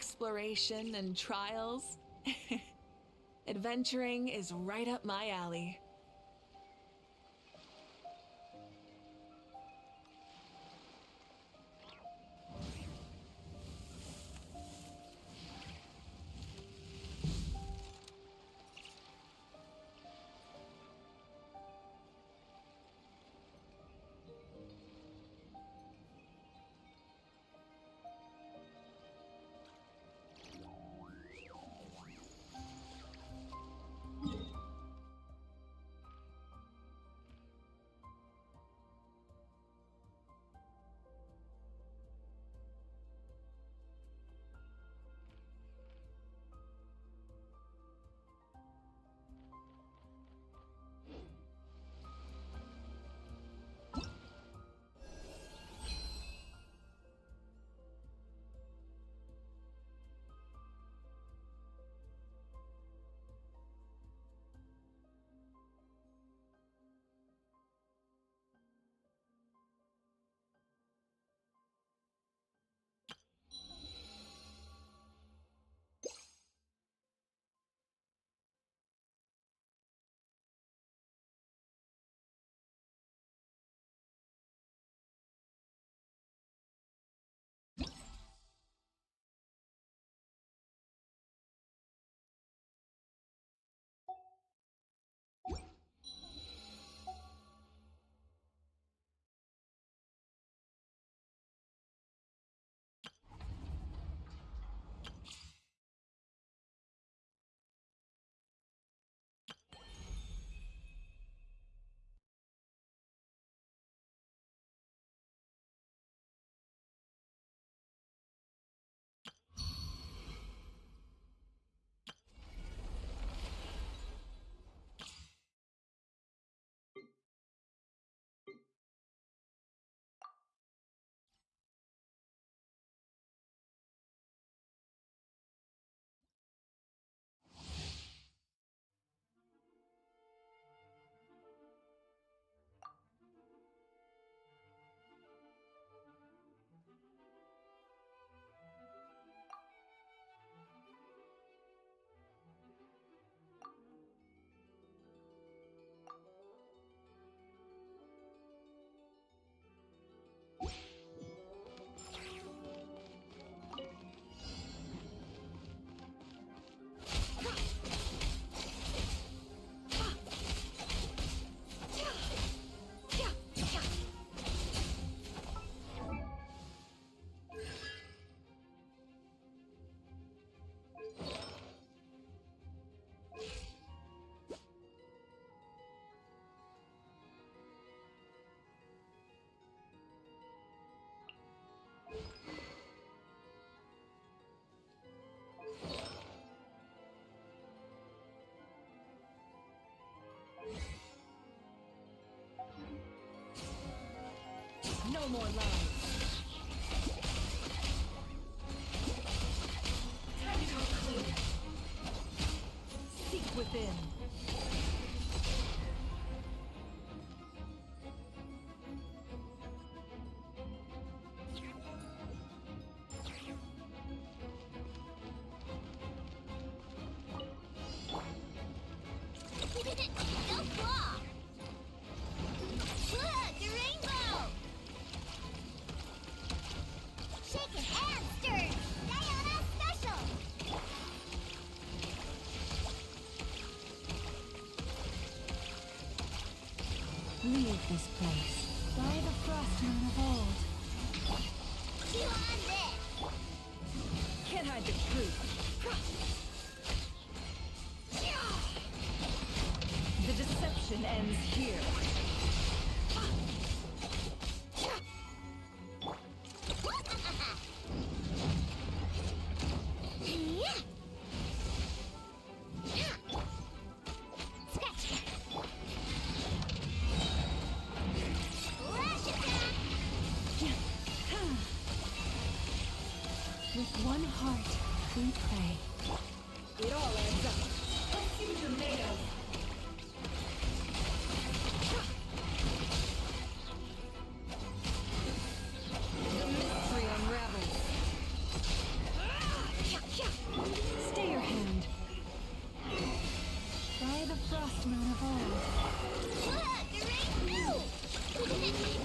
exploration and trials. Adventuring is right up my alley. No more lies. Time to go clear. Seek within. No flaw. Look, the rainbow. Shaken and stirred. Diana special. Leave this place. By the frost moon of old. Chew on this. Can't hide the truth. The deception ends here. With one heart, we pray. It all adds up. Let's see tomatoes. By the frost moon of old. Look, the rain flew!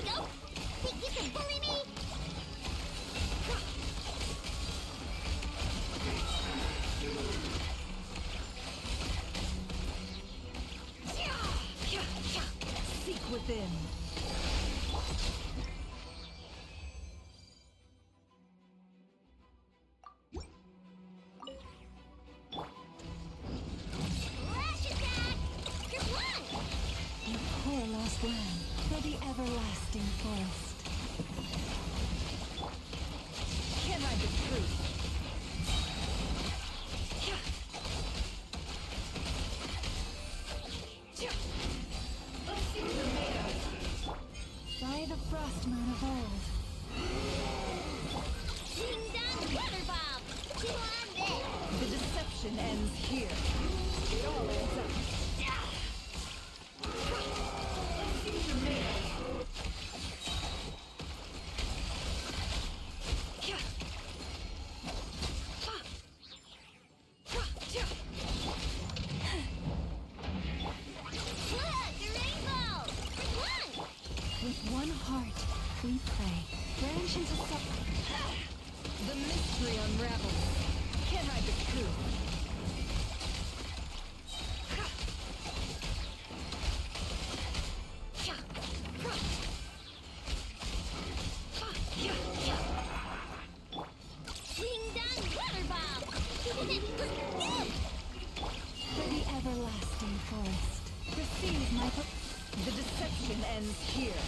Go! Think you can bully me? Seek within. Flash attack! Just one! Your poor lost land for the everlasting forest. Can I the truth? By the frost moon of old. Ding dong water bomb! Chew on this! The deception ends here. It all adds up. Look, the rainbow! Just one! With one heart, we pray. Branch into the mystery unravels. Can I the truth? Ding dong water bomb! For the everlasting forest. Receive my the deception ends here.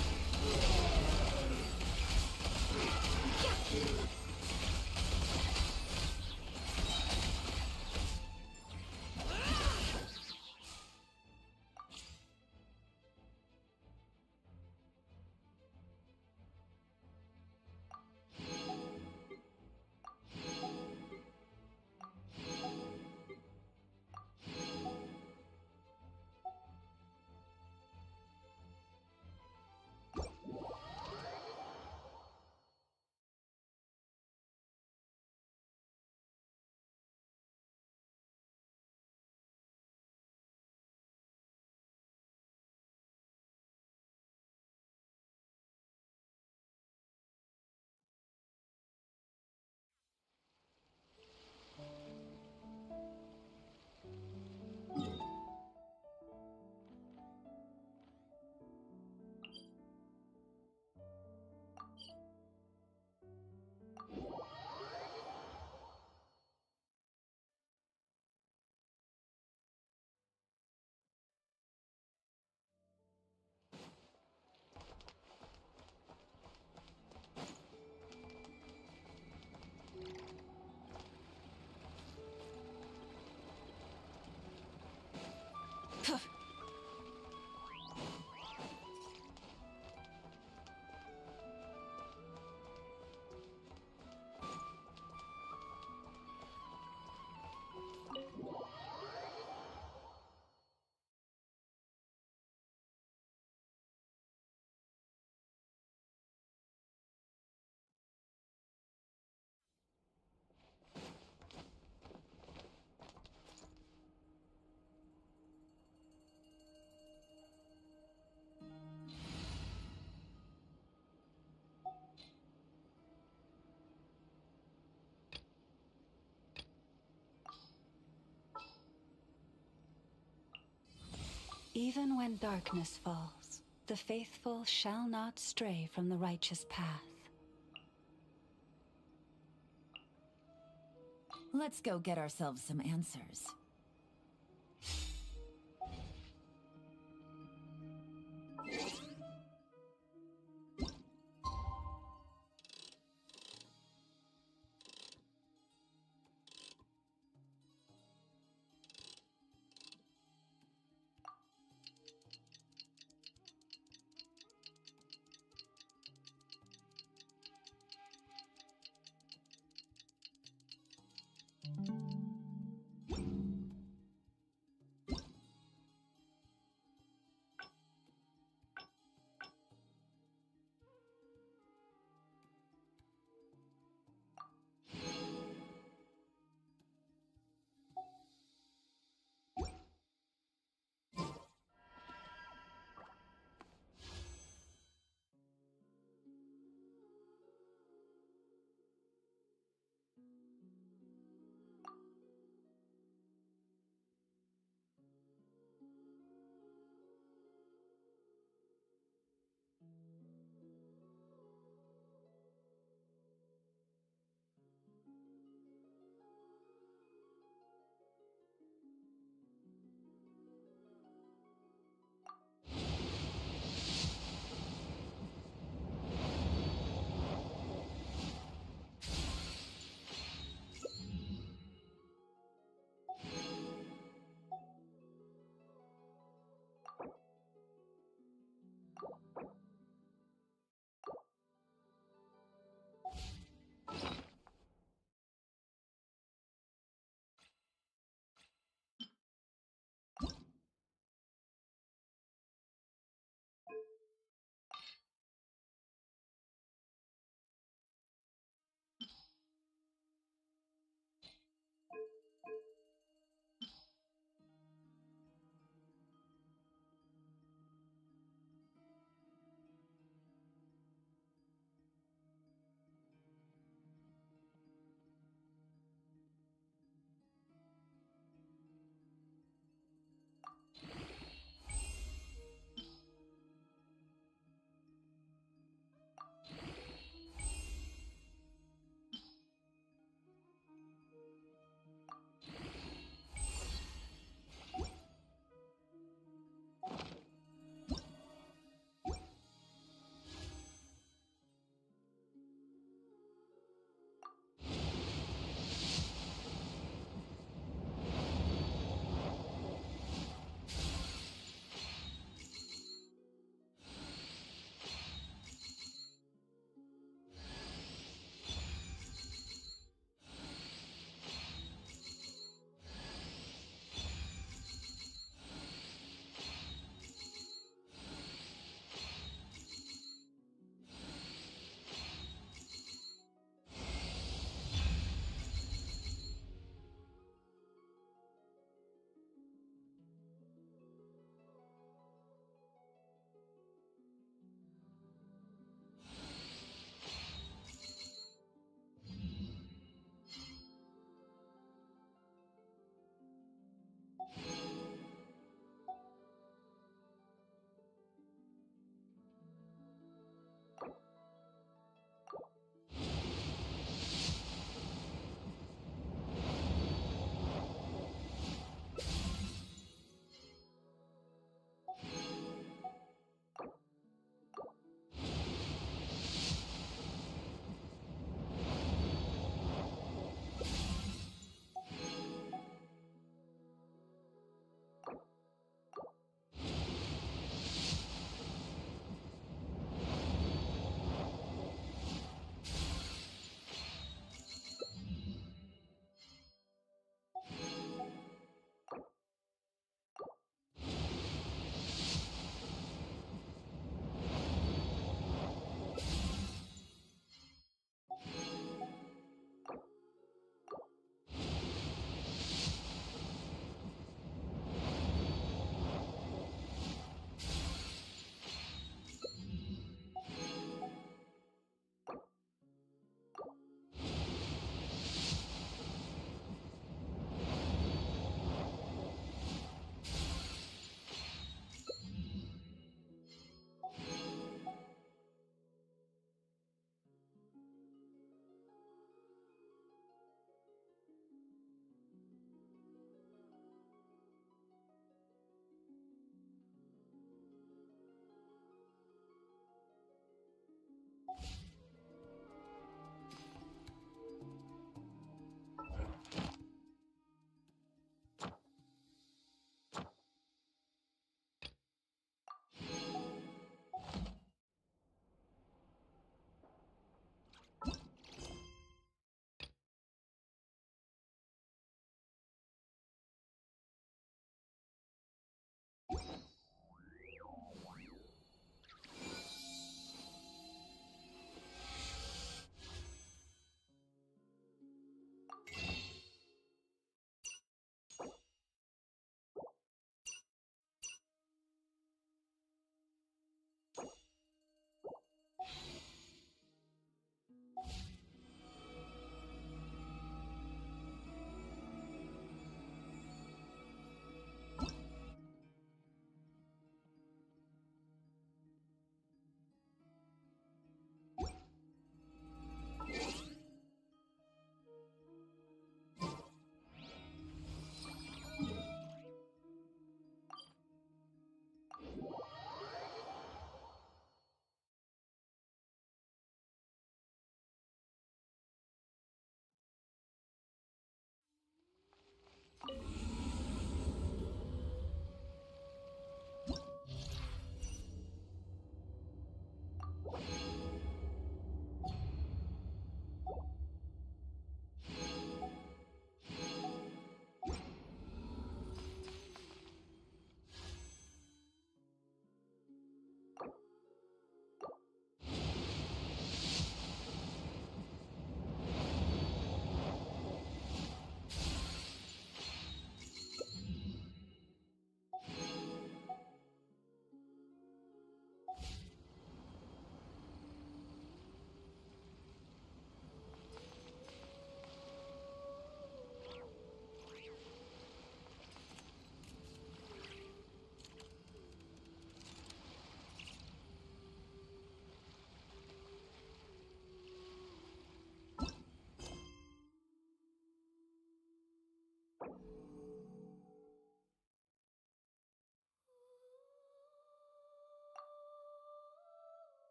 Even when darkness falls, the faithful shall not stray from the righteous path. Let's go get ourselves some answers.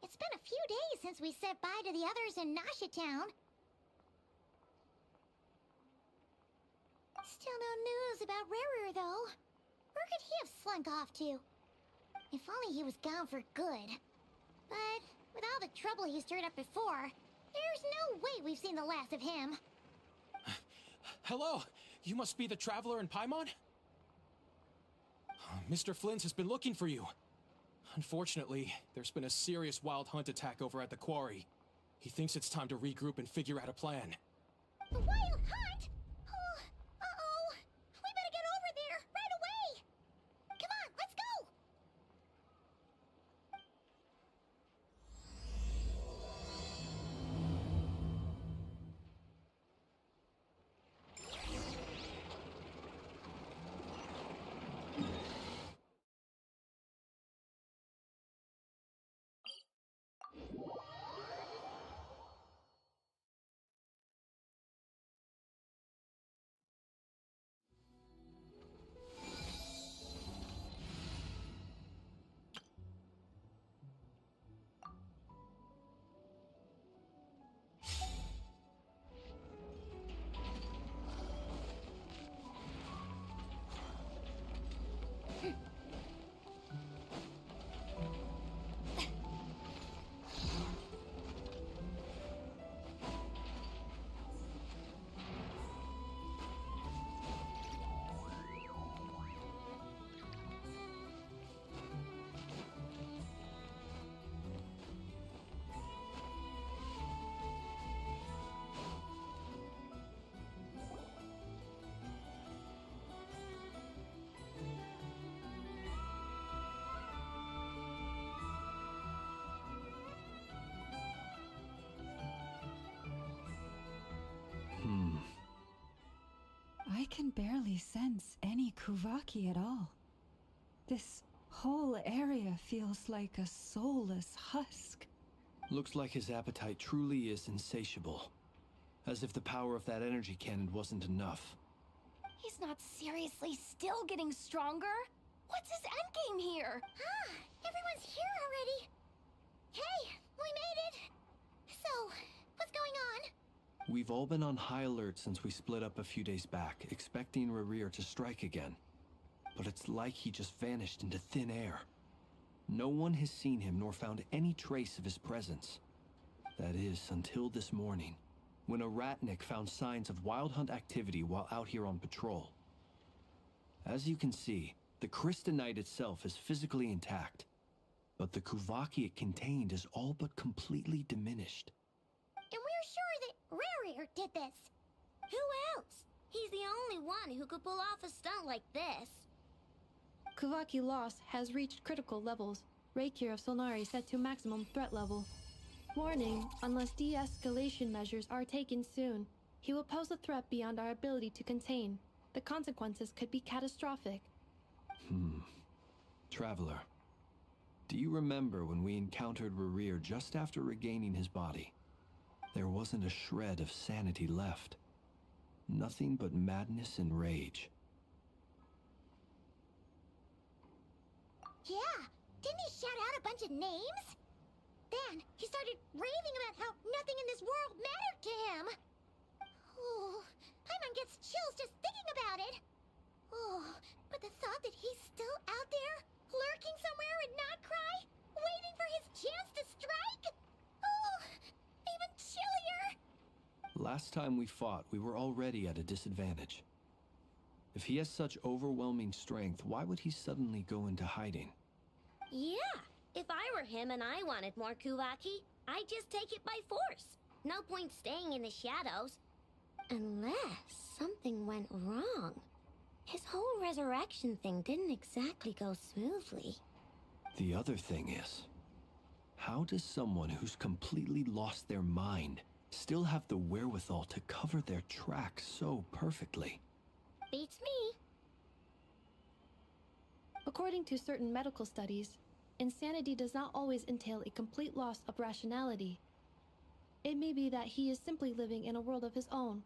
It's been a few days since we said bye to the others in Nasha Town. Still no news about Rarer, though. Where could he have slunk off to? If only he was gone for good. But with all the trouble he stirred up before, there's no way we've seen the last of him. Hello! You must be the traveler in Paimon? Mr. Flint has been looking for you. Unfortunately, there's been a serious wild hunt attack over at the quarry. He thinks it's time to regroup and figure out a plan. The wild hunt? Oh, uh-oh. We better get over there, right away! Come on, let's go! I can barely sense any Kuvaki at all. This whole area feels like a soulless husk. Looks like his appetite truly is insatiable. As if the power of that energy cannon wasn't enough. He's not seriously still getting stronger? What's his endgame here? Ah, everyone's here already. Hey, we made it. So, what's going on? We've all been on high alert since we split up a few days back, expecting Rarir to strike again. But it's like he just vanished into thin air. No one has seen him nor found any trace of his presence. That is, until this morning, when a ratnik found signs of wild hunt activity while out here on patrol. As you can see, the Crystonite itself is physically intact, but the Kuvaki it contained is all but completely diminished. And we're sure that Rarir did this. Who else? He's the only one who could pull off a stunt like this. Kuvaki loss has reached critical levels. Reiki of Solnari set to maximum threat level. Warning, unless de-escalation measures are taken soon, he will pose a threat beyond our ability to contain. The consequences could be catastrophic. Traveler, do you remember when we encountered Rarir just after regaining his body? There wasn't a shred of sanity left. Nothing but madness and rage. Yeah, didn't he shout out a bunch of names? Then he started raving about how nothing in this world mattered to him. Oh, Paimon gets chills just thinking about it. Oh, but the thought that he's still out there, lurking somewhere in Notcry, waiting for his chance to strike? Oh, even chillier. Last time we fought, we were already at a disadvantage. If he has such overwhelming strength, why would he suddenly go into hiding? Yeah, if I were him and I wanted more Kuvaki, I'd just take it by force. No point staying in the shadows. Unless something went wrong. His whole resurrection thing didn't exactly go smoothly. The other thing is, how does someone who's completely lost their mind still have the wherewithal to cover their tracks so perfectly? Beats me. According to certain medical studies, insanity does not always entail a complete loss of rationality. It may be that he is simply living in a world of his own.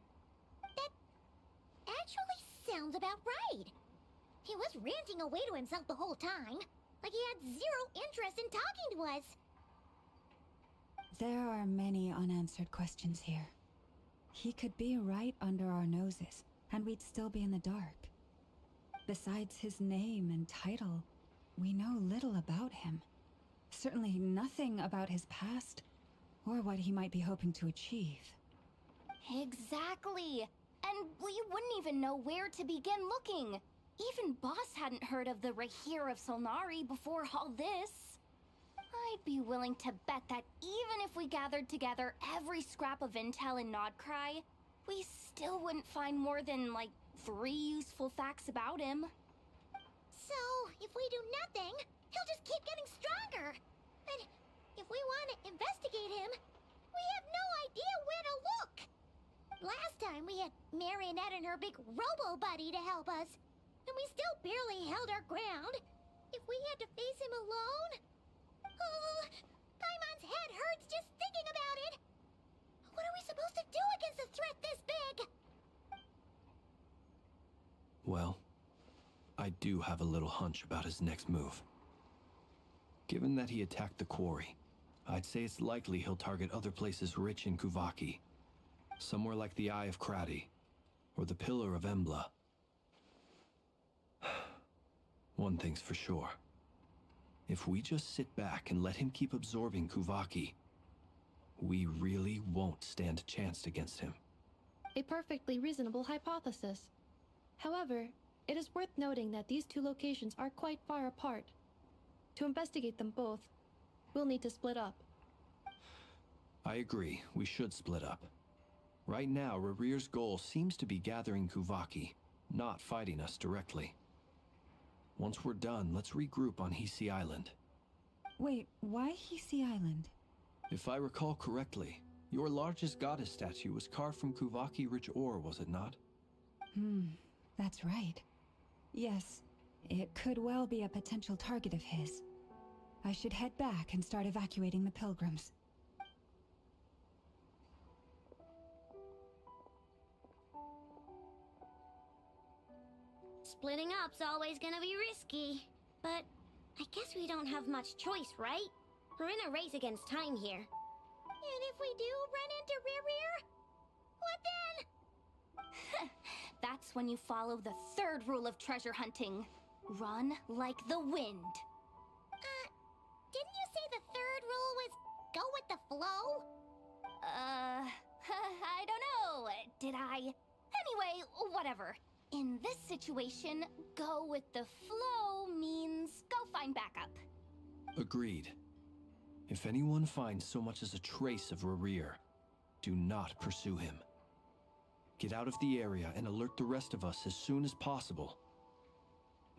That actually sounds about right. He was ranting away to himself the whole time, like he had zero interest in talking to us. There are many unanswered questions here. He could be right under our noses, and we'd still be in the dark. Besides his name and title, we know little about him. Certainly nothing about his past, or what he might be hoping to achieve. Exactly. And we wouldn't even know where to begin looking. Even Boss hadn't heard of the Rahir of Solnari before all this. I'd be willing to bet that even if we gathered together every scrap of intel in Nodcry, we still wouldn't find more than, like, 3 useful facts about him. So, if we do nothing, he'll just keep getting stronger. And if we want to investigate him, we have no idea where to look. Last time we had Marionette and her big robo-buddy to help us, and we still barely held our ground. If we had to face him alone... Oh, Paimon's head hurts just thinking about it. What are we supposed to do against a threat this big? Well, I do have a little hunch about his next move. Given that he attacked the quarry, I'd say it's likely he'll target other places rich in Kuvaki. Somewhere like the Eye of Krati, or the Pillar of Embla. One thing's for sure. If we just sit back and let him keep absorbing Kuvaki, we really won't stand a chance against him. A perfectly reasonable hypothesis. However, it is worth noting that these two locations are quite far apart. To investigate them both, we'll need to split up. I agree, we should split up. Right now, Rarir's goal seems to be gathering Kuvaki, not fighting us directly. Once we're done, let's regroup on Hisi Island. Wait, why Hisi Island? If I recall correctly, your largest goddess statue was carved from Kuvaki-rich ore, was it not? That's right. Yes, it could well be a potential target of his. I should head back and start evacuating the pilgrims. Splitting up's always gonna be risky. But I guess we don't have much choice, right? We're in a race against time here. And if we do run into Rarir, what then? That's when you follow the third rule of treasure hunting. Run like the wind. Didn't you say the third rule was go with the flow? I don't know. Did I? Anyway, whatever. In this situation, go with the flow means go find backup. Agreed. If anyone finds so much as a trace of Rarir, do not pursue him. Get out of the area and alert the rest of us as soon as possible.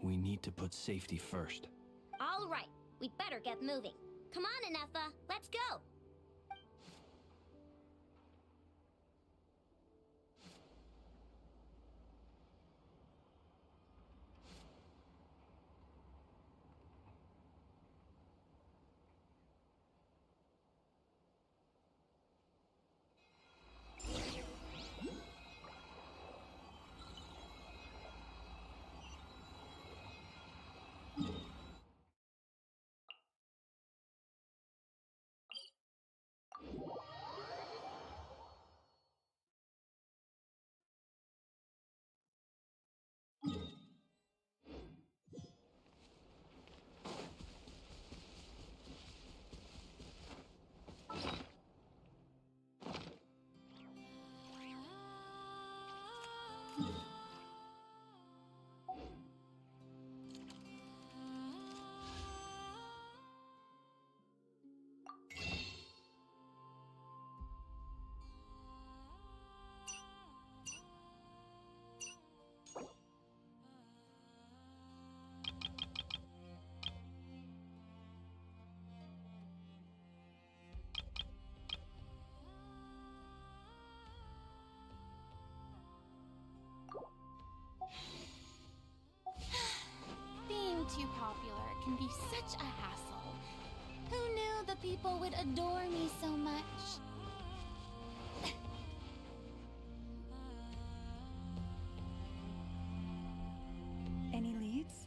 We need to put safety first. All right, we'd better get moving. Come on, Nefer, let's go. Being too popular can be such a hassle. Who knew the people would adore me so much? Any leads?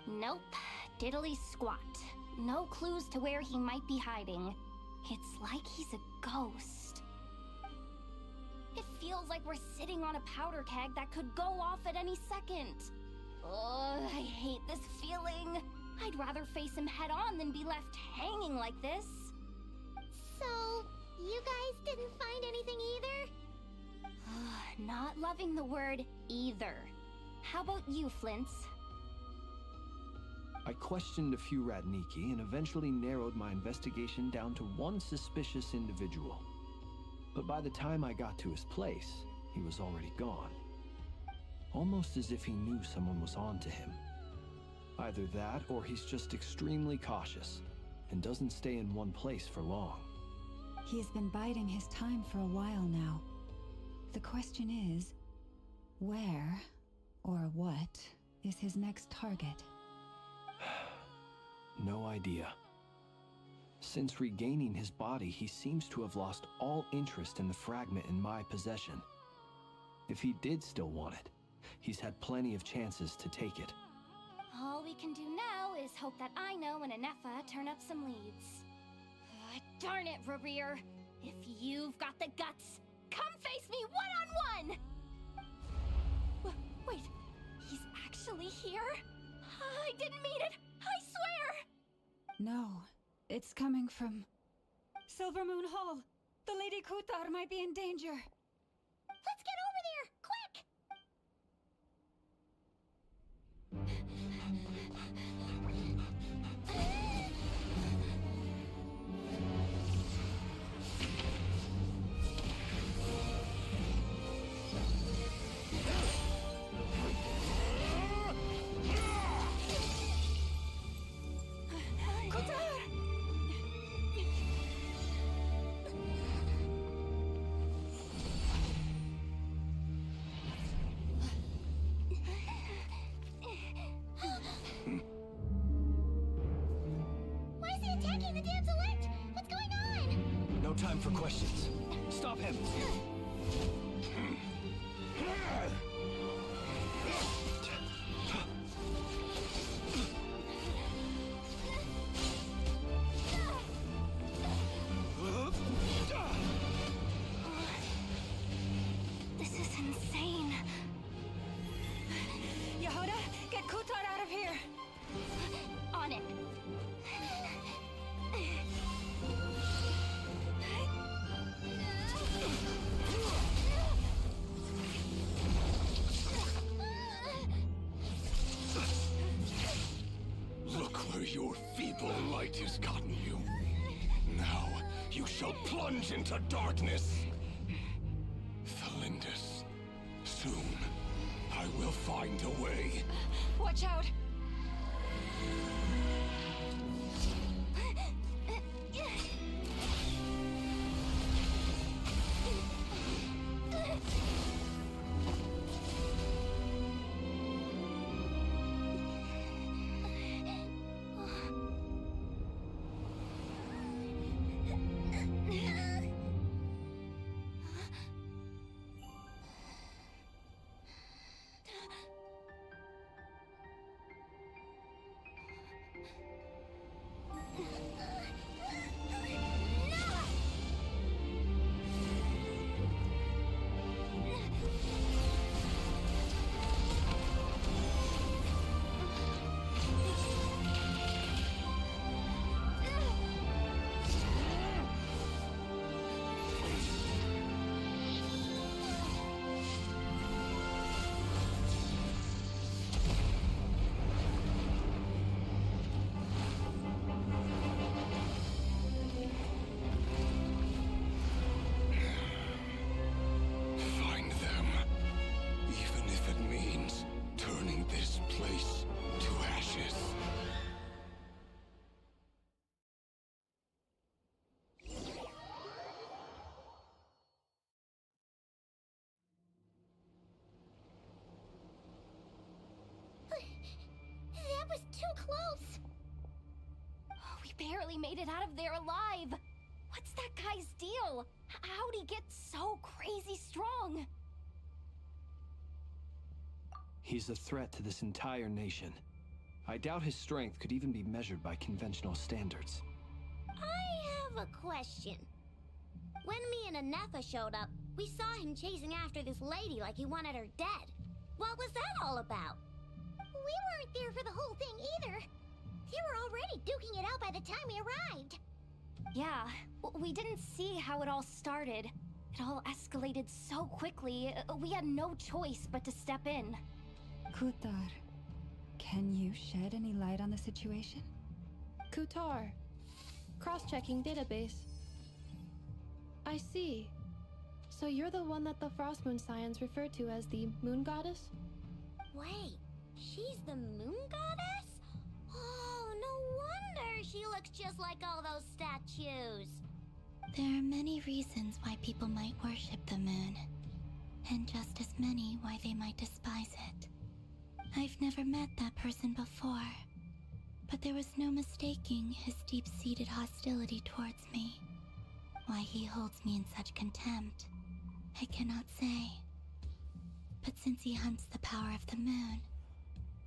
Nope. Diddly squat. No clues to where he might be hiding. It's like he's a ghost. It feels like we're sitting on a powder keg that could go off at any second. Ugh, I hate this feeling. I'd rather face him head on than be left hanging like this. So, you guys didn't find anything either? Not loving the word either. How about you, Flint's? I questioned a few Ratniki and eventually narrowed my investigation down to one suspicious individual. But by the time I got to his place, he was already gone. Almost as if he knew someone was on to him. Either that, or he's just extremely cautious and doesn't stay in one place for long. He's been biding his time for a while now. The question is, where or what is his next target? No idea. Since regaining his body, he seems to have lost all interest in the fragment in my possession. If he did still want it, he's had plenty of chances to take it. All we can do now is hope that Aino and Nefer turn up some leads. Darn it, Rarir! If you've got the guts, come face me one-on-one! Wait, he's actually here? I didn't mean it! I swear! No, it's coming from Silver Moon Hall. The Lady Kutar might be in danger. Let's get over there! Quick! Why is he attacking the damsel elect? What's going on? No time for questions. Stop him! This is insane. Yehoda, get Kutar out of here! On it. Look where your feeble light has gotten you. Now you shall plunge into darkness. Felindus, soon I will find a way. Watch out! Find them, even if it means turning this place to ashes. That was too close! We barely made it out of there alive. What's that guy's deal? How'd he get so crazy strong? He's a threat to this entire nation. I doubt his strength could even be measured by conventional standards. I have a question. When me and Nefer showed up, we saw him chasing after this lady like he wanted her dead. What was that all about? We weren't there for the whole thing either. They were already duking it out by the time we arrived. Yeah, we didn't see how it all started. It all escalated so quickly, we had no choice but to step in. Kutar, can you shed any light on the situation? Kutar. Cross-checking database. I see. So you're the one that the Frost Moon Scions refer to as the Moon Goddess? Wait, she's the moon goddess? Oh, no wonder she looks just like all those statues. There are many reasons why people might worship the moon, and just as many why they might despise it. I've never met that person before, but there was no mistaking his deep-seated hostility towards me. Why he holds me in such contempt, I cannot say. But since he hunts the power of the moon,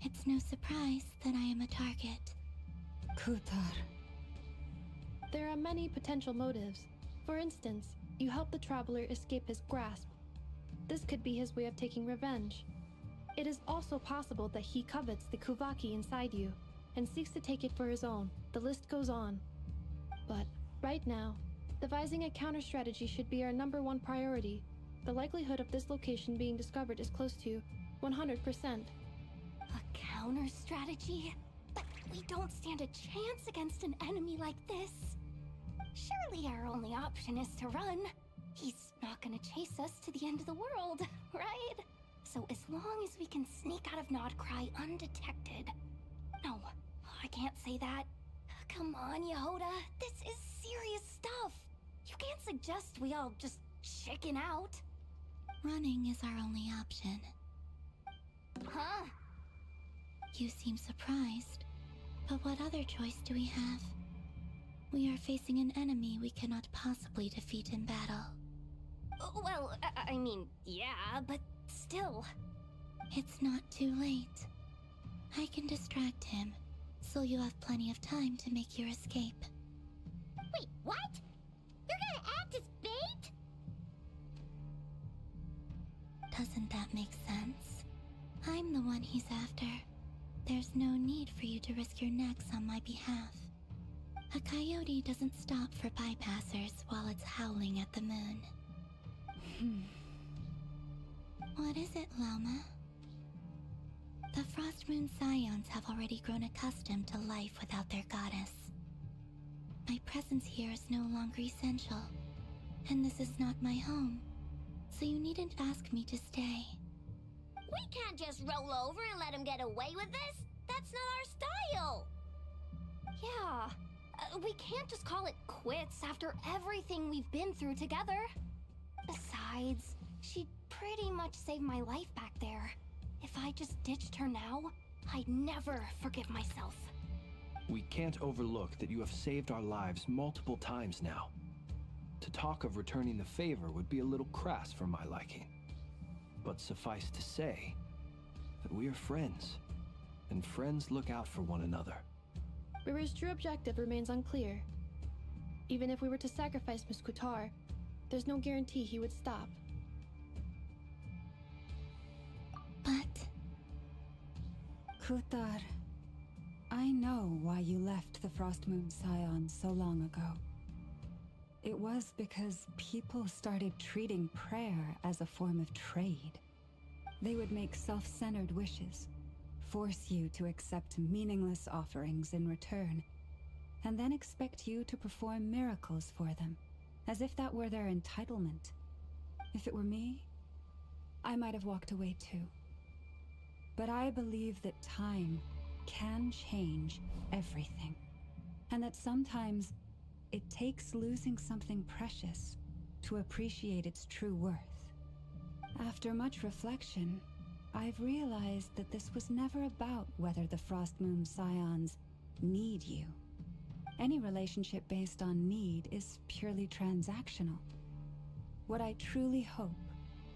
it's no surprise that I am a target. Kutar. There are many potential motives. For instance, you help the traveler escape his grasp. This could be his way of taking revenge. It is also possible that he covets the Kuvaki inside you, and seeks to take it for his own. The list goes on. But, right now, devising a counter-strategy should be our #1 priority. The likelihood of this location being discovered is close to 100%. A counter-strategy? But we don't stand a chance against an enemy like this. Surely our only option is to run. He's not gonna chase us to the end of the world, right? So as long as we can sneak out of Nodcry undetected. No, I can't say that. Come on, Yehoda. This is serious stuff. You can't suggest we all just chicken out. Running is our only option. Huh? You seem surprised, but what other choice do we have? We are facing an enemy we cannot possibly defeat in battle. Well, I mean, yeah, but still. It's not too late. I can distract him, so you have plenty of time to make your escape. Wait, what? You're gonna act as bait? Doesn't that make sense? I'm the one he's after. There's no need for you to risk your necks on my behalf. A coyote doesn't stop for bypassers while it's howling at the moon. What is it, Loma? The Frost Moon Scions have already grown accustomed to life without their goddess. My presence here is no longer essential, and this is not my home, so you needn't ask me to stay. We can't just roll over and let him get away with this. That's not our style. Yeah, we can't just call it quits after everything we've been through together. Besides, she'd pretty much saved my life back there. If I just ditched her now, I'd never forgive myself. We can't overlook that you have saved our lives multiple times now. To talk of returning the favor would be a little crass for my liking. But suffice to say that we are friends, and friends look out for one another. Rira's true objective remains unclear. Even if we were to sacrifice Miss Kutar, there's no guarantee he would stop. But Kutar, I know why you left the Frost Moon Scions so long ago. It was because people started treating prayer as a form of trade. They would make self-centered wishes, force you to accept meaningless offerings in return, and then expect you to perform miracles for them, as if that were their entitlement. If it were me, I might have walked away too. But I believe that time can change everything, and that sometimes it takes losing something precious to appreciate its true worth. After much reflection, I've realized that this was never about whether the Frost Moon Scions need you. Any relationship based on need is purely transactional. What I truly hope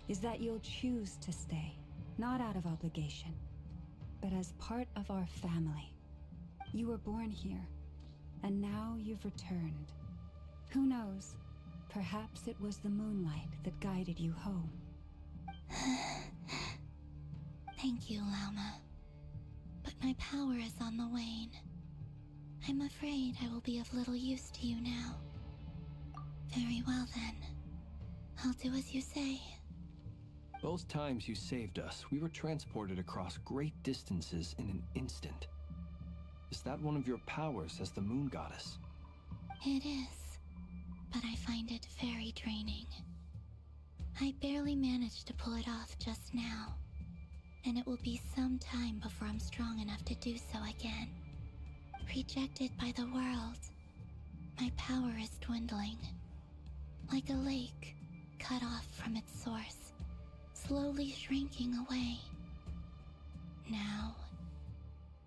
is that you'll choose to stay, not out of obligation, but as part of our family. You were born here, and now you've returned. Who knows? Perhaps it was the moonlight that guided you home. Thank you, Lauma. But my power is on the wane. I'm afraid I will be of little use to you now. Very well then. I'll do as you say. Both times you saved us, we were transported across great distances in an instant. Is that one of your powers as the moon goddess? It is, but I find it very draining. I barely managed to pull it off just now, and it will be some time before I'm strong enough to do so again. Rejected by the world, my power is dwindling. Like a lake, cut off from its source, slowly shrinking away. Now,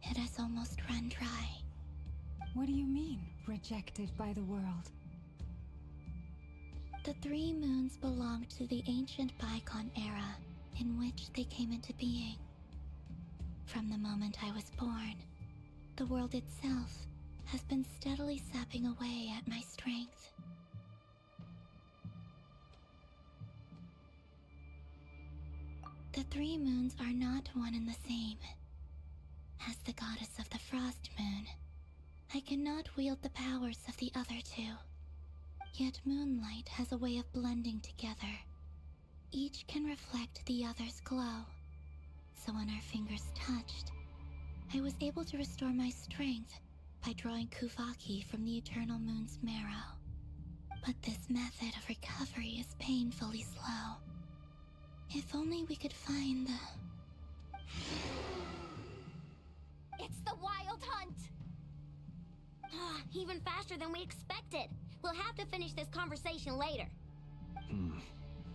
it has almost run dry. What do you mean, rejected by the world? The 3 moons belong to the ancient bygone era in which they came into being. From the moment I was born, the world itself has been steadily sapping away at my strength. The 3 moons are not one and the same. As the goddess of the Frost Moon, I cannot wield the powers of the other 2. Yet moonlight has a way of blending together. Each can reflect the other's glow. So when our fingers touched, I was able to restore my strength by drawing Kuvaki from the eternal moon's marrow. But this method of recovery is painfully slow. If only we could find the... It's the Wild Hunt! Even faster than we expected. We'll have to finish this conversation later.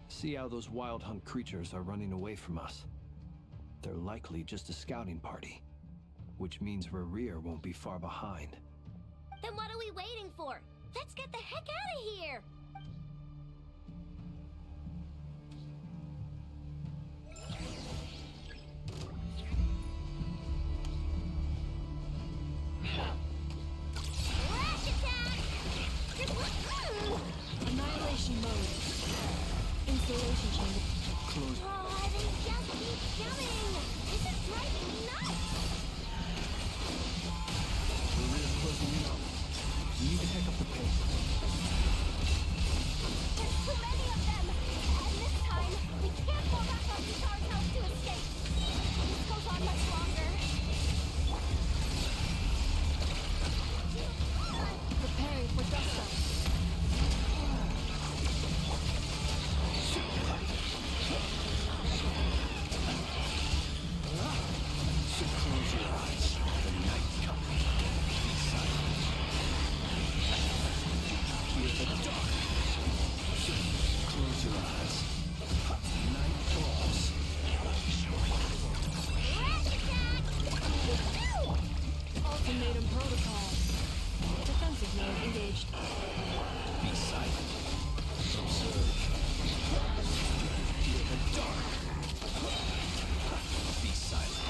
See how those Wild Hunt creatures are running away from us. They're likely just a scouting party, which means Rerir won't be far behind. Then what are we waiting for? Let's get the heck out of here! Flash attack! Annihilation mode. Installation chamber. Close. Oh, they just keep coming! This is driving me nuts! Rerir's closing in on us. We need to pick up the pace. There's too many of them! And this time, we can't fall back on Guitar's house to escape! This goes on much longer. Preparing for dust up. Close your eyes. The night's coming. Be silent. Hear the dark. Close your eyes. Night falls. Flash attack! Ultimatum protocol. Defensive mode engaged. Be silent. Observe. Hear the dark. Be silent.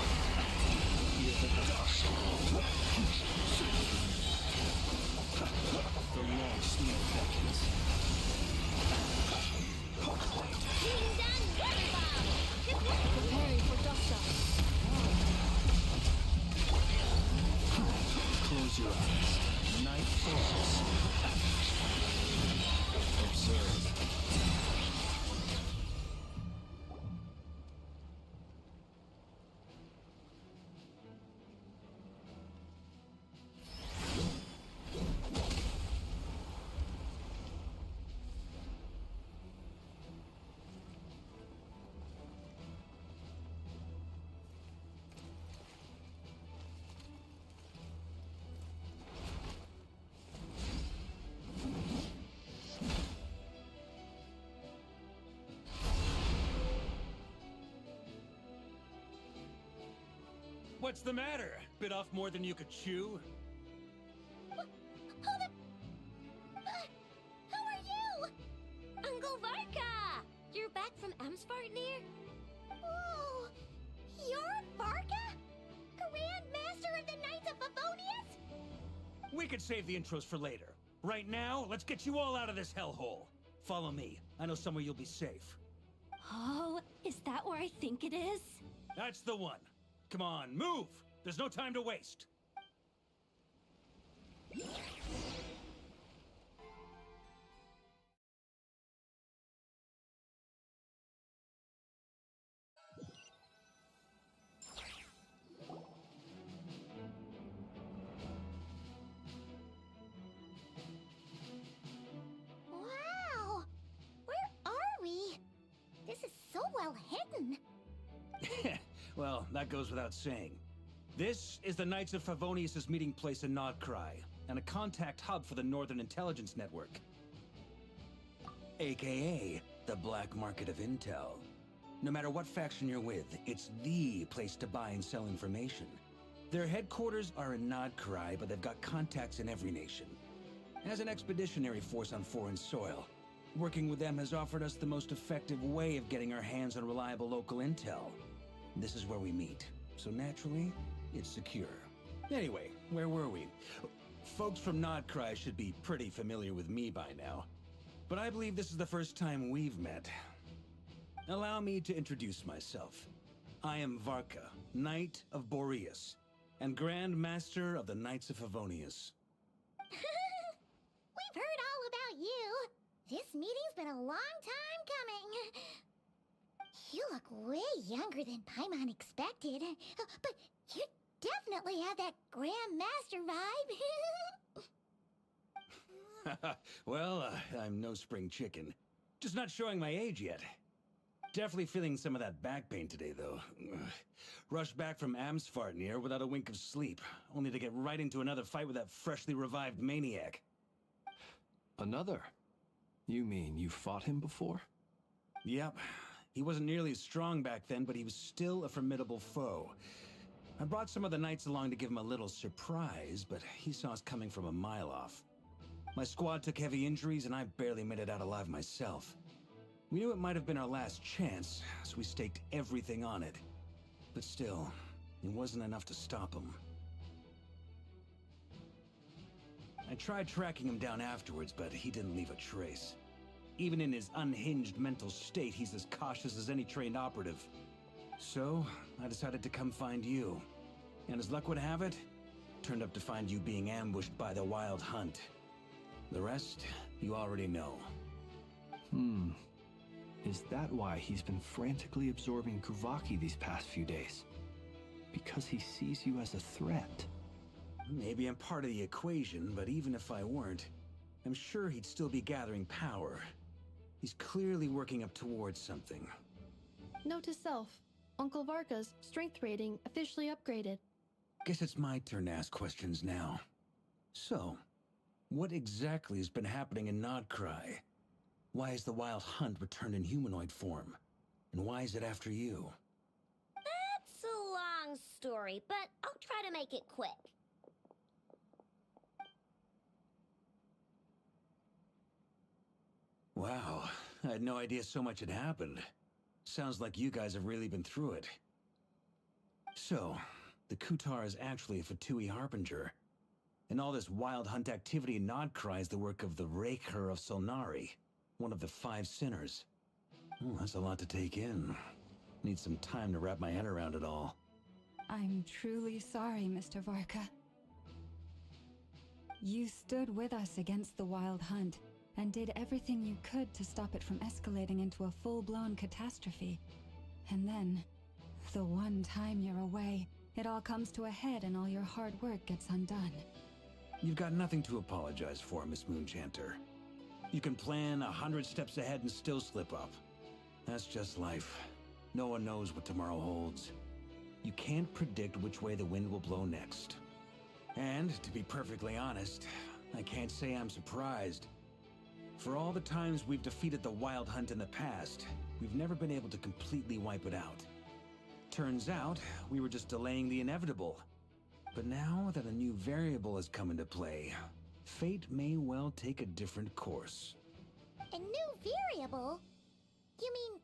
Hear the dark. The long snow beckons. Being done very well! Preparing for dust up. Close your eyes. Night falls. Observe. What's the matter? Bit off more than you could chew? Who are you? Uncle Varka! You're back from Amsvartnir? Oh, you're Varka? Grand Master of the Knights of Favonius? We could save the intros for later. Right now, let's get you all out of this hellhole. Follow me. I know somewhere you'll be safe. Oh, is that where I think it is? That's the one. Come on, move! There's no time to waste. Wow! Where are we? This is so well hidden. Well, that goes without saying. This is the Knights of Favonius' meeting place in Nodcry, and a contact hub for the Northern Intelligence Network. AKA, the black market of intel. No matter what faction you're with, it's the place to buy and sell information. Their headquarters are in Nodcry, but they've got contacts in every nation. As an expeditionary force on foreign soil, working with them has offered us the most effective way of getting our hands on reliable local intel. This is where we meet, so naturally, it's secure. Anyway, where were we? Folks from Nodcry should be pretty familiar with me by now, but I believe this is the first time we've met. Allow me to introduce myself. I am Varka, Knight of Boreas, and Grand Master of the Knights of Favonius. We've heard all about you. This meeting's been a long time coming. You look way younger than Paimon expected. But you definitely have that Grand Master vibe. Well, I'm no spring chicken. Just not showing my age yet. Definitely feeling some of that back pain today, though. Rushed back from Amsfartnir without a wink of sleep, only to get right into another fight with that freshly revived maniac. Another? You mean you fought him before? Yep. He wasn't nearly as strong back then, but he was still a formidable foe. I brought some of the knights along to give him a little surprise, but he saw us coming from a mile off. My squad took heavy injuries, and I barely made it out alive myself. We knew it might have been our last chance, so we staked everything on it. But still, it wasn't enough to stop him. I tried tracking him down afterwards, but he didn't leave a trace. Even in his unhinged mental state, he's as cautious as any trained operative. So, I decided to come find you. And as luck would have it, turned up to find you being ambushed by the Wild Hunt. The rest, you already know. Is that why he's been frantically absorbing Kuvaki these past few days? Because he sees you as a threat? Maybe I'm part of the equation, but even if I weren't, I'm sure he'd still be gathering power. He's clearly working up towards something. Note to self, Uncle Varka's strength rating officially upgraded. Guess it's my turn to ask questions now. So, what exactly has been happening in Nodcry? Why has the Wild Hunt returned in humanoid form? And why is it after you? That's a long story, but I'll try to make it quick. Wow, I had no idea so much had happened. Sounds like you guys have really been through it. So, the Kutar is actually a Fatui Harbinger. And all this Wild Hunt activity in Nodcry is the work of the Raker of Solnari, one of the 5 sinners. Oh, that's a lot to take in. Need some time to wrap my head around it all. I'm truly sorry, Mr. Varka. You stood with us against the Wild Hunt, and did everything you could to stop it from escalating into a full-blown catastrophe. And then, the one time you're away, it all comes to a head and all your hard work gets undone. You've got nothing to apologize for, Miss Moonchanter. You can plan 100 steps ahead and still slip up. That's just life. No one knows what tomorrow holds. You can't predict which way the wind will blow next. And, to be perfectly honest, I can't say I'm surprised. For all the times we've defeated the Wild Hunt in the past, we've never been able to completely wipe it out. Turns out, we were just delaying the inevitable. But now that a new variable has come into play, fate may well take a different course. A new variable? You mean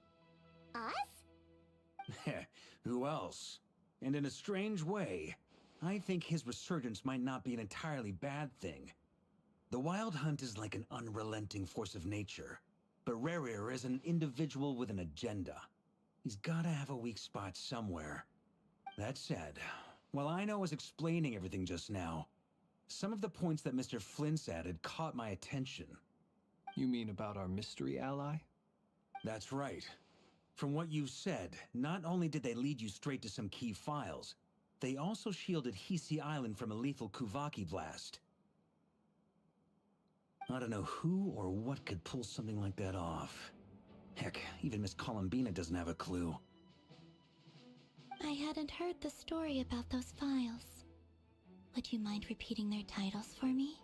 us? Who else? And in a strange way, I think his resurgence might not be an entirely bad thing. The Wild Hunt is like an unrelenting force of nature, but Rerir is an individual with an agenda. He's gotta have a weak spot somewhere. That said, while Ino was explaining everything just now, some of the points that Mr. Flint's added caught my attention. You mean about our mystery ally? That's right. From what you've said, not only did they lead you straight to some key files, they also shielded Hisi Island from a lethal Kuvaki blast. I don't know who or what could pull something like that off. Heck, even Miss Columbina doesn't have a clue. I hadn't heard the story about those files. Would you mind repeating their titles for me?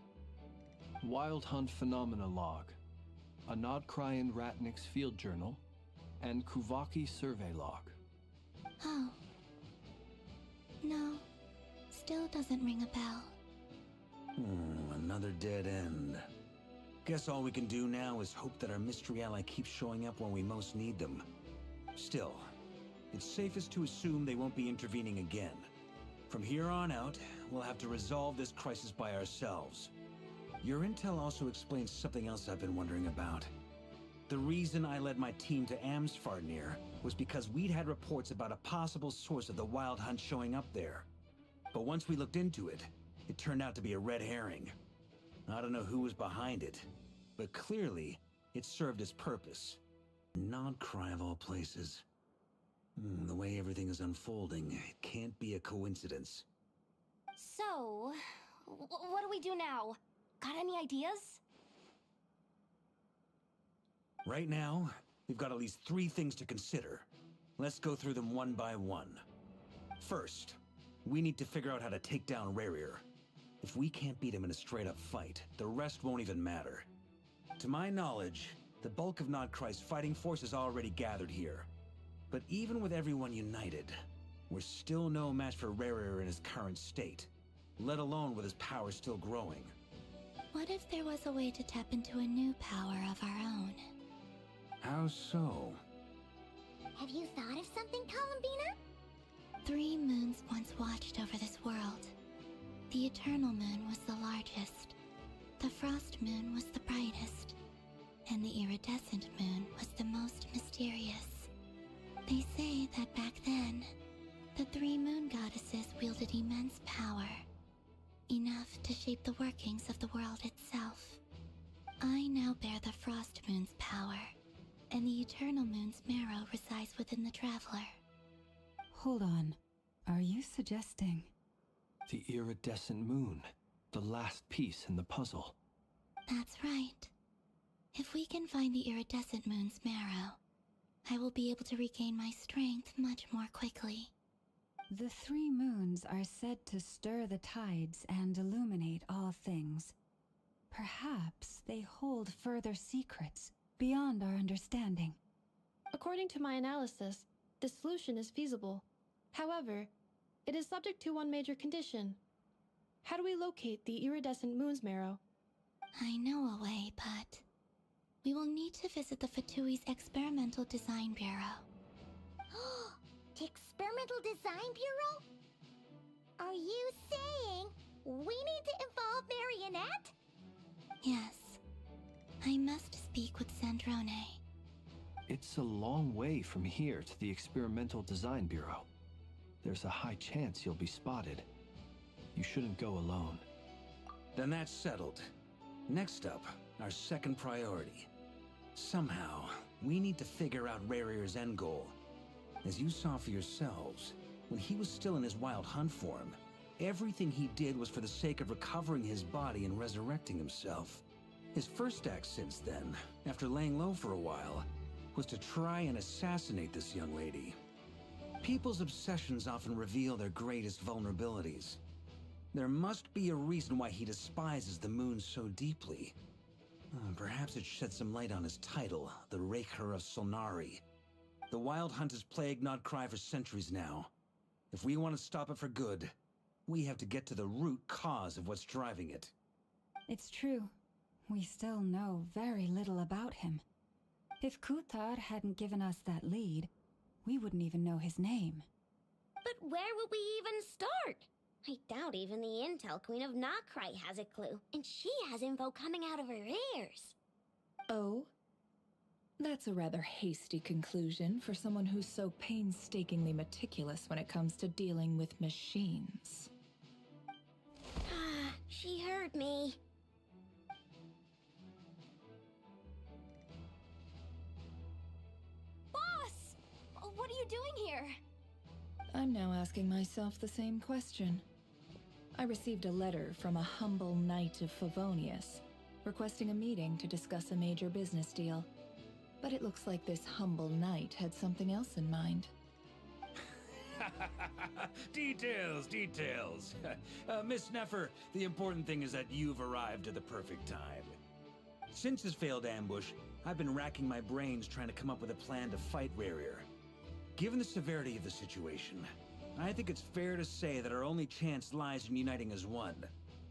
Wild Hunt Phenomena Log, a Nodcrian Ratnik's Field Journal, and Kuvaki Survey Log. Oh. No, still doesn't ring a bell. Another dead end. Guess all we can do now is hope that our mystery ally keeps showing up when we most need them. Still, it's safest to assume they won't be intervening again. From here on out, we'll have to resolve this crisis by ourselves. Your intel also explains something else I've been wondering about. The reason I led my team to Amsfarnir was because we'd had reports about a possible source of the Wild Hunt showing up there. But once we looked into it, it turned out to be a red herring. I don't know who was behind it, but clearly, it served its purpose. Nodcry of all places. The way everything is unfolding, it can't be a coincidence. So, what do we do now? Got any ideas? Right now, we've got at least 3 things to consider. Let's go through them one by one. First, we need to figure out how to take down Rerir. If we can't beat him in a straight-up fight, the rest won't even matter. To my knowledge, the bulk of Nodcry's fighting force is already gathered here. But even with everyone united, we're still no match for Rerir in his current state, let alone with his power still growing. What if there was a way to tap into a new power of our own? How so? Have you thought of something, Columbina? 3 moons once watched over this world. The Eternal Moon was the largest. The Frost Moon was the brightest. And the Iridescent Moon was the most mysterious. They say that back then, the 3 moon goddesses wielded immense power. Enough to shape the workings of the world itself. I now bear the Frost Moon's power, and the Eternal Moon's marrow resides within the Traveler. Hold on. Are you suggesting... The iridescent moon, the last piece in the puzzle. That's right. If we can find the Iridescent Moon's marrow, I will be able to regain my strength much more quickly. The 3 moons are said to stir the tides and illuminate all things. Perhaps they hold further secrets beyond our understanding. According to my analysis, the solution is feasible. However, it is subject to one major condition. How do we locate the iridescent moon's marrow? I know a way, but we will need to visit the Fatui's Experimental Design Bureau. The Experimental Design Bureau? Are you saying we need to involve Marionette? Yes. I must speak with Sandrone. It's a long way from here to the Experimental Design Bureau. There's a high chance you'll be spotted. You shouldn't go alone. Then that's settled. Next up, our second priority. Somehow, we need to figure out Rerir's end goal. As you saw for yourselves, when he was still in his Wild Hunt form, everything he did was for the sake of recovering his body and resurrecting himself. His first act since then, after laying low for a while, was to try and assassinate this young lady. People's obsessions often reveal their greatest vulnerabilities. There must be a reason why he despises the moon so deeply. Perhaps it sheds some light on his title, the Raker of Solnari. The Wild Hunt has plagued Nodcry for centuries now. If we want to stop it for good, we have to get to the root cause of what's driving it. It's true. We still know very little about him. If Kuthar hadn't given us that lead, we wouldn't even know his name. But where would we even start? I doubt even the Intel Queen of Nokrai has a clue, and she has info coming out of her ears. Oh? That's a rather hasty conclusion for someone who's so painstakingly meticulous when it comes to dealing with machines. Ah, she heard me. Boss! What are you doing here? I'm now asking myself the same question. I received a letter from a humble knight of Favonius, requesting a meeting to discuss a major business deal. But it looks like this humble knight had something else in mind. Details. Miss Nefer, the important thing is that you've arrived at the perfect time. Since his failed ambush, I've been racking my brains trying to come up with a plan to fight Rerir. Given the severity of the situation, I think it's fair to say that our only chance lies in uniting as one.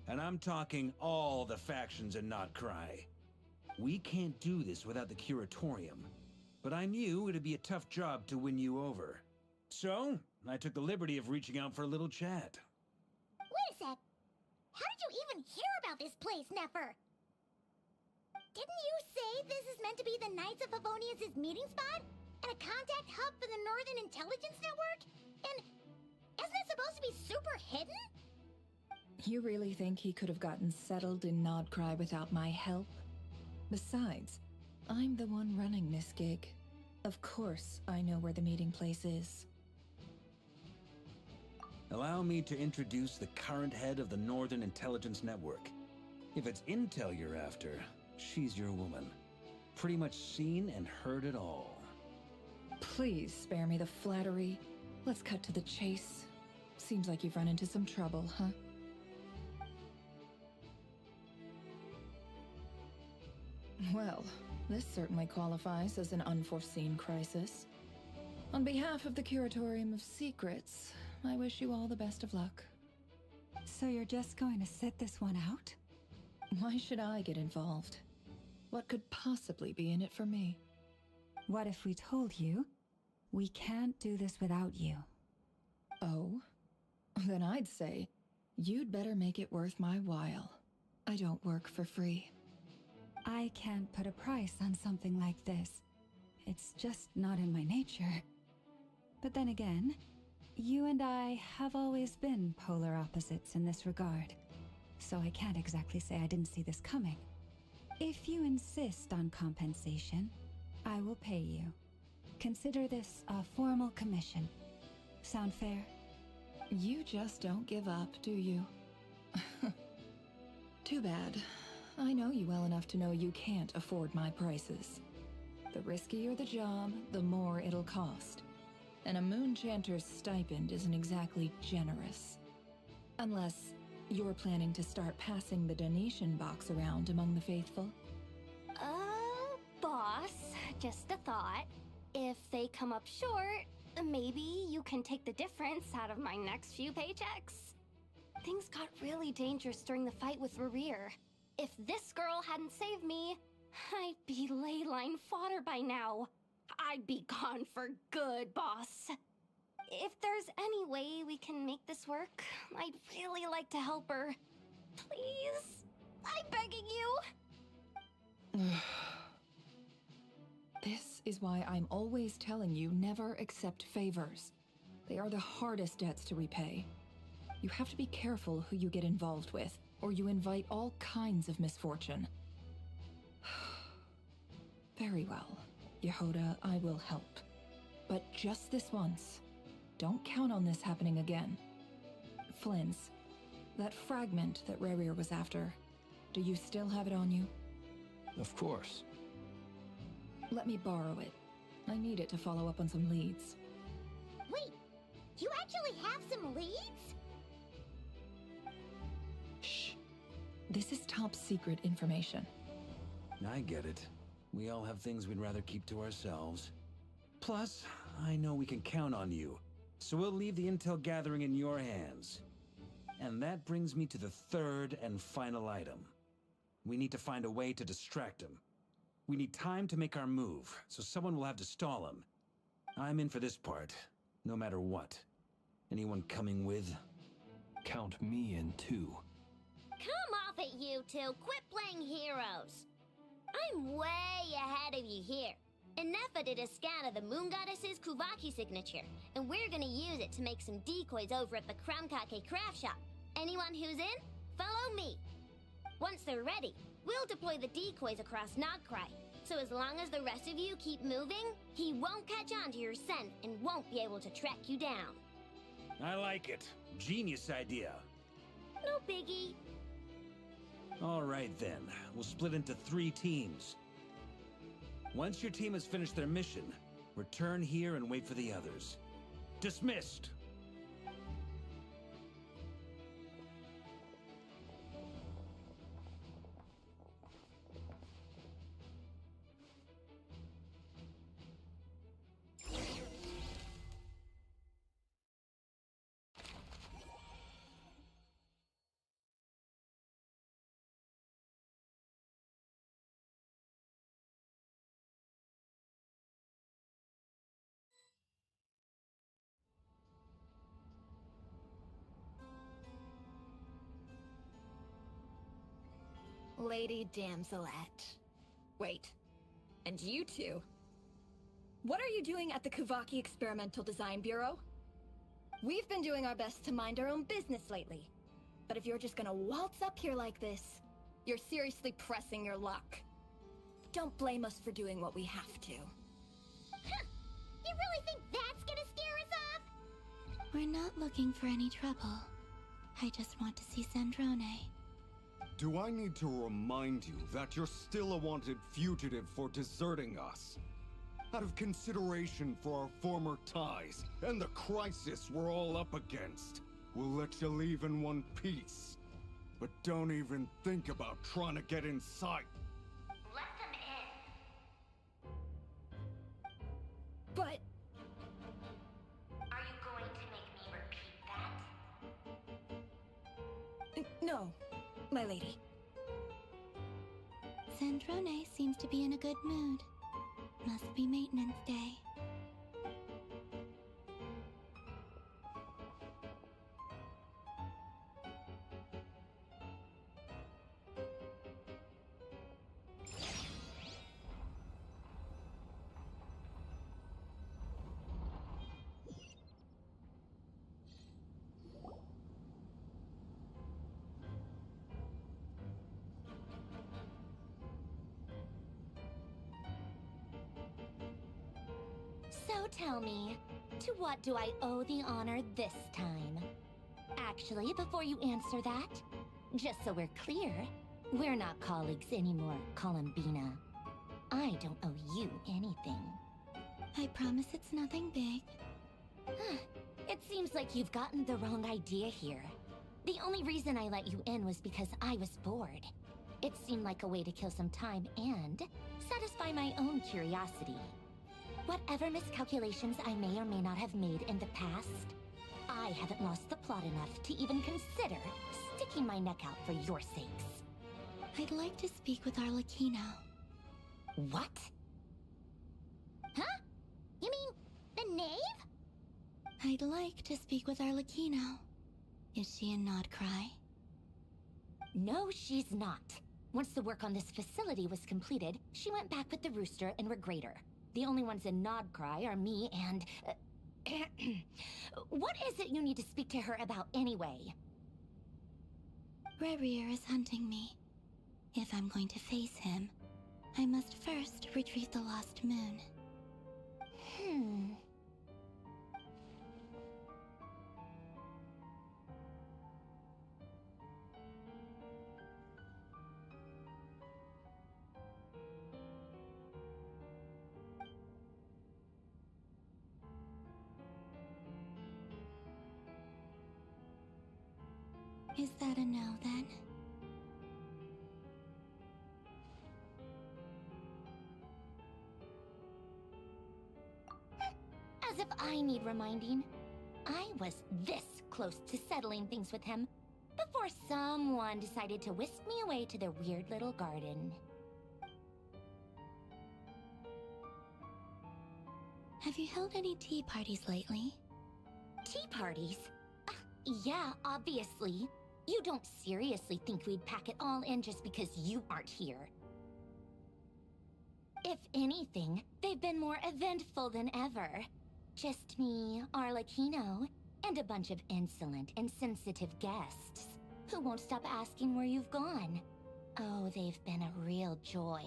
And I'm talking all the factions in Notcry. We can't do this without the Curatorium, but I knew it'd be a tough job to win you over. So, I took the liberty of reaching out for a little chat. Wait a sec. How did you even hear about this place, Nefer? Didn't you say this is meant to be the Knights of Favonius' meeting spot? And a contact hub for the Northern Intelligence Network? And isn't it supposed to be super hidden? You really think he could have gotten settled in Nodcry without my help? Besides, I'm the one running this gig. Of course I know where the meeting place is. Allow me to introduce the current head of the Northern Intelligence Network. If it's intel you're after, she's your woman. Pretty much seen and heard it all. Please spare me the flattery. Let's cut to the chase. Seems like you've run into some trouble, huh? Well, this certainly qualifies as an unforeseen crisis. On behalf of the Curatorium of Secrets, I wish you all the best of luck. So you're just going to sit this one out? Why should I get involved? What could possibly be in it for me? What if we told you we can't do this without you? Oh? Then I'd say you'd better make it worth my while. I don't work for free. I can't put a price on something like this. It's just not in my nature. But then again, you and I have always been polar opposites in this regard. So I can't exactly say I didn't see this coming. If you insist on compensation, I will pay you. Consider this a formal commission. Sound fair? You just don't give up, do you? Too bad. I know you well enough to know you can't afford my prices. The riskier the job, the more it'll cost. And a Moonchanter's stipend isn't exactly generous. Unless you're planning to start passing the donation box around among the faithful. Boss, just a thought. If they come up short, maybe you can take the difference out of my next few paychecks. Things got really dangerous during the fight with Rerir. If this girl hadn't saved me, I'd be ley line fodder by now. I'd be gone for good, boss. If there's any way we can make this work, I'd really like to help her. Please? I'm begging you. This is why I'm always telling you never accept favors. They are the hardest debts to repay. You have to be careful who you get involved with, or you invite all kinds of misfortune. Very well, Yehoda, I will help. But just this once. Don't count on this happening again. Flynn's, that fragment that Rerir was after, do you still have it on you? Of course. Let me borrow it. I need it to follow up on some leads. Wait, you actually have some leads? Shh. This is top secret information. I get it. We all have things we'd rather keep to ourselves. Plus, I know we can count on you, so we'll leave the intel gathering in your hands. And that brings me to the third and final item. We need to find a way to distract him. We need time to make our move, so someone will have to stall him. I'm in for this part, no matter what. Anyone coming with? count me in too. Come off it, you two. Quit playing heroes. I'm way ahead of you here. And Nefer did a scan of the Moon Goddess's Kuvaki signature, and we're gonna use it to make some decoys over at the Krumkake craft shop. Anyone who's in, follow me. Once they're ready, we'll deploy the decoys across Nogcry. So as long as the rest of you keep moving, he won't catch on to your scent and won't be able to track you down. I like it. Genius idea. No biggie. All right then, we'll split into 3 teams. Once your team has finished their mission, return here and wait for the others. Dismissed! Lady Damselette. Wait, and you two? What are you doing at the Kuvaki Experimental Design Bureau? We've been doing our best to mind our own business lately. But if you're just gonna waltz up here like this, you're seriously pressing your luck. Don't blame us for doing what we have to. Huh! You really think that's gonna scare us off? We're not looking for any trouble. I just want to see Sandrone. Do I need to remind you that you're still a wanted fugitive for deserting us? Out of consideration for our former ties and the crisis we're all up against, we'll let you leave in one piece. But don't even think about trying to get inside. Let them in. But... Are you going to make me repeat that? no, my lady. Sandrone seems to be in a good mood. Must be maintenance day. So tell me, to what do I owe the honor this time? Actually, before you answer that, just so we're clear, we're not colleagues anymore, Columbina. I don't owe you anything. I promise it's nothing big. It seems like you've gotten the wrong idea here. The only reason I let you in was because I was bored. It seemed like a way to kill some time and satisfy my own curiosity. Whatever miscalculations I may or may not have made in the past, I haven't lost the plot enough to even consider sticking my neck out for your sakes. I'd like to speak with Arlecchino. What? Huh? You mean the knave? I'd like to speak with Arlecchino. Is she in Nodcry? No, she's not. Once the work on this facility was completed, she went back with the Rooster and Regrator. The only ones in Nodcry are me and... What is it you need to speak to her about anyway? Rerir is hunting me. If I'm going to face him, I must first retrieve the lost moon. Is that a no, then? As if I need reminding. I was this close to settling things with him before someone decided to whisk me away to their weird little garden. Have you held any tea parties lately? Tea parties? Yeah, obviously. You don't seriously think we'd pack it all in just because you aren't here. If anything, they've been more eventful than ever. Just me, Arlecchino, and a bunch of insolent, insensitive guests who won't stop asking where you've gone. Oh, they've been a real joy.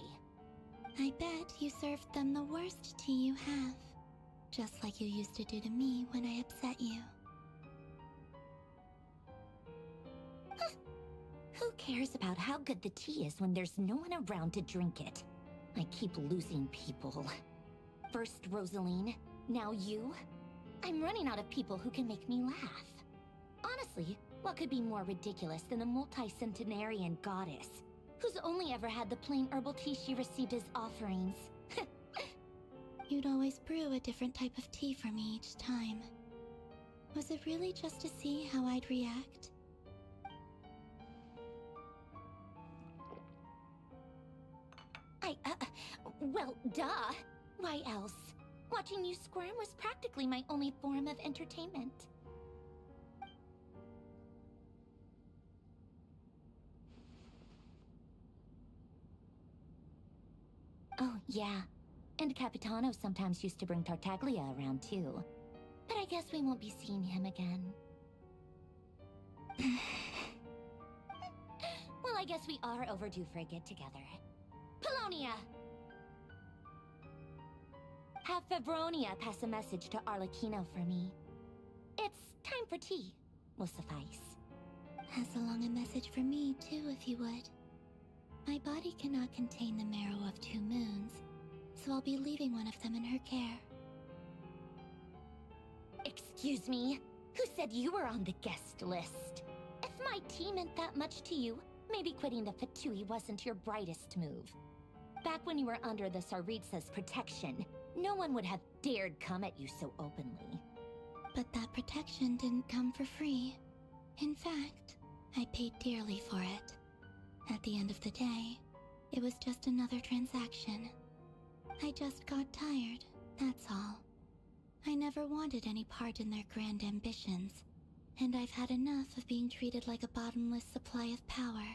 I bet you served them the worst tea you have. Just like you used to do to me when I upset you. Who cares about how good the tea is when there's no one around to drink it? I keep losing people. First Rosaline, now you? I'm running out of people who can make me laugh. Honestly, what could be more ridiculous than a multi-centenarian goddess who's only ever had the plain herbal tea she received as offerings? You'd always brew a different type of tea for me each time. Was it really just to see how I'd react? Well, duh. Why else? Watching you squirm was practically my only form of entertainment. Oh, yeah. And Capitano sometimes used to bring Tartaglia around, too. But I guess we won't be seeing him again. Well, I guess we are overdue for a get-together. Polonia! Have Febronia pass a message to Arlecchino for me. It's time for tea. Will suffice. Pass along a message for me, too, if you would. My body cannot contain the marrow of 2 moons, so I'll be leaving one of them in her care. Excuse me? Who said you were on the guest list? If my tea meant that much to you, maybe quitting the Fatui wasn't your brightest move. Back when you were under the Tsaritsa's protection, no one would have dared come at you so openly. But that protection didn't come for free. In fact, I paid dearly for it. At the end of the day, it was just another transaction. I just got tired, that's all. I never wanted any part in their grand ambitions, and I've had enough of being treated like a bottomless supply of power.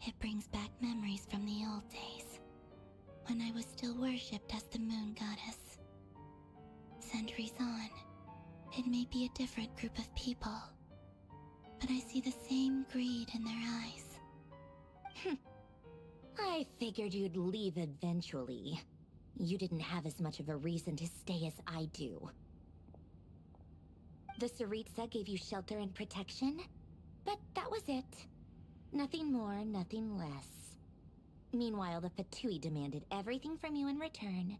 It brings back memories from the old days, when I was still worshipped as the moon goddess. Centuries on, it may be a different group of people, but I see the same greed in their eyes. I figured you'd leave eventually. You didn't have as much of a reason to stay as I do. The Tsaritsa gave you shelter and protection, but that was it. Nothing more, nothing less. Meanwhile, the Fatui demanded everything from you in return,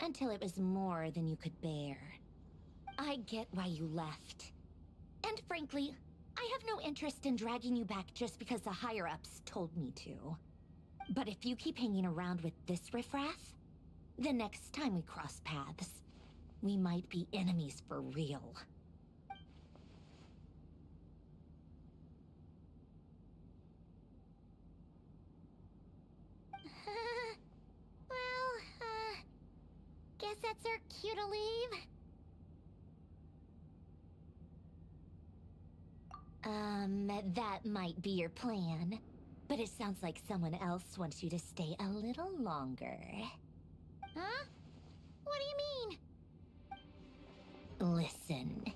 until it was more than you could bear. I get why you left. And frankly, I have no interest in dragging you back just because the higher-ups told me to. But if you keep hanging around with this riffraff, the next time we cross paths, we might be enemies for real. Guess that's our cue to leave. That might be your plan, but it sounds like someone else wants you to stay a little longer. Huh? What do you mean? Listen.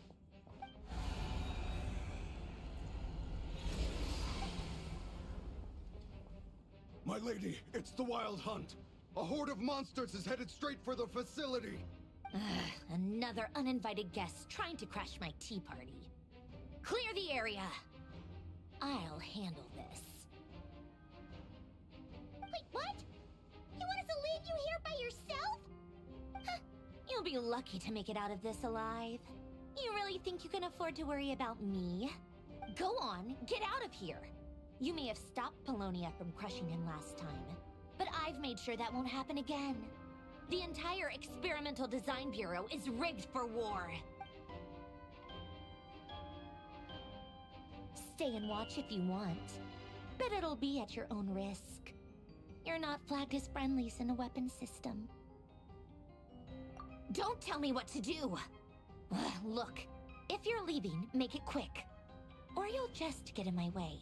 My lady, it's the Wild Hunt. A horde of monsters is headed straight for the facility. Another uninvited guest trying to crash my tea party. Clear the area. I'll handle this. Wait, what? You want us to leave you here by yourself? Huh, you'll be lucky to make it out of this alive. You really think you can afford to worry about me? Go on, get out of here. You may have stopped Polonia from crushing him last time, but I've made sure that won't happen again. The entire Experimental Design Bureau is rigged for war. Stay and watch if you want, but it'll be at your own risk. You're not flagged as friendlies in the weapon system. Don't tell me what to do! Look, If you're leaving, make it quick. Or you'll just get in my way.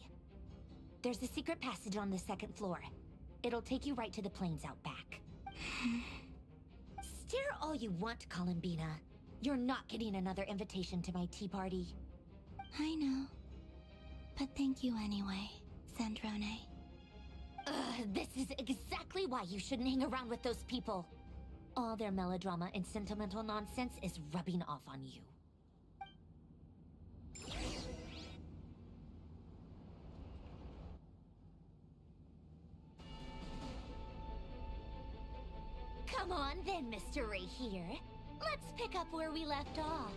There's a secret passage on the second floor. It'll take you right to the plains out back. Stare all you want, Columbina. You're not getting another invitation to my tea party. I know. But thank you anyway, Sandrone. This is exactly why you shouldn't hang around with those people. All their melodrama and sentimental nonsense is rubbing off on you. Come on then, Mr. Ray here. Let's pick up where we left off.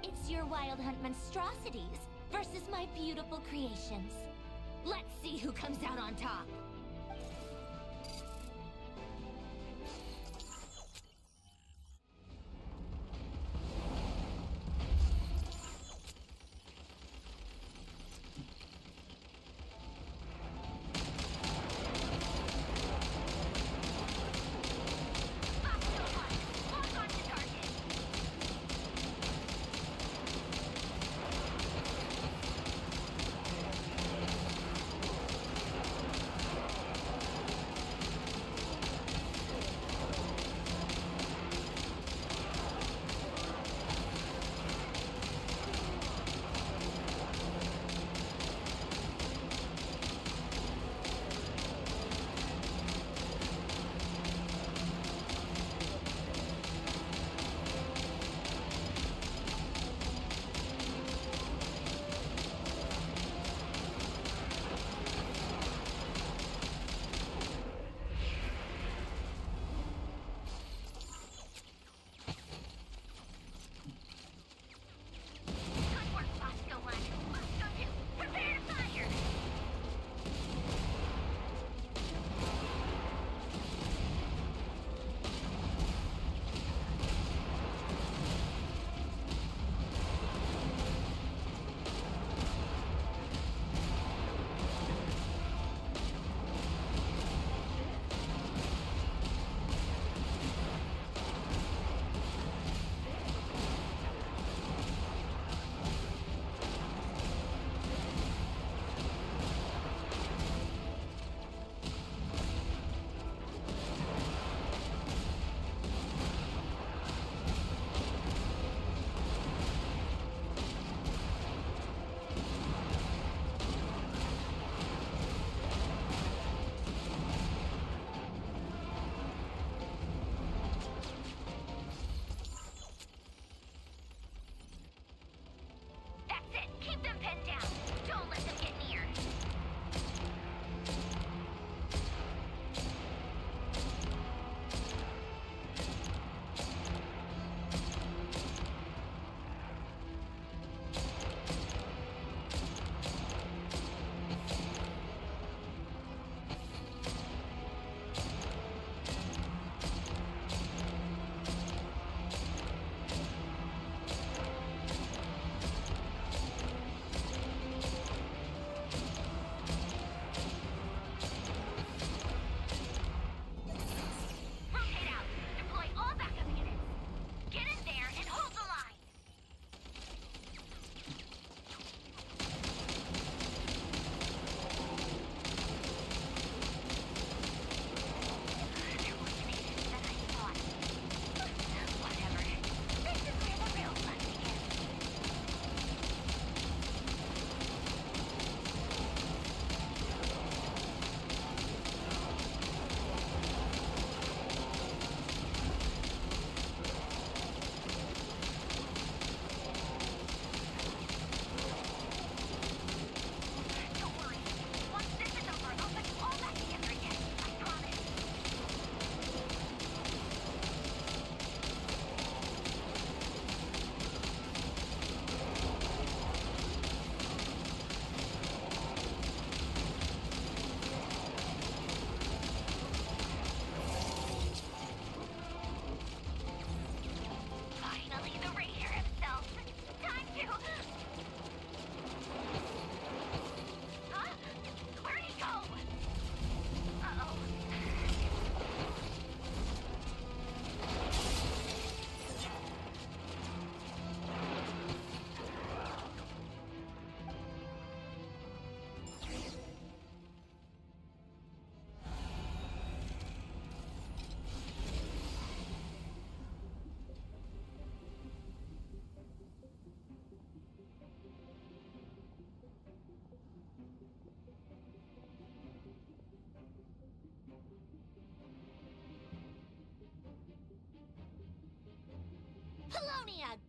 It's your Wild Hunt monstrosities versus my beautiful creations. Let's see who comes out on top.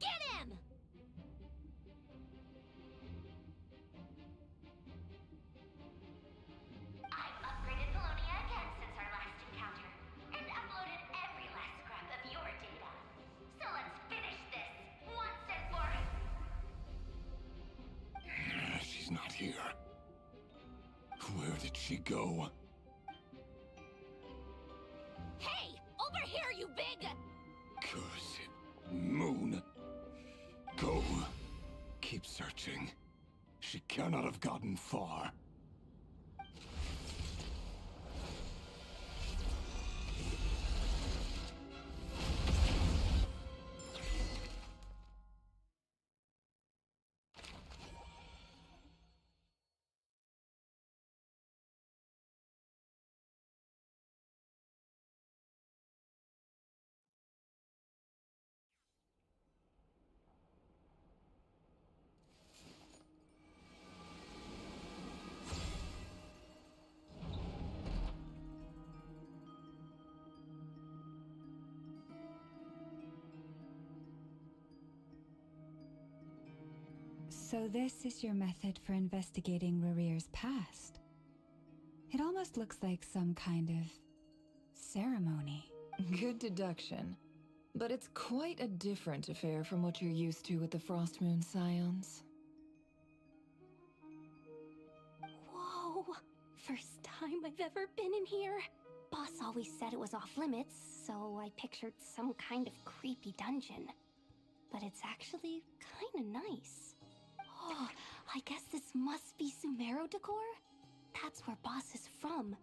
Get him! I've upgraded Polonia again since our last encounter, and uploaded every last scrap of your data. So let's finish this once and for She's not here. Where did she go? Hey! Over here, you big... Curse it, Moon. Go. Keep searching. She cannot have gotten far. So this is your method for investigating Rarir's past. It almost looks like some kind of ceremony. Good deduction. But it's quite a different affair from what you're used to with the Frost Moon Scions. Whoa! First time I've ever been in here. Boss always said it was off limits, so I pictured some kind of creepy dungeon. But it's actually kinda nice. Oh, I guess this must be Sumero decor? That's where Boss is from.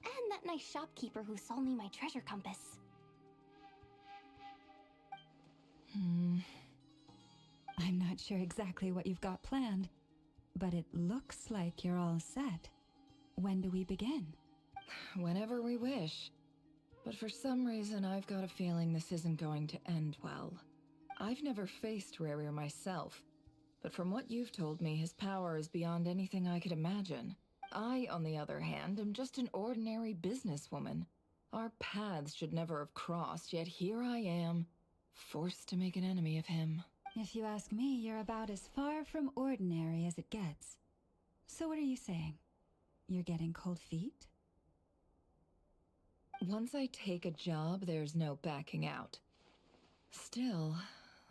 And that nice shopkeeper who sold me my treasure compass. I'm not sure exactly what you've got planned, but it looks like you're all set. When do we begin? Whenever we wish. But for some reason, I've got a feeling this isn't going to end well. I've never faced Rarir myself, but from what you've told me, his power is beyond anything I could imagine. I, on the other hand, am just an ordinary businesswoman. Our paths should never have crossed, yet here I am, forced to make an enemy of him. If you ask me, you're about as far from ordinary as it gets. So what are you saying? You're getting cold feet? Once I take a job, there's no backing out. Still,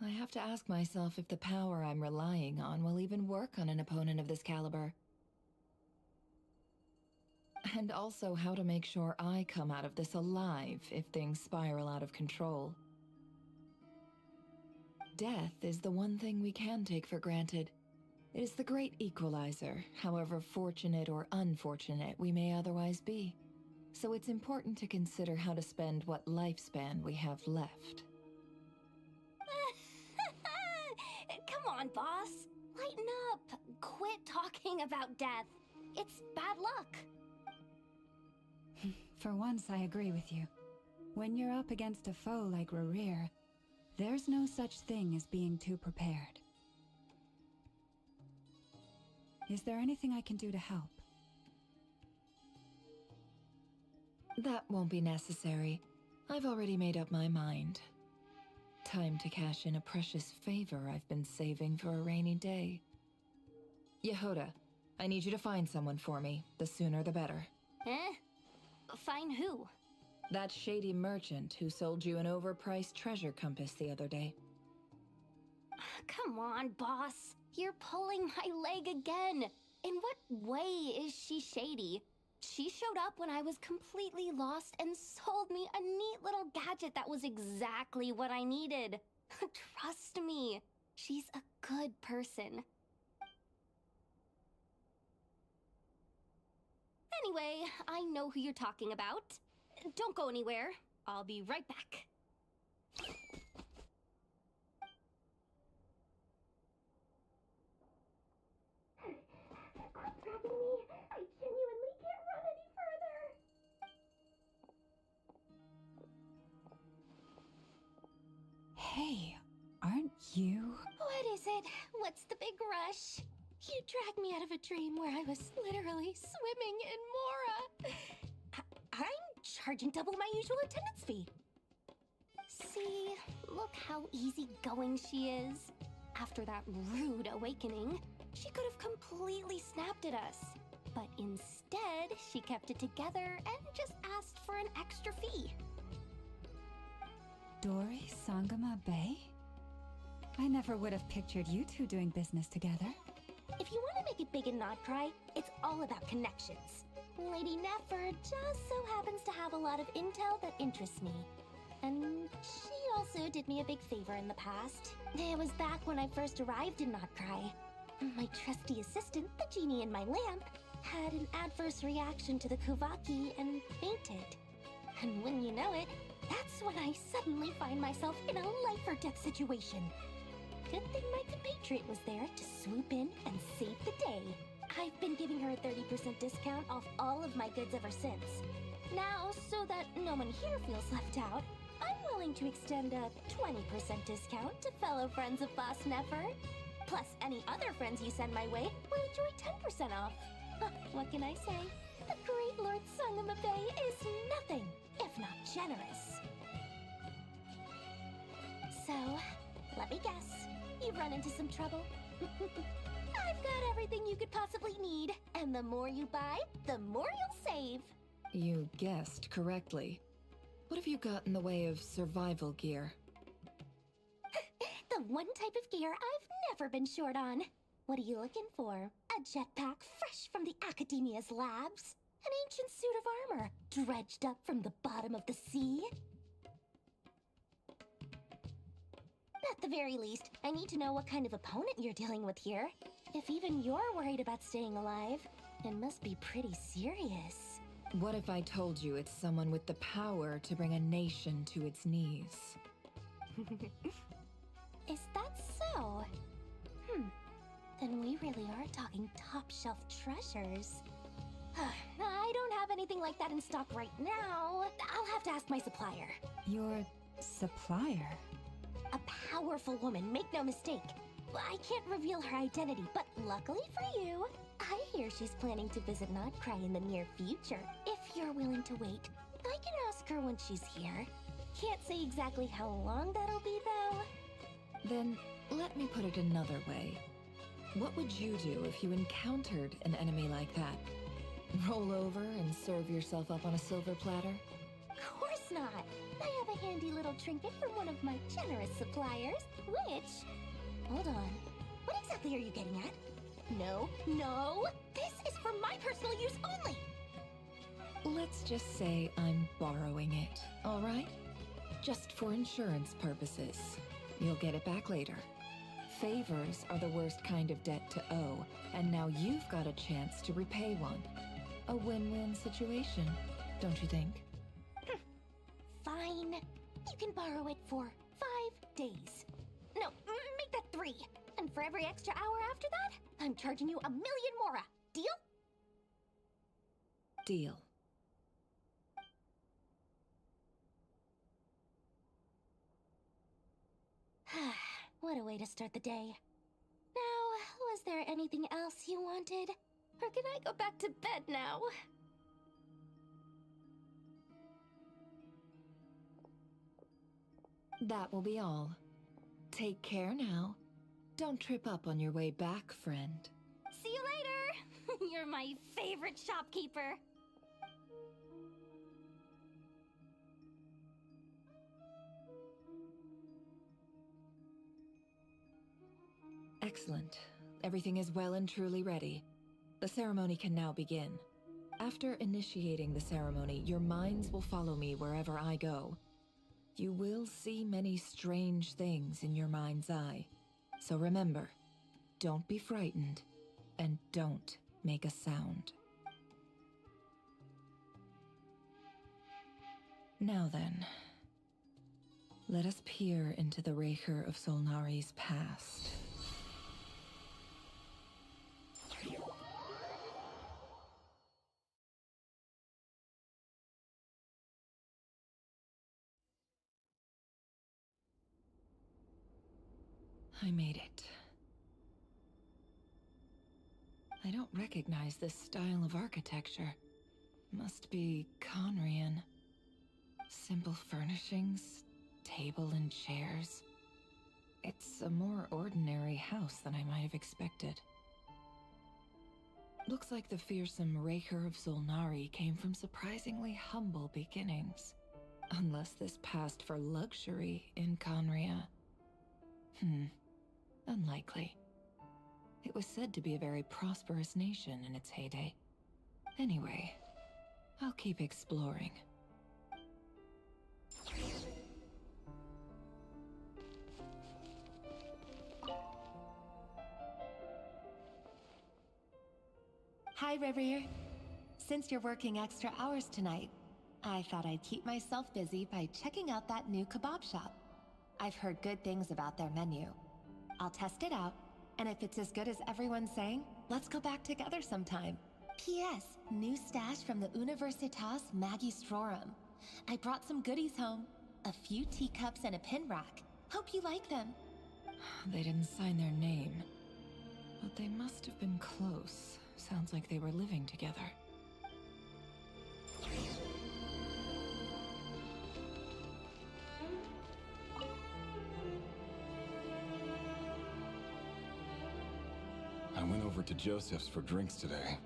I have to ask myself if the power I'm relying on will even work on an opponent of this caliber. And also how to make sure I come out of this alive if things spiral out of control. Death is the one thing we can take for granted. It is the great equalizer, however fortunate or unfortunate we may otherwise be. So it's important to consider how to spend what lifespan we have left. Come on, boss. Lighten up. Quit talking about death. It's bad luck. For once, I agree with you. When you're up against a foe like Rarir, there's no such thing as being too prepared. Is there anything I can do to help? That won't be necessary. I've already made up my mind. Time to cash in a precious favor I've been saving for a rainy day. Yehoda, I need you to find someone for me. The sooner the better. Eh? Find who? That shady merchant who sold you an overpriced treasure compass the other day. Come on, boss. You're pulling my leg again. In what way is she shady? She showed up when I was completely lost and sold me a neat little gadget that was exactly what I needed. Trust me, she's a good person. Anyway, I know who you're talking about. Don't go anywhere. I'll be right back. Quit grabbing me. I genuinely can't run any further. Hey, aren't you? What is it? What's the big rush? You dragged me out of a dream where I was literally swimming in Mora. I'm charging double my usual attendance fee. See, See, look how easygoing she is. After that rude awakening, she could have completely snapped at us. But instead, she kept it together and just asked for an extra fee. Dori Sangama Bay? I never would have pictured you two doing business together. If you want to make it big in Nodcry, it's all about connections. Lady Nefer just so happens to have a lot of intel that interests me. And she also did me a big favor in the past. It was back when I first arrived in Nodcry. My trusty assistant, the genie in my lamp, had an adverse reaction to the Kuvaki and fainted. And when you know it, that's when I suddenly find myself in a life-or-death situation. Good thing my compatriot was there to swoop in and save the day. I've been giving her a 30% discount off all of my goods ever since. Now, so that no one here feels left out, I'm willing to extend a 20% discount to fellow friends of Boss Nefer. Plus, any other friends you send my way will enjoy 10% off. What can I say? The great Lord Sangama Bay is nothing if not generous. So, let me guess. You've run into some trouble? I've got everything you could possibly need. And the more you buy, the more you'll save. You guessed correctly. What have you got in the way of survival gear? The one type of gear I've never been short on. What are you looking for? A jetpack fresh from the Academia's labs? An ancient suit of armor dredged up from the bottom of the sea? At the very least, I need to know what kind of opponent you're dealing with here. If even you're worried about staying alive, it must be pretty serious. What if I told you it's someone with the power to bring a nation to its knees? Is that so? Then we really are talking top-shelf treasures. I don't have anything like that in stock right now. I'll have to ask my supplier. Your supplier? A powerful woman, make no mistake. I can't reveal her identity, but luckily for you, I hear she's planning to visit Nodcry in the near future. If you're willing to wait, I can ask her when she's here. Can't say exactly how long that'll be, though. Then, let me put it another way. What would you do if you encountered an enemy like that? Roll over and serve yourself up on a silver platter? Of course not. I have a handy little trinket from one of my generous suppliers, which... Hold on. What exactly are you getting at? No, no! This is for my personal use only! Let's just say I'm borrowing it, all right? Just for insurance purposes. You'll get it back later. Favors are the worst kind of debt to owe, and now you've got a chance to repay one. A win-win situation, don't you think? Fine. You can borrow it for 5 days. No, make that 3. And for every extra hour after that, I'm charging you 1,000,000 mora. Deal? Deal. What a way to start the day. Now, was there anything else you wanted? Or can I go back to bed now? That will be all. Take care now. Don't trip up on your way back, friend. See you later! You're my favorite shopkeeper. Excellent. Everything is well and truly ready. The ceremony can now begin. After initiating the ceremony, your minds will follow me wherever I go. You will see many strange things in your mind's eye. So remember, don't be frightened, and don't make a sound. Now then, let us peer into the Raker of Solnari's past. I made it. I don't recognize this style of architecture. Must be Conrian. Simple furnishings, table and chairs. It's a more ordinary house than I might have expected. Looks like the fearsome Raker of Zolnari came from surprisingly humble beginnings. Unless this passed for luxury in Conria. Unlikely. It was said to be a very prosperous nation in its heyday. Anyway, I'll keep exploring. Hi, Reverie. Since you're working extra hours tonight, I thought I'd keep myself busy by checking out that new kebab shop. I've heard good things about their menu. I'll test it out, and if it's as good as everyone's saying, let's go back together sometime. P.S. New stash from the Universitas Magistrorum. I brought some goodies home. A few teacups and a pin rack. Hope you like them. They didn't sign their name, but they must have been close. Sounds like they were living together. I went over to Joseph's for drinks today.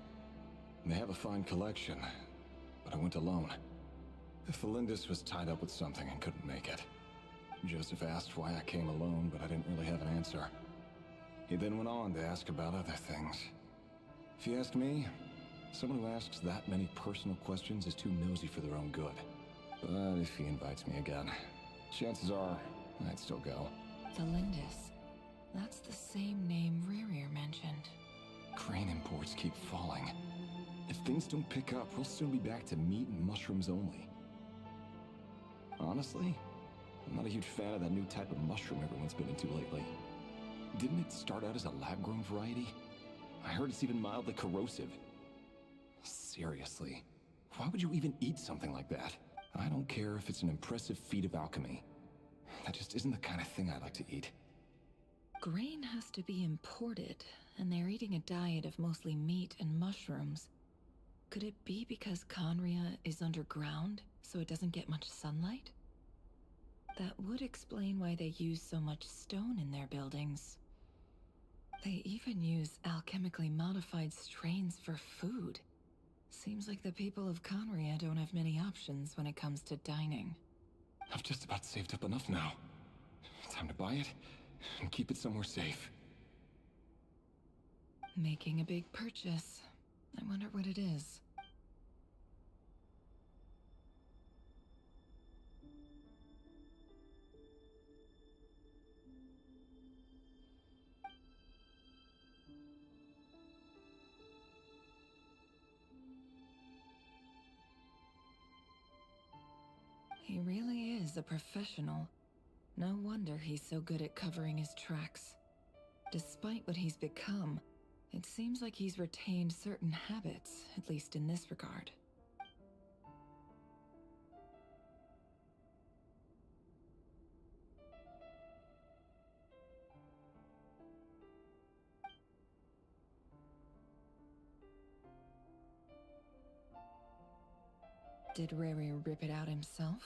They have a fine collection, but I went alone. Felindis was tied up with something and couldn't make it. Joseph asked why I came alone, but I didn't really have an answer. He then went on to ask about other things. If you ask me, someone who asks that many personal questions is too nosy for their own good. But if he invites me again, chances are I'd still go. Felindis. That's the same name Rerir mentioned. Crane imports keep falling. If things don't pick up, we'll soon be back to meat and mushrooms only. Honestly, I'm not a huge fan of that new type of mushroom everyone's been into lately. Didn't it start out as a lab-grown variety? I heard it's even mildly corrosive. Seriously, why would you even eat something like that? I don't care if it's an impressive feat of alchemy. That just isn't the kind of thing I like to eat. Grain has to be imported, and they're eating a diet of mostly meat and mushrooms. Could it be because Conria is underground, so it doesn't get much sunlight? That would explain why they use so much stone in their buildings. They even use alchemically modified strains for food. Seems like the people of Conria don't have many options when it comes to dining. I've just about saved up enough now. Time to buy it and keep it somewhere safe. Making a big purchase. I wonder what it is. He really is a professional. No wonder he's so good at covering his tracks. Despite what he's become, it seems like he's retained certain habits, at least in this regard. Did Rary rip it out himself?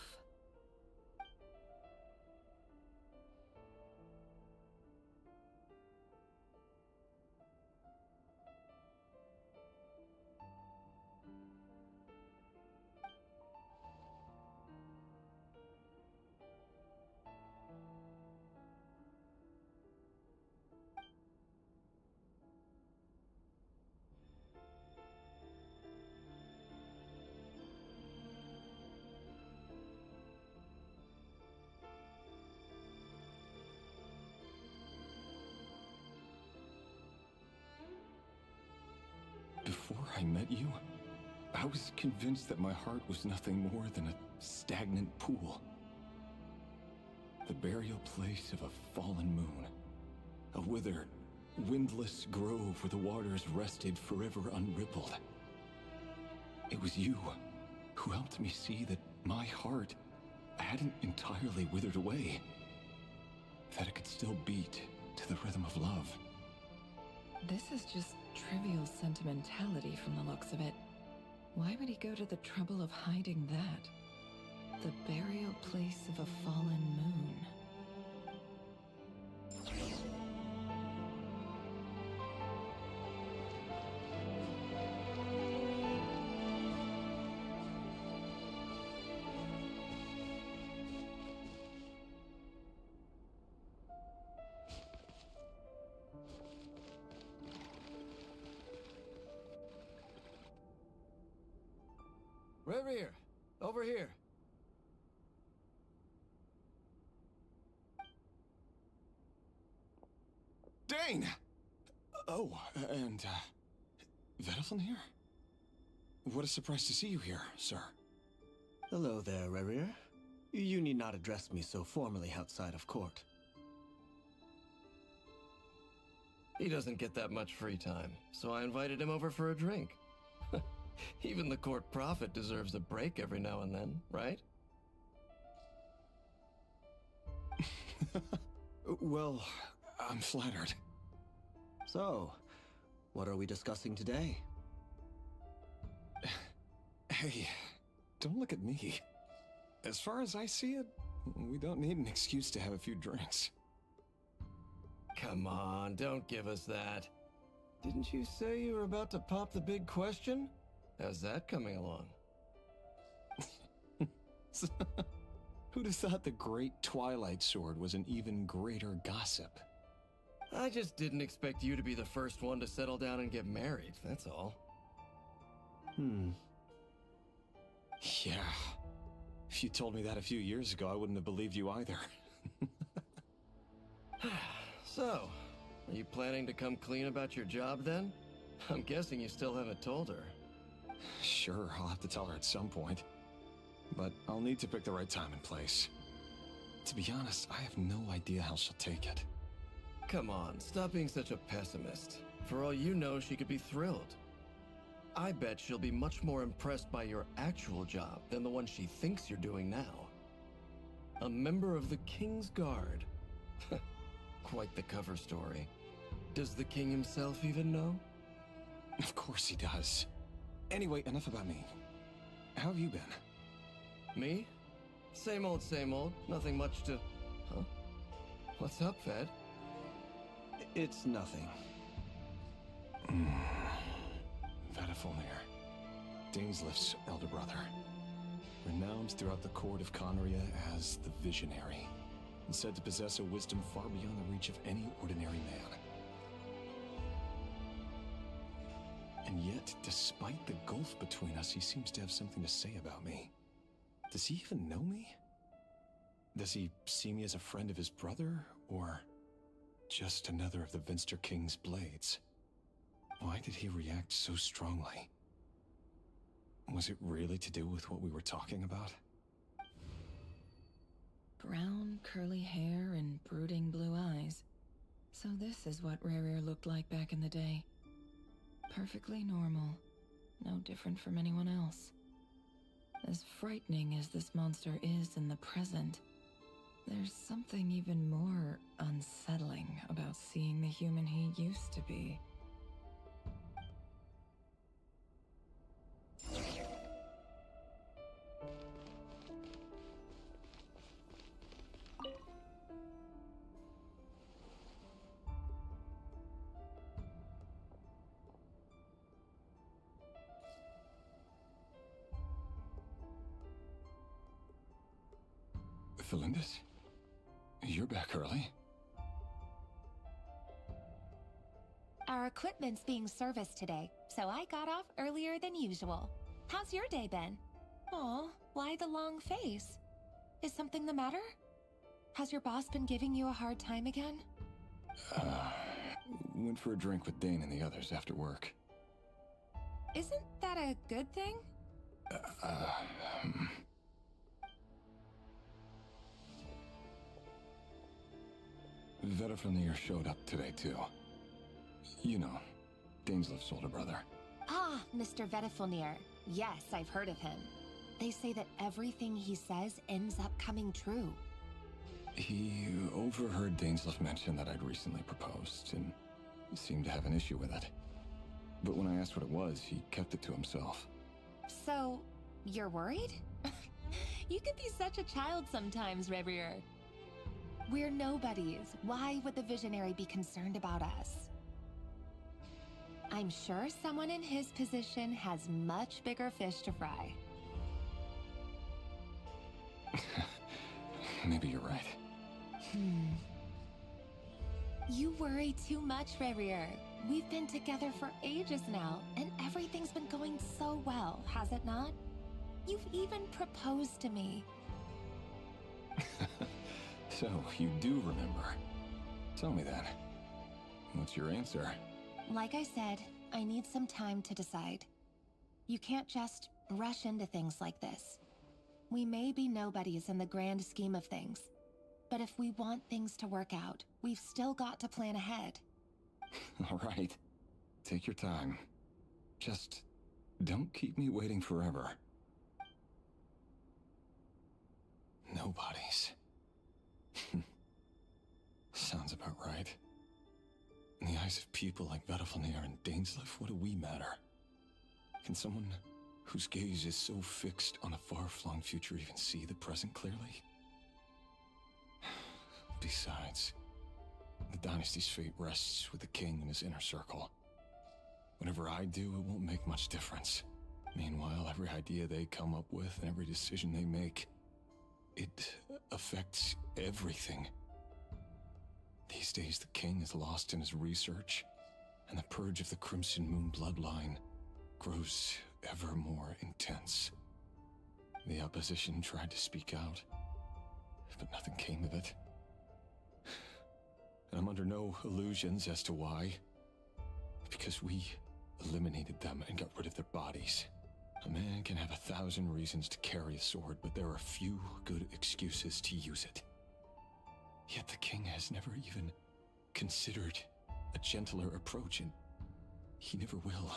Before I met you, I was convinced that my heart was nothing more than a stagnant pool. The burial place of a fallen moon. A withered, windless grove where the waters rested forever unrippled. It was you who helped me see that my heart hadn't entirely withered away. That it could still beat to the rhythm of love. This is just trivial sentimentality from the looks of it. Why would he go to the trouble of hiding that? The burial place of a fallen moon. Reverie, over here. Dane! Oh, and, Vediflin here? What a surprise to see you here, sir. Hello there, Rerir. You need not address me so formally outside of court. He doesn't get that much free time, so I invited him over for a drink. Even the court prophet deserves a break every now and then, right? Well, I'm flattered. So, what are we discussing today? Hey, don't look at me. As far as I see it, we don't need an excuse to have a few drinks. Come on, don't give us that. Didn't you say you were about to pop the big question? How's that coming along? Who'd have thought the great Twilight Sword was an even greater gossip? I just didn't expect you to be the first one to settle down and get married, that's all. Yeah. If you told me that a few years ago, I wouldn't have believed you either. So, are you planning to come clean about your job then? I'm guessing you still haven't told her. Sure, I'll have to tell her at some point. But I'll need to pick the right time and place. To be honest, I have no idea how she'll take it. Come on, stop being such a pessimist. For all you know, she could be thrilled. I bet she'll be much more impressed by your actual job than the one she thinks you're doing now. A member of the King's Guard. Quite the cover story. Does the king himself even know? Of course he does. Anyway, enough about me. How have you been? Me? Same old, same old. Nothing much to... Huh? What's up, Ved? It's nothing. Vediflin, Dainsleif's elder brother. Renowned throughout the court of Conria as the Visionary, and said to possess a wisdom far beyond the reach of any ordinary man. And yet, despite the gulf between us, he seems to have something to say about me. Does he even know me? Does he see me as a friend of his brother, or just another of the Vinster King's blades? Why did he react so strongly? Was it really to do with what we were talking about? Brown, curly hair and brooding blue eyes. So this is what Rerir looked like back in the day. Perfectly normal. No different from anyone else. As frightening as this monster is in the present, there's something even more unsettling about seeing the human he used to be. Felindus? You're back early. Our equipment's being serviced today, so I got off earlier than usual. How's your day been? Aw, why the long face? Is something the matter? Has your boss been giving you a hard time again? Went for a drink with Dane and the others after work. Isn't that a good thing? Vediflin showed up today, too. You know, Dainsleif's older brother. Ah, Mr. Vediflin. Yes, I've heard of him. They say that everything he says ends up coming true. He overheard Dainsleif mention that I'd recently proposed, and seemed to have an issue with it. But when I asked what it was, he kept it to himself. So, you're worried? You can be such a child sometimes, Reverie. We're nobodies. Why would the Visionary be concerned about us? I'm sure someone in his position has much bigger fish to fry. Maybe you're right. You worry too much, Reverie. We've been together for ages now, and everything's been going so well, has it not? You've even proposed to me. So, you do remember. Tell me then. What's your answer? Like I said, I need some time to decide. You can't just rush into things like this. We may be nobodies in the grand scheme of things, but if we want things to work out, we've still got to plan ahead. All right. Take your time. Just don't keep me waiting forever. Nobodies. Sounds about right. In the eyes of people like Vedalfnir and Dainsleif, what do we matter? Can someone whose gaze is so fixed on a far-flung future even see the present clearly? Besides, the dynasty's fate rests with the king and his inner circle. Whatever I do, it won't make much difference. Meanwhile, every idea they come up with and every decision they make, it affects everything. These days, the king is lost in his research, and the purge of the Crimson Moon bloodline grows ever more intense. The opposition tried to speak out, but nothing came of it. And I'm under no illusions as to why. Because we eliminated them and got rid of their bodies. A man can have 1,000 reasons to carry a sword, but there are few good excuses to use it. Yet the king has never even considered a gentler approach, and he never will.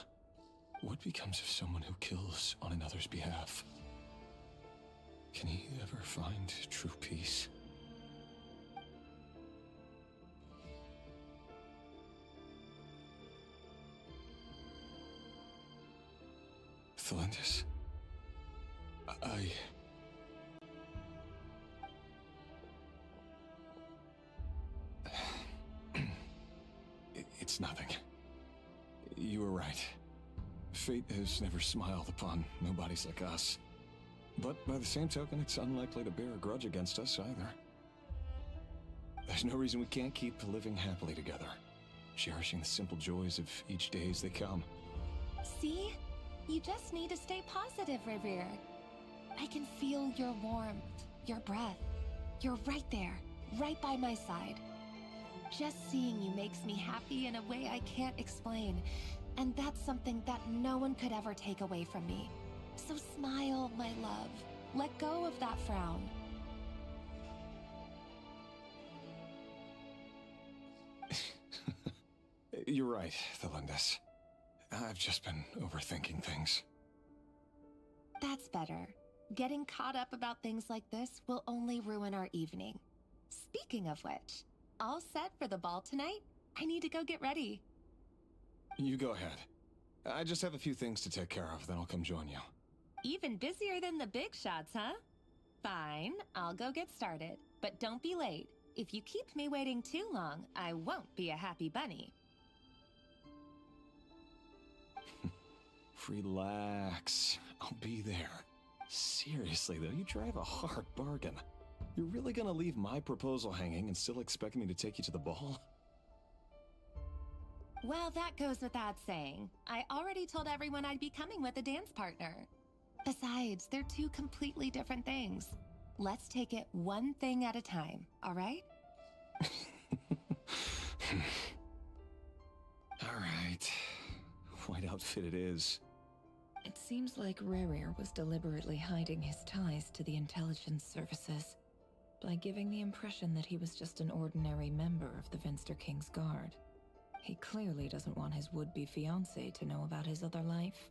What becomes of someone who kills on another's behalf? Can he ever find true peace? Thelindis, It's nothing. You were right. Fate has never smiled upon nobodies like us. But by the same token, it's unlikely to bear a grudge against us either. There's no reason we can't keep living happily together, cherishing the simple joys of each day as they come. See? You just need to stay positive, Revere. I can feel your warmth, your breath. You're right there, right by my side. Just seeing you makes me happy in a way I can't explain, and that's something that no one could ever take away from me. So smile, my love. Let go of that frown. You're right, Thelindis. I've just been overthinking things. That's better. Getting caught up about things like this will only ruin our evening. Speaking of which, all set for the ball tonight? I need to go get ready. You go ahead. I just have a few things to take care of, then I'll come join you. Even busier than the big shots, huh? Fine, I'll go get started. But don't be late. If you keep me waiting too long, I won't be a happy bunny. Relax. I'll be there. Seriously, though, you drive a hard bargain. You're really gonna leave my proposal hanging and still expect me to take you to the ball? Well, that goes without saying. I already told everyone I'd be coming with a dance partner. Besides, they're two completely different things. Let's take it one thing at a time, all right? All right. White outfit it is. It seems like Rerir was deliberately hiding his ties to the intelligence services by giving the impression that he was just an ordinary member of the Vinster King's Guard. He clearly doesn't want his would-be fiancée to know about his other life.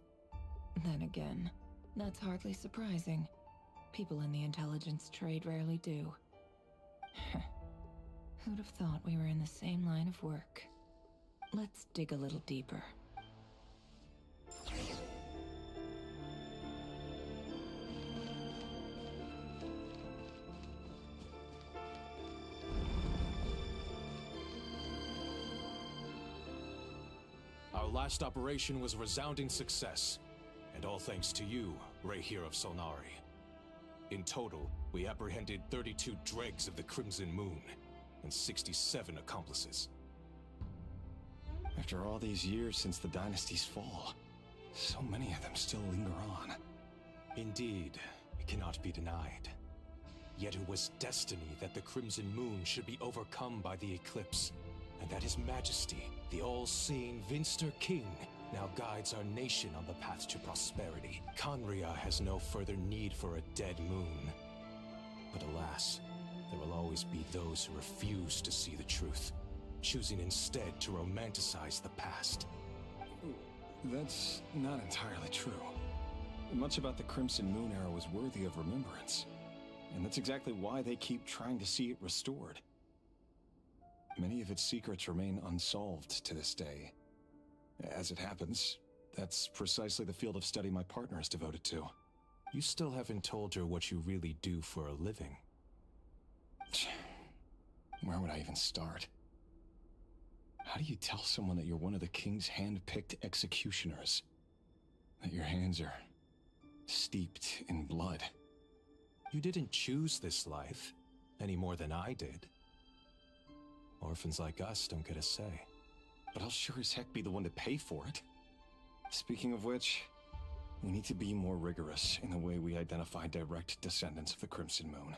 Then again, that's hardly surprising. People in the intelligence trade rarely do. Who'd have thought we were in the same line of work? Let's dig a little deeper. Our last operation was a resounding success, and all thanks to you, Rehir of Solnari. In total, we apprehended 32 dregs of the Crimson Moon, and 67 accomplices. After all these years since the dynasty's fall, so many of them still linger on. Indeed, it cannot be denied. Yet it was destiny that the Crimson Moon should be overcome by the eclipse, and that His Majesty, the all-seeing Vinster King, now guides our nation on the path to prosperity. Conria has no further need for a dead moon. But alas, there will always be those who refuse to see the truth, choosing instead to romanticize the past. That's not entirely true. Much about the Crimson Moon era was worthy of remembrance. And that's exactly why they keep trying to see it restored. Many of its secrets remain unsolved to this day. As it happens, that's precisely the field of study my partner is devoted to. You still haven't told her what you really do for a living. Where would I even start? How do you tell someone that you're one of the king's hand-picked executioners? That your hands are steeped in blood? You didn't choose this life, any more than I did. Orphans like us don't get a say. But I'll sure as heck be the one to pay for it. Speaking of which, we need to be more rigorous in the way we identify direct descendants of the Crimson Moon.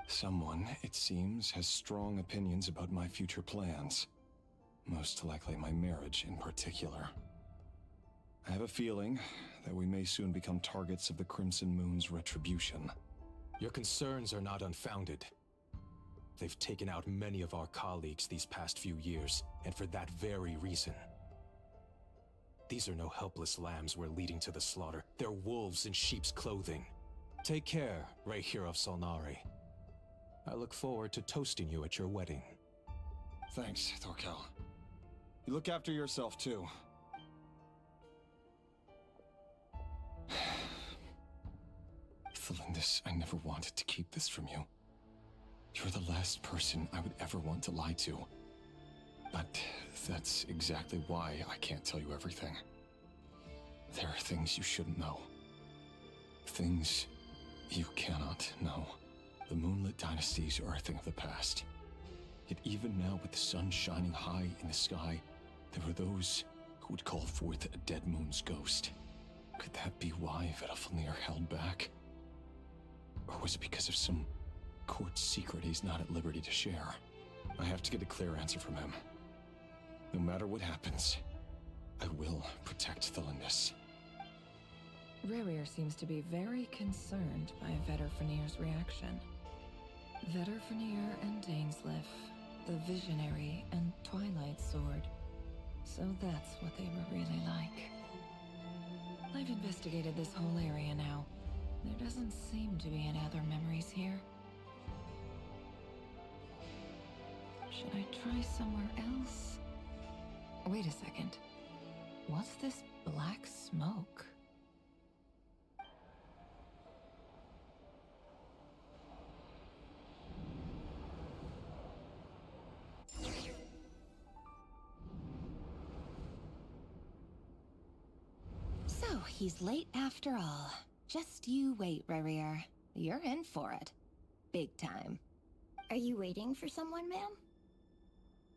Someone, it seems, has strong opinions about my future plans. Most likely my marriage in particular. I have a feeling that we may soon become targets of the Crimson Moon's retribution. Your concerns are not unfounded. They've taken out many of our colleagues these past few years, and for that very reason. These are no helpless lambs we're leading to the slaughter. They're wolves in sheep's clothing. Take care, Rahier of Solnari. I look forward to toasting you at your wedding. Thanks, Thorkel. You look after yourself, too. Thelindis, I never wanted to keep this from you. You're the last person I would ever want to lie to. But that's exactly why I can't tell you everything. There are things you shouldn't know. Things you cannot know. The moonlit dynasties are a thing of the past. Yet even now, with the sun shining high in the sky, there are those who would call forth a dead moon's ghost. Could that be why Vedalfnir held back? Or was it because of some court secret he's not at liberty to share? I have to get a clear answer from him. No matter what happens, I will protect Thelindis. Rerir seems to be very concerned by Vedalfnir's reaction. Vedalfnir and Dainsleif, the Visionary and Twilight Sword. So that's what they were really like. I've investigated this whole area now. There doesn't seem to be any other memories here. Should I try somewhere else? Wait a second. What's this black smoke? So, he's late after all. Just you wait, Rerir. You're in for it. Big time. Are you waiting for someone, ma'am?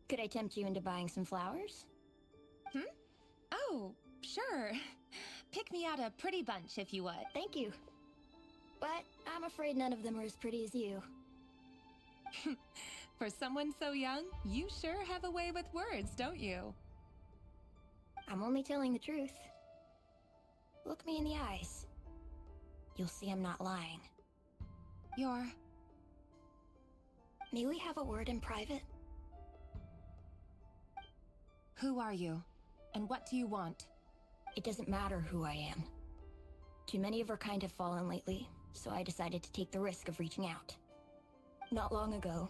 Could I tempt you into buying some flowers? Oh, sure. Pick me out a pretty bunch if you would. Thank you. But I'm afraid none of them are as pretty as you. For someone so young, you sure have a way with words, don't you? I'm only telling the truth. Look me in the eyes. You'll see I'm not lying. May we have a word in private? Who are you? And what do you want? It doesn't matter who I am. Too many of our kind have fallen lately, so I decided to take the risk of reaching out. Not long ago,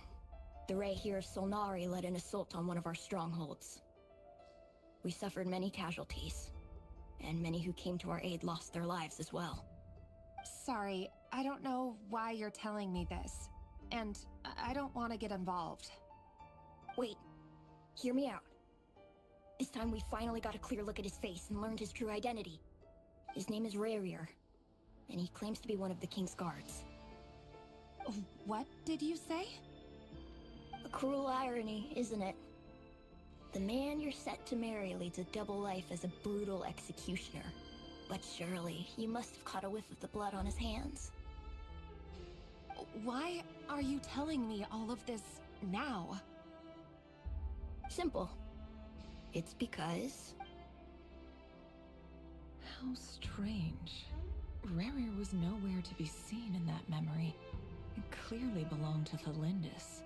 the Rahier of Solnari led an assault on one of our strongholds. We suffered many casualties, and many who came to our aid lost their lives as well. Sorry, I don't know why you're telling me this. And I don't want to get involved. Wait, hear me out. This time we finally got a clear look at his face and learned his true identity. His name is Rerir, and he claims to be one of the King's guards. What did you say? A cruel irony, isn't it? The man you're set to marry leads a double life as a brutal executioner. But surely, you must have caught a whiff of the blood on his hands. Why are you telling me all of this now? Simple. It's because... How strange. Rerir was nowhere to be seen in that memory. It clearly belonged to Thalindis.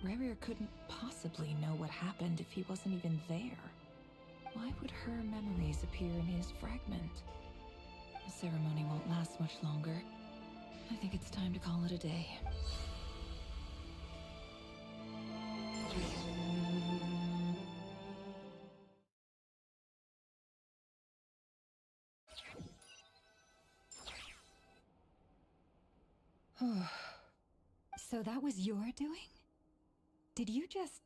Rerir couldn't possibly know what happened if he wasn't even there. Why would her memories appear in his fragment? The ceremony won't last much longer. I think it's time to call it a day. So that was your doing? Did you just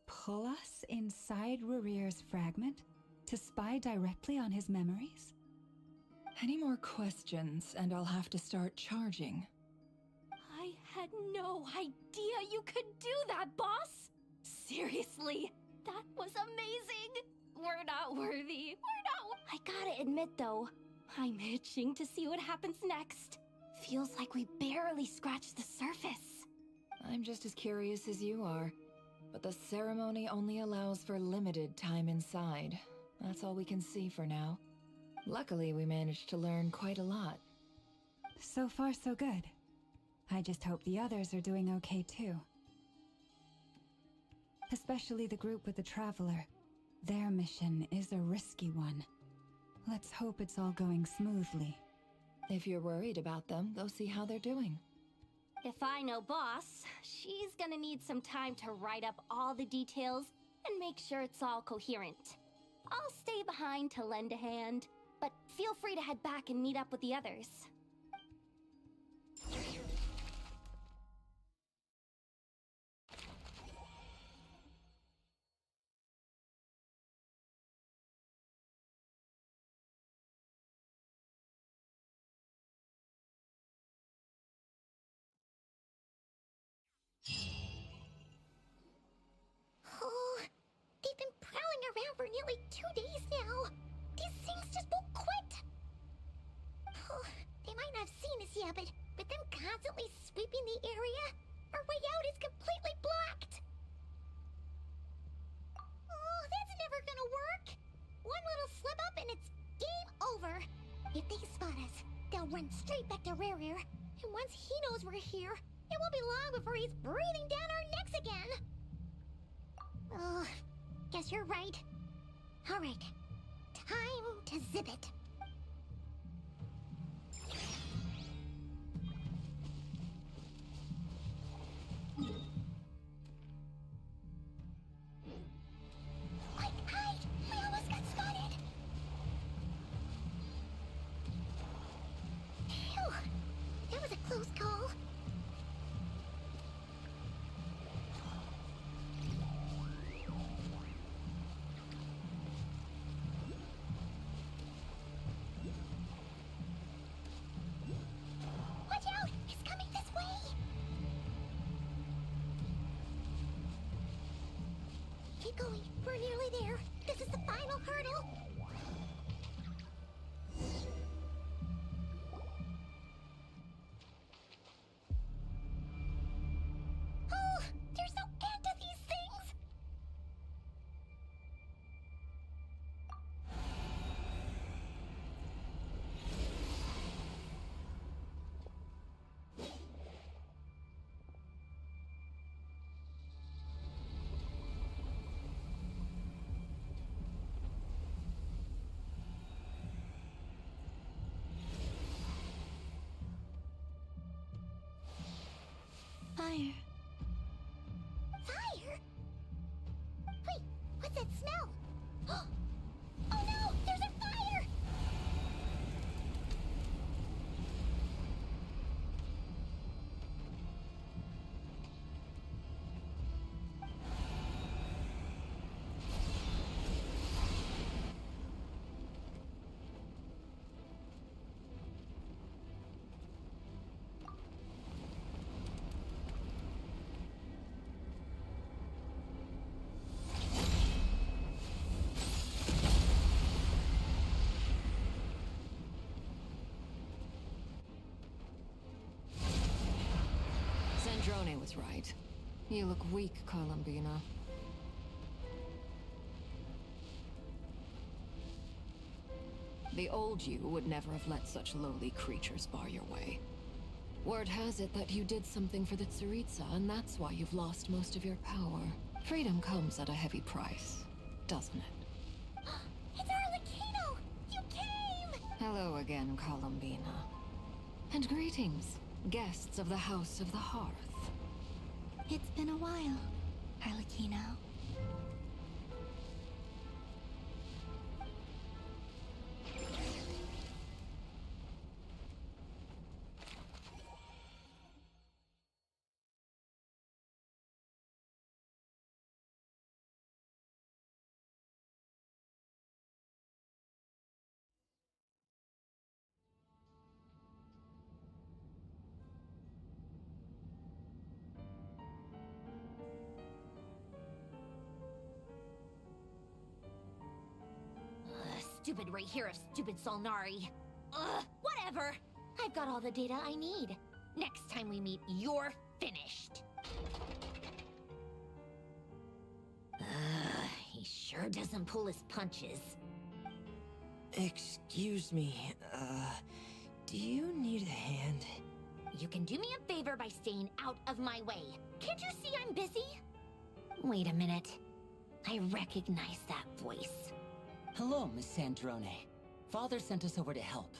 pull us inside Rerir's fragment to spy directly on his memories? Any more questions, and I'll have to start charging. I had no idea you could do that, boss! Seriously, that was amazing! We're not worthy. I gotta admit, though, I'm itching to see what happens next. Feels like we barely scratched the surface. I'm just as curious as you are, but the ceremony only allows for limited time inside. That's all we can see for now. Luckily, we managed to learn quite a lot. So far, so good. I just hope the others are doing okay too. Especially the group with the Traveler. Their mission is a risky one. Let's hope it's all going smoothly. If you're worried about them, go see how they're doing. If I know boss, she's gonna need some time to write up all the details and make sure it's all coherent. I'll stay behind to lend a hand, but feel free to head back and meet up with the others. Oh, they've been prowling around for nearly 2 days now. These things just won't quit. Oh, they might not have seen us yet, but them constantly sweeping the area, our way out is completely blocked. Oh, that's never gonna work. One little slip up and it's game over. If they spot us, they'll run straight back to Rerir. And once he knows we're here, it won't be long before he's breathing down our necks again. Oh, guess you're right. All right, time to zip it. Quick, hide! We almost got spotted! Phew, that was a close call. Watch out! He's coming this way! Keep going. We're nearly there. This is the final hurdle. Oh, there's no end to these things. Fire. Fire? Wait, what's that smell? Oh no, there's a fire! was right. You look weak, Columbina. The old you would never have let such lowly creatures bar your way. Word has it that you did something for the Tsaritsa, and that's why you've lost most of your power. Freedom comes at a heavy price, doesn't it? It's Arlecchino! You came! Hello again, Columbina. And greetings, guests of the House of the Hearth. It's been a while, Arlecchino. Stupid right here of stupid Solnari. Ugh, whatever. I've got all the data I need. Next time we meet, you're finished. He sure doesn't pull his punches. Excuse me, do you need a hand? You can do me a favor by staying out of my way. Can't you see I'm busy? Wait a minute. I recognize that voice. Hello, Miss Sandrone. Father sent us over to help.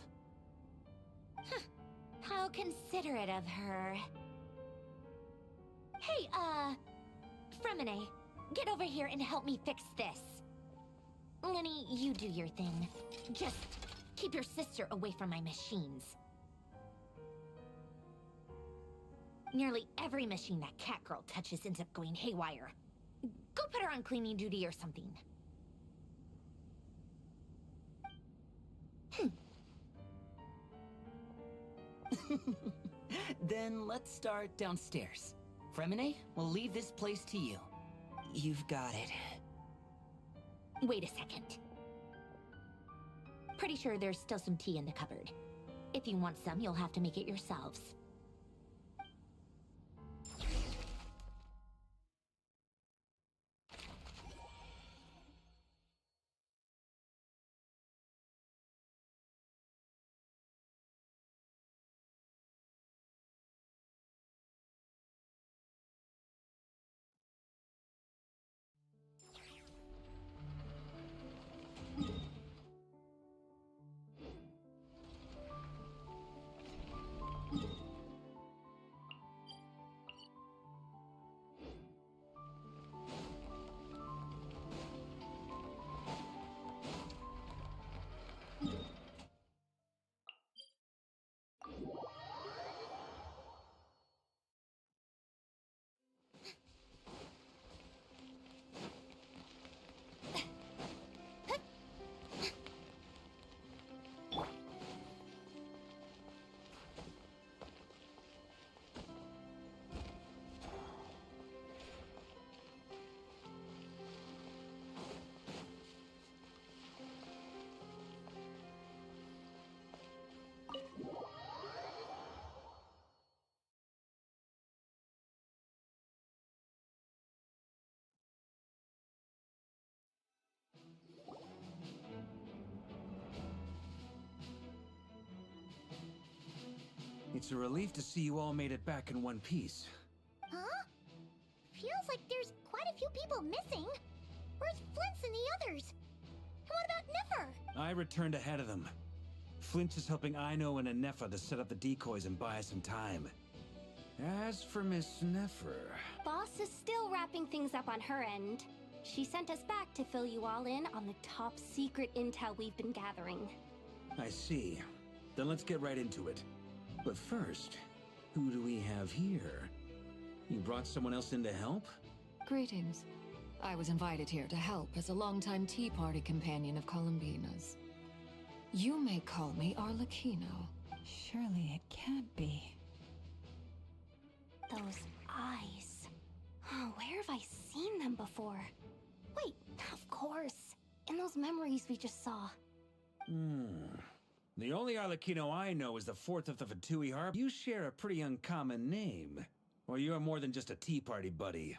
How considerate of her. Hey, Fremine, get over here and help me fix this. Lenny, you do your thing. Just keep your sister away from my machines. Nearly every machine that cat girl touches ends up going haywire. Go put her on cleaning duty or something. Then let's start downstairs. Fremine, we'll leave this place to you. You've got it. Wait a second. Pretty sure there's still some tea in the cupboard. If you want some, you'll have to make it yourselves. It's a relief to see you all made it back in one piece. Huh? Feels like there's quite a few people missing. Where's Flint's and the others? And what about Nefer? I returned ahead of them. Flint is helping Aino and Nefer to set up the decoys and buy us some time. As for Miss Nefer... Boss is still wrapping things up on her end. She sent us back to fill you all in on the top secret intel we've been gathering. I see. Then let's get right into it. But first, who do we have here? You brought someone else in to help? Greetings. I was invited here to help as a longtime Tea Party companion of Columbina's. You may call me Arlecchino. Surely it can't be. Those eyes. Oh, where have I seen them before? Wait, of course. In those memories we just saw. The only Arlecchino I know is the fourth of the Fatui Harp. You share a pretty uncommon name. Or you're more than just a tea party buddy?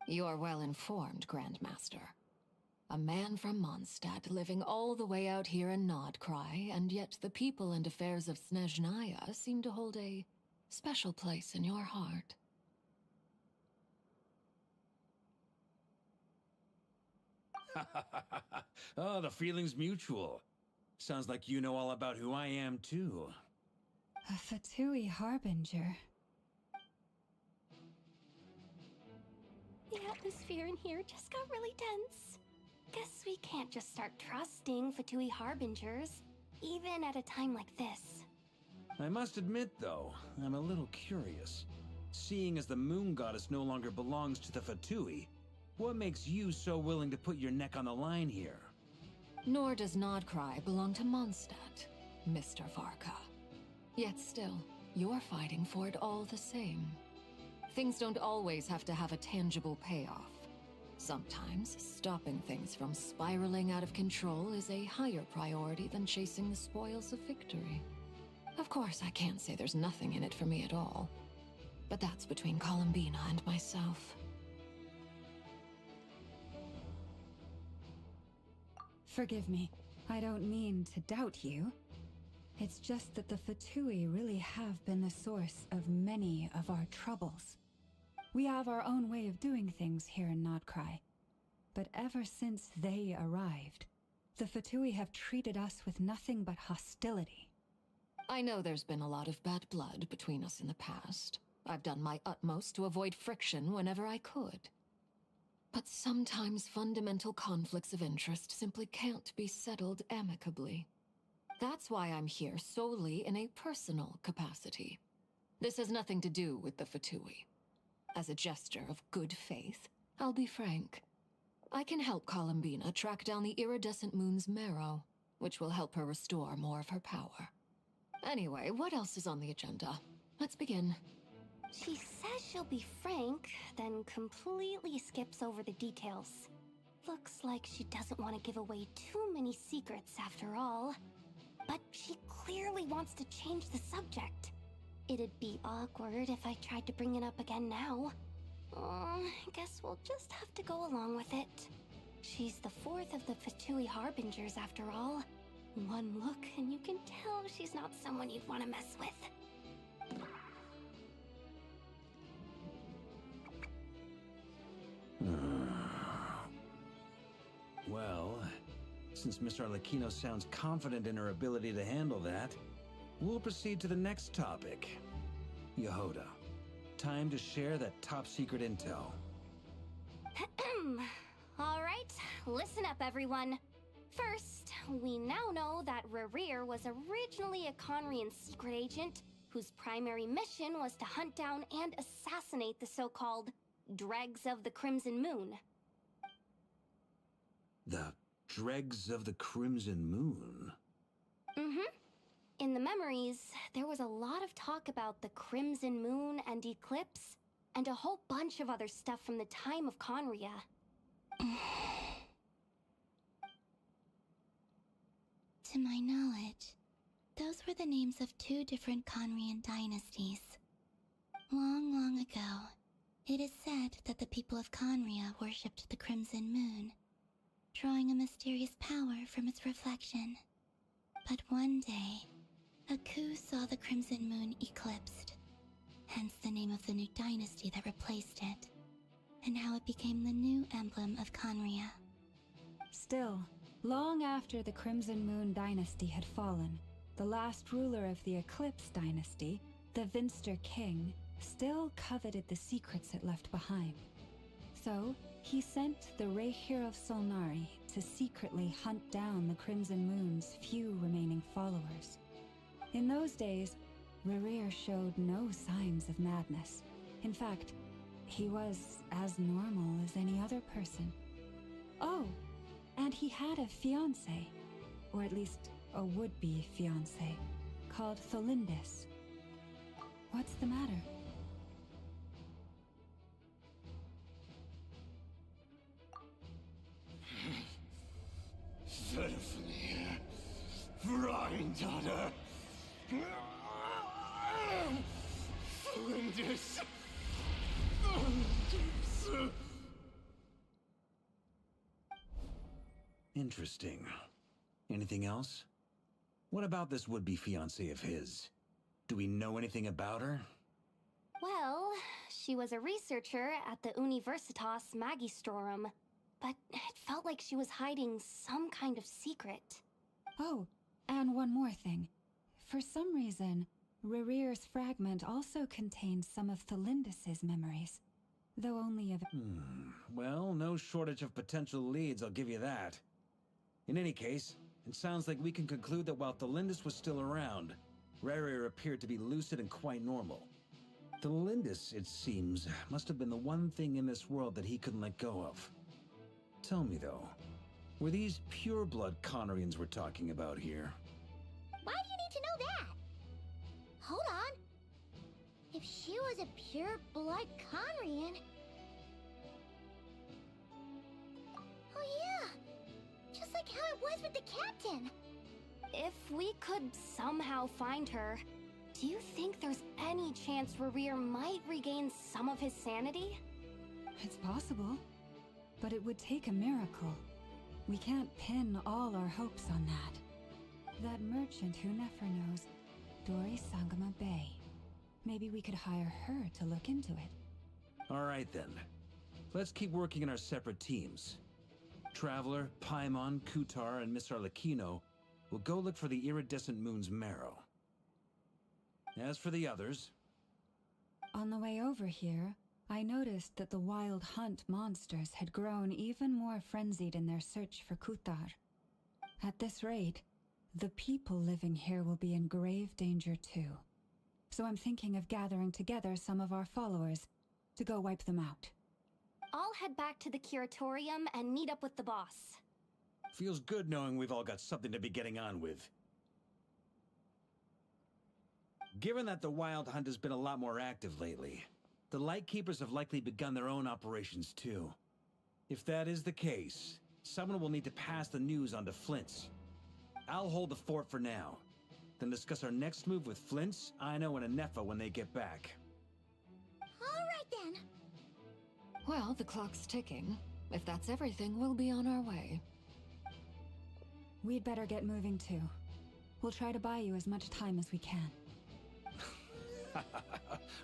You're well informed, Grandmaster. A man from Mondstadt living all the way out here in Nodcry, and yet the people and affairs of Snezhnaya seem to hold a special place in your heart. Oh, the feeling's mutual. Sounds like you know all about who I am, too. A Fatui Harbinger. The atmosphere in here just got really tense. Guess we can't just start trusting Fatui Harbingers, even at a time like this. I must admit, though, I'm a little curious. Seeing as the Moon Goddess no longer belongs to the Fatui, what makes you so willing to put your neck on the line here? Nor does Nodcry belong to Mondstadt, Mr. Varka. Yet still, you're fighting for it all the same. Things don't always have to have a tangible payoff. Sometimes, stopping things from spiraling out of control is a higher priority than chasing the spoils of victory. Of course, I can't say there's nothing in it for me at all. But that's between Columbina and myself. Forgive me. I don't mean to doubt you. It's just that the Fatui really have been the source of many of our troubles. We have our own way of doing things here in Nodcry. But ever since they arrived, the Fatui have treated us with nothing but hostility. I know there's been a lot of bad blood between us in the past. I've done my utmost to avoid friction whenever I could. But sometimes fundamental conflicts of interest simply can't be settled amicably. That's why I'm here solely in a personal capacity. This has nothing to do with the Fatui. As a gesture of good faith, I'll be frank. I can help Columbina track down the iridescent moon's marrow, which will help her restore more of her power. Anyway, what else is on the agenda? Let's begin. She says she'll be frank, then completely skips over the details. Looks like she doesn't want to give away too many secrets after all. But she clearly wants to change the subject. It'd be awkward if I tried to bring it up again now. I guess we'll just have to go along with it. She's the fourth of the Fatui Harbingers after all. One look and you can tell she's not someone you'd want to mess with. Well, since Miss Arlecchino sounds confident in her ability to handle that, we'll proceed to the next topic. Yehoda, time to share that top-secret intel. Alright, listen up everyone. First, we now know that Rerir was originally a Conrian secret agent whose primary mission was to hunt down and assassinate the so-called Dregs of the Crimson Moon. The Dregs of the Crimson Moon? In the memories, there was a lot of talk about the Crimson Moon and Eclipse, and a whole bunch of other stuff from the time of Conria. To my knowledge, those were the names of two different Conrian dynasties. Long, long ago, it is said that the people of Conria worshipped the Crimson Moon, drawing a mysterious power from its reflection. But one day, a coup saw the Crimson Moon eclipsed, hence the name of the new dynasty that replaced it, and how it became the new emblem of Conria. Still, long after the Crimson Moon dynasty had fallen, the last ruler of the Eclipse dynasty, the Vinster King, still coveted the secrets it left behind. So, he sent the Rehir of Solnari to secretly hunt down the Crimson Moon's few remaining followers. In those days, Rerir showed no signs of madness. In fact, he was as normal as any other person. Oh, and he had a fiancé, or at least a would-be fiancé, called Tholindis. What's the matter? Stephanie, Granddaughter. Lindis! Interesting. Anything else? What about this would-be fiancée of his? Do we know anything about her? Well, she was a researcher at the Universitas Magistrorum, but it felt like she was hiding some kind of secret. Oh, and one more thing. For some reason, Rerear's fragment also contains some of Thelindis' memories, though only of... Well, no shortage of potential leads, I'll give you that. In any case, it sounds like we can conclude that while Thelindis was still around, Rerear appeared to be lucid and quite normal. Thelindis, it seems, must have been the one thing in this world that he couldn't let go of. Tell me, though, were these pure-blood Conorians we're talking about here? Why do you need to know that? Hold on. If she was a pure-blood Conrian... Oh yeah! Just like how it was with the captain! If we could somehow find her, do you think there's any chance Rerear might regain some of his sanity? It's possible, but it would take a miracle. We can't pin all our hopes on that. That merchant who Nefer knows, Dori Sangama Bay. Maybe we could hire her to look into it. All right, then. Let's keep working in our separate teams. Traveler, Paimon, Kutar, and Miss Arlecchino will go look for the iridescent moon's marrow. As for the others... On the way over here, I noticed that the wild hunt monsters had grown even more frenzied in their search for Kutar. At this rate, the people living here will be in grave danger too. So I'm thinking of gathering together some of our followers to go wipe them out. I'll head back to the curatorium and meet up with the boss. Feels good knowing we've all got something to be getting on with. Given that the Wild Hunt has been a lot more active lately, the Lightkeepers have likely begun their own operations too. If that is the case, someone will need to pass the news on to Flint's. I'll hold the fort for now, then discuss our next move with Flint's, Aino, and Nefer when they get back. Alright then. Well, the clock's ticking. If that's everything, we'll be on our way. We'd better get moving too. We'll try to buy you as much time as we can.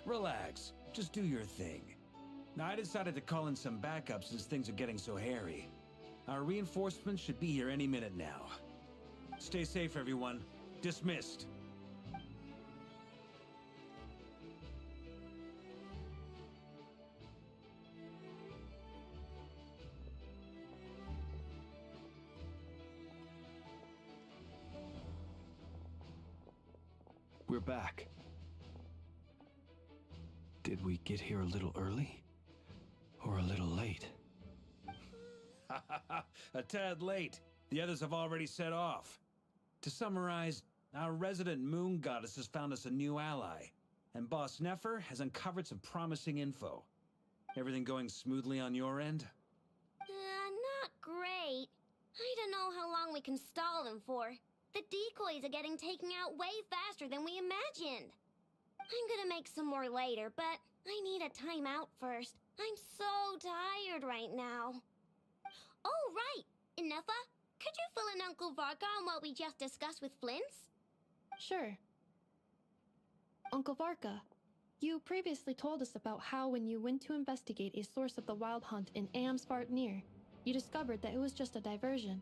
Relax. Just do your thing. Now, I decided to call in some backup since things are getting so hairy. Our reinforcements should be here any minute now. Stay safe, everyone. Dismissed. We're back. Did we get here a little early? Or a little late? A tad late. The others have already set off. To summarize, our resident moon goddess has found us a new ally, and Boss Nefer has uncovered some promising info. Everything going smoothly on your end? Not great. I don't know how long we can stall them for. The decoys are getting taken out way faster than we imagined. I'm gonna make some more later, but I need a timeout first. I'm so tired right now. Oh, right! Nefer, could you fill in Uncle Varka on what we just discussed with Flint's? Sure. Uncle Varka, you previously told us about how when you went to investigate a source of the Wild Hunt in Amsvartnir, you discovered that it was just a diversion.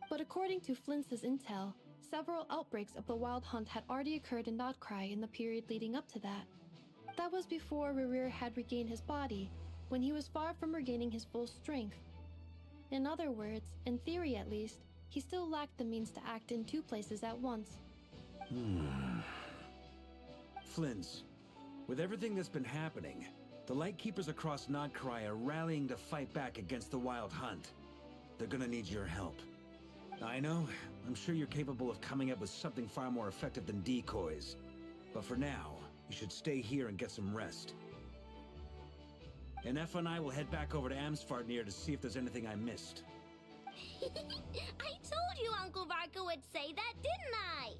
But according to Flint's intel, several outbreaks of the Wild Hunt had already occurred in Notcry in the period leading up to that. That was before Rerear had regained his body, when he was far from regaining his full strength. In other words, in theory at least, he still lacked the means to act in two places at once. Flint's, with everything that's been happening, the Lightkeepers across Notcry are rallying to fight back against the Wild Hunt. They're gonna need your help. I know, I'm sure you're capable of coming up with something far more effective than decoys. But for now, you should stay here and get some rest. And Nefer and I will head back over to Amsvartnir to see if there's anything I missed. I told you Uncle Varka would say that, didn't I?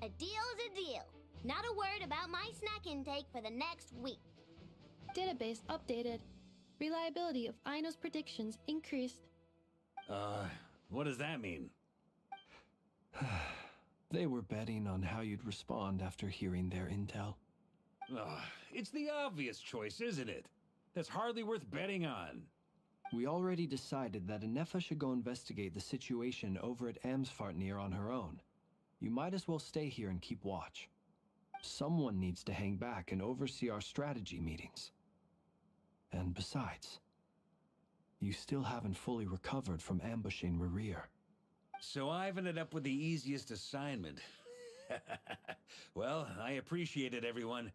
A deal's a deal. Not a word about my snack intake for the next week. Database updated. Reliability of Aino's predictions increased. What does that mean? They were betting on how you'd respond after hearing their intel. It's the obvious choice, isn't it? That's hardly worth betting on. We already decided that Nefer should go investigate the situation over at Amsfartnir on her own. You might as well stay here and keep watch. Someone needs to hang back and oversee our strategy meetings. And besides, you still haven't fully recovered from ambushing Rerir. So I've ended up with the easiest assignment. Well, I appreciate it, everyone.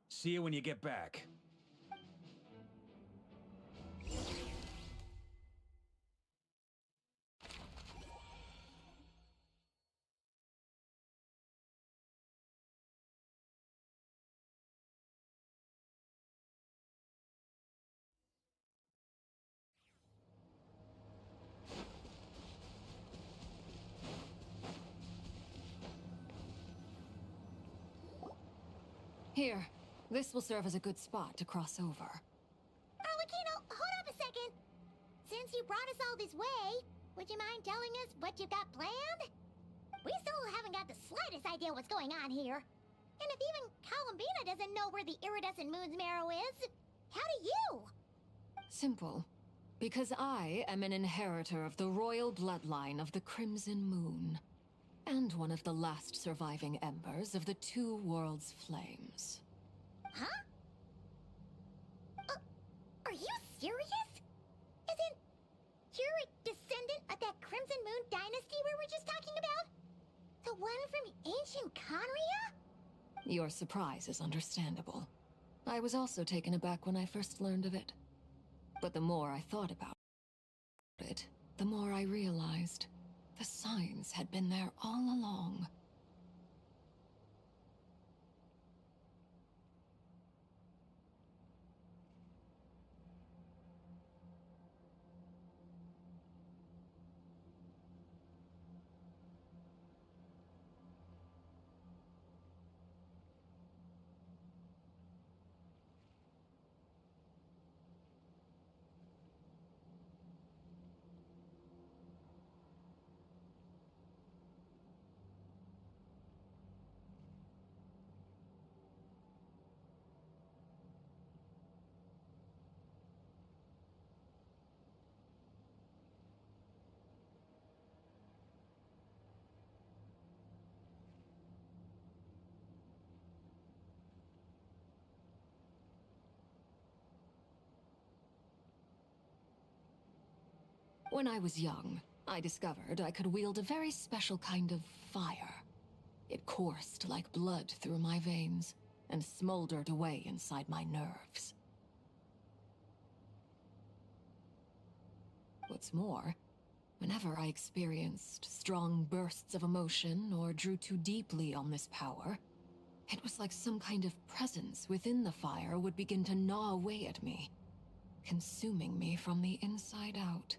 See you when you get back. Here, this will serve as a good spot to cross over. Arlecchino, hold up a second. Since you brought us all this way, would you mind telling us what you've got planned? We still haven't got the slightest idea what's going on here. And if even Columbina doesn't know where the iridescent moon's marrow is, how do you? Simple. Because I am an inheritor of the royal bloodline of the Crimson Moon. And one of the last surviving embers of the Two Worlds' flames. Huh? Are you serious? Isn't you're a descendant of that Crimson Moon dynasty we were just talking about? The one from ancient Conria? Your surprise is understandable. I was also taken aback when I first learned of it. But the more I thought about it, the more I realized the signs had been there all along. When I was young, I discovered I could wield a very special kind of fire. It coursed like blood through my veins and smoldered away inside my nerves. What's more, whenever I experienced strong bursts of emotion or drew too deeply on this power, it was like some kind of presence within the fire would begin to gnaw away at me, consuming me from the inside out.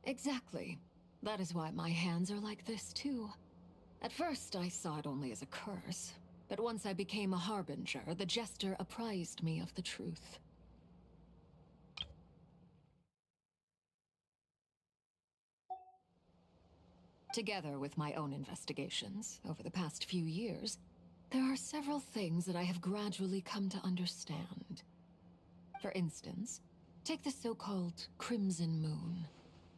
Exactly. That is why my hands are like this, too. At first, I saw it only as a curse, but once I became a harbinger, the Jester apprised me of the truth. Together with my own investigations, over the past few years, there are several things that I have gradually come to understand. For instance, take the so-called Crimson Moon.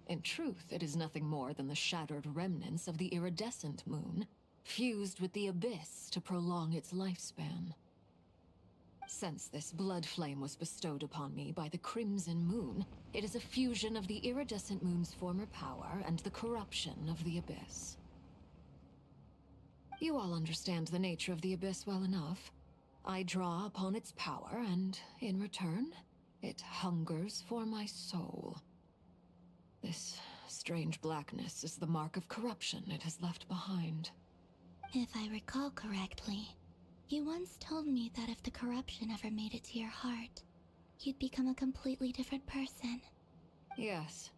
In truth, it is nothing more than the shattered remnants of the iridescent moon, fused with the abyss to prolong its lifespan. Since this blood flame was bestowed upon me by the Crimson Moon, it is a fusion of the iridescent moon's former power and the corruption of the abyss. You all understand the nature of the abyss well enough. I draw upon its power, and in return, it hungers for my soul. This strange blackness is the mark of corruption it has left behind. If I recall correctly, you once told me that if the corruption ever made it to your heart, you'd become a completely different person. Yes,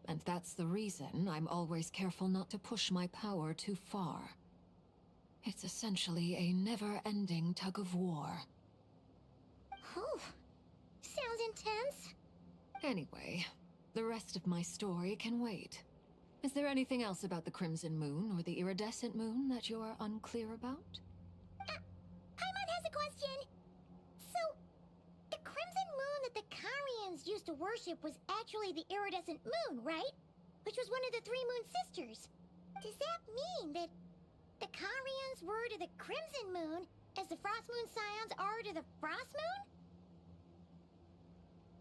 and that's the reason I'm always careful not to push my power too far. It's essentially a never-ending tug-of-war. Oh, sounds intense. Anyway, the rest of my story can wait. Is there anything else about the Crimson Moon or the Iridescent Moon that you're unclear about? Paimon has a question. So, the Crimson Moon that the Karians used to worship was actually the Iridescent Moon, right? Which was one of the three Moon Sisters. Does that mean that the Karians were to the Crimson Moon as the Frost Moon Scions are to the Frost Moon?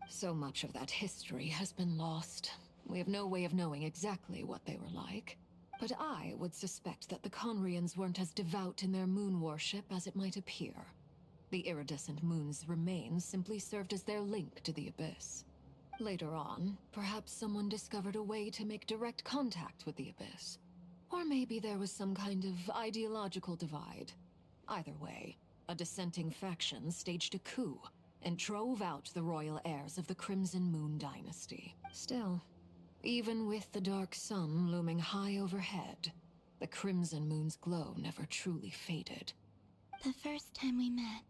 So much of that history has been lost. We have no way of knowing exactly what they were like. But I would suspect that the Conrians weren't as devout in their moon worship as it might appear. The iridescent moon's remains simply served as their link to the Abyss. Later on, perhaps someone discovered a way to make direct contact with the Abyss. Or maybe there was some kind of ideological divide. Either way, a dissenting faction staged a coup and drove out the royal heirs of the Crimson Moon dynasty. Still, even with the dark sun looming high overhead, the Crimson Moon's glow never truly faded. The first time we met,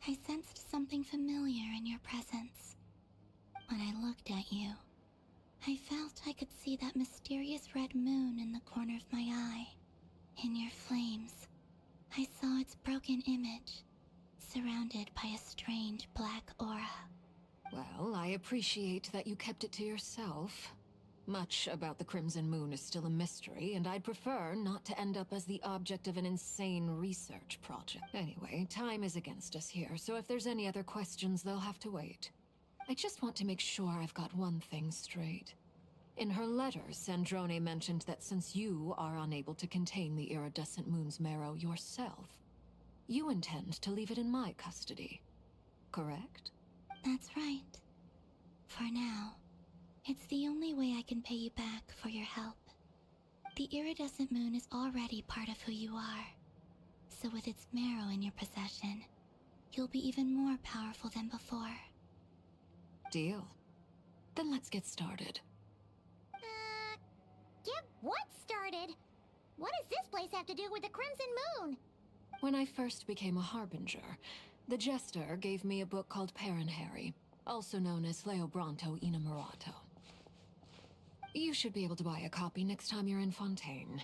I sensed something familiar in your presence. When I looked at you, I felt I could see that mysterious red moon in the corner of my eye. In your flames, I saw its broken image, surrounded by a strange black aura. Well, I appreciate that you kept it to yourself. Much about the Crimson Moon is still a mystery, and I'd prefer not to end up as the object of an insane research project. Anyway, time is against us here, so if there's any other questions, they'll have to wait. I just want to make sure I've got one thing straight. In her letter, Sandrone mentioned that since you are unable to contain the iridescent moon's marrow yourself, you intend to leave it in my custody, correct? That's right. For now, it's the only way I can pay you back for your help. The iridescent moon is already part of who you are, so with its marrow in your possession, you'll be even more powerful than before. Deal. Then let's get started. Get what started? What does this place have to do with the Crimson Moon? When I first became a Harbinger, the Jester gave me a book called Paranhari, also known as Leobranto Inamorato. You should be able to buy a copy next time you're in Fontaine.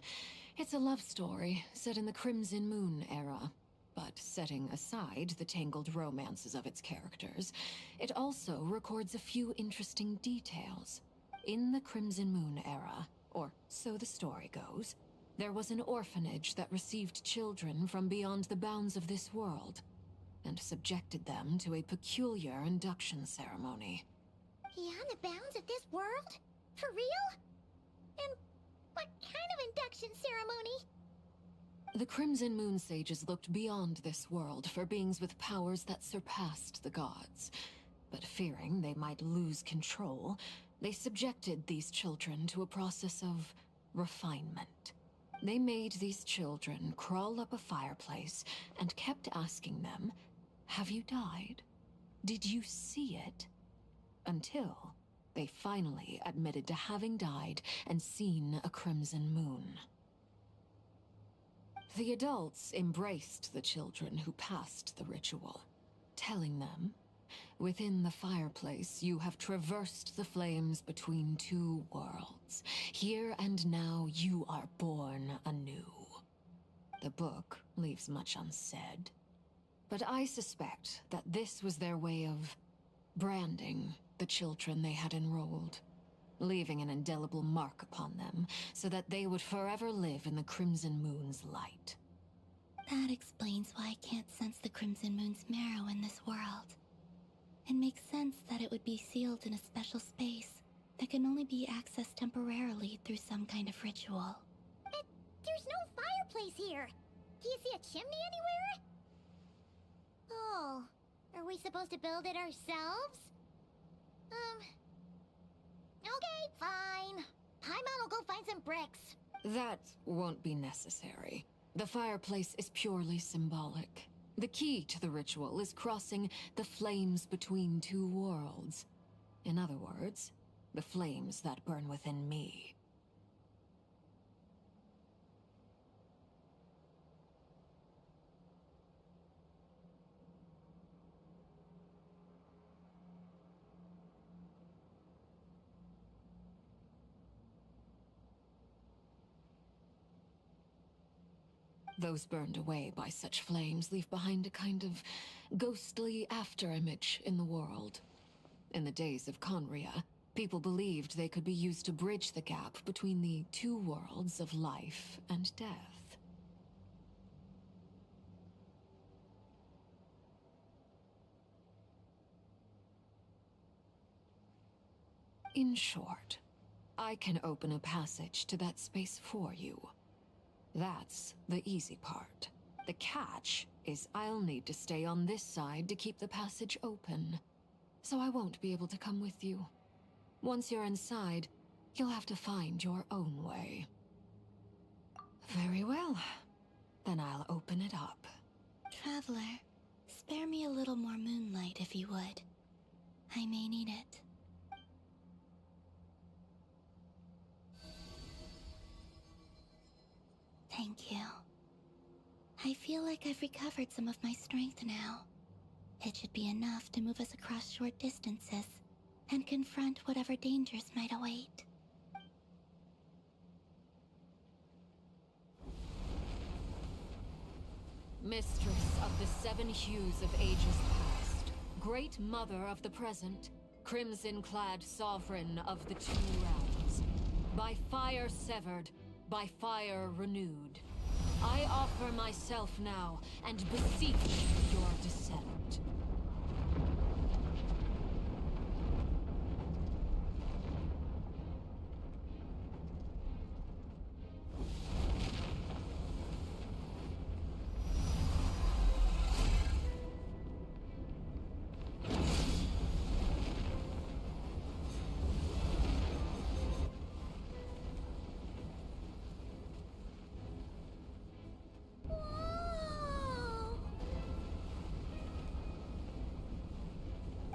It's a love story set in the Crimson Moon era. But setting aside the tangled romances of its characters, it also records a few interesting details. In the Crimson Moon era, or so the story goes, there was an orphanage that received children from beyond the bounds of this world, and subjected them to a peculiar induction ceremony. Beyond the bounds of this world? For real? And what kind of induction ceremony? The Crimson Moon Sages looked beyond this world for beings with powers that surpassed the gods. But fearing they might lose control, they subjected these children to a process of refinement. They made these children crawl up a fireplace and kept asking them, "Have you died? Did you see it?" Until They finally admitted to having died and seen a crimson moon. The adults embraced the children who passed the ritual, telling them, "Within the fireplace, you have traversed the flames between two worlds. Here and now, you are born anew." The book leaves much unsaid, but I suspect that this was their way of branding the children they had enrolled, leaving an indelible mark upon them so that they would forever live in the Crimson Moon's light. That explains why I can't sense the Crimson Moon's marrow in this world. It makes sense that it would be sealed in a special space that can only be accessed temporarily through some kind of ritual. But there's no fireplace here. Do you see a chimney anywhere? Oh, are we supposed to build it ourselves? Okay, fine. Paimon will go find some bricks. That won't be necessary. The fireplace is purely symbolic. The key to the ritual is crossing the flames between two worlds. In other words, the flames that burn within me. Those burned away by such flames leave behind a kind of ghostly afterimage in the world. In the days of Conria, people believed they could be used to bridge the gap between the two worlds of life and death. In short, I can open a passage to that space for you. That's the easy part. The catch is I'll need to stay on this side to keep the passage open, so I won't be able to come with you. Once you're inside, you'll have to find your own way. Very well. Then I'll open it up. Traveler, spare me a little more moonlight if you would. I may need it. Thank you. I feel like I've recovered some of my strength now. It should be enough to move us across short distances and confront whatever dangers might await. Mistress of the seven hues of ages past, great mother of the present, crimson-clad sovereign of the two realms, by fire severed, by fire renewed, I offer myself now and beseech your descent.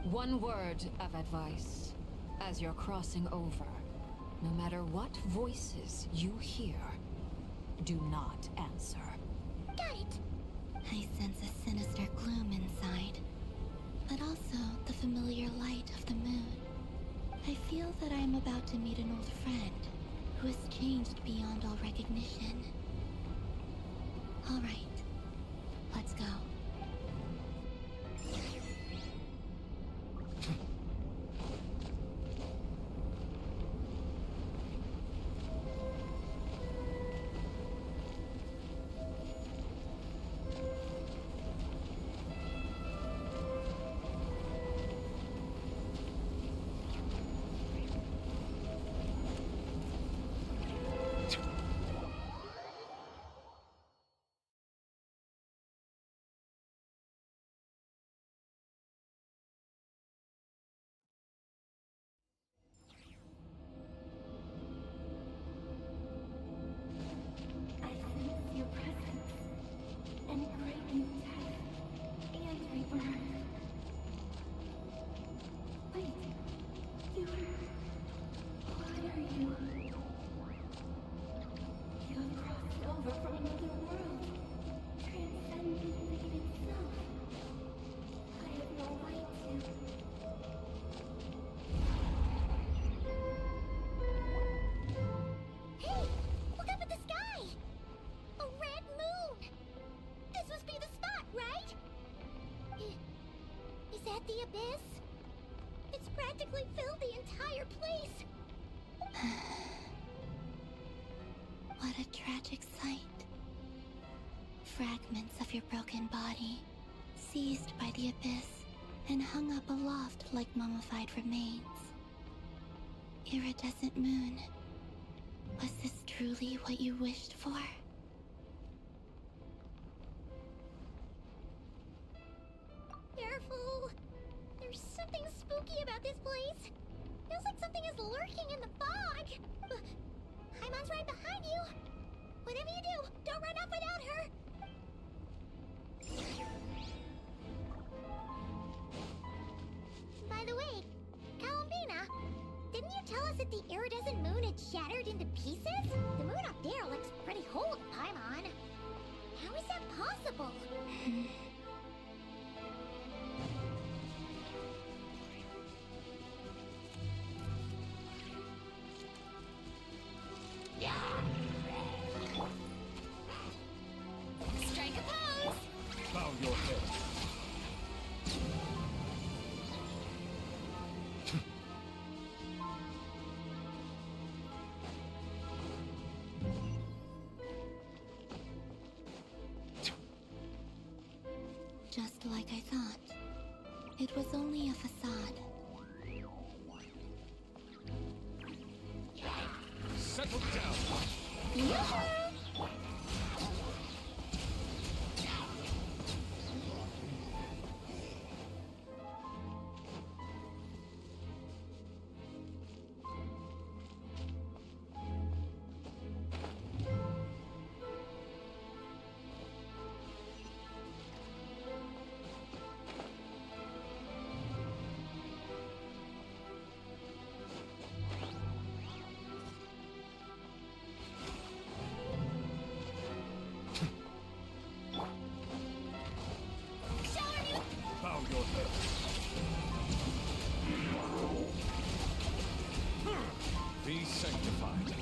One word of advice. As you're crossing over, no matter what voices you hear, do not answer. Got it! I sense a sinister gloom inside, but also the familiar light of the moon. I feel that I am about to meet an old friend who has changed beyond all recognition. All right, let's go. abyss. It's practically filled the entire place. What a tragic sight. Fragments of your broken body, seized by the abyss, and hung up aloft like mummified remains. Iridescent moon, was this truly what you wished for? Careful! There's something spooky about this place. Feels like something is lurking in the fog. Paimon's right behind you. Whatever you do, don't run off without her. By the way, Columbina, didn't you tell us that the iridescent moon had shattered into pieces? The moon up there looks pretty whole to Paimon. How is that possible? Strike a pose! Bow your head. Just like I thought. It was only a facade. Settle down! Bow your head. Be sanctified.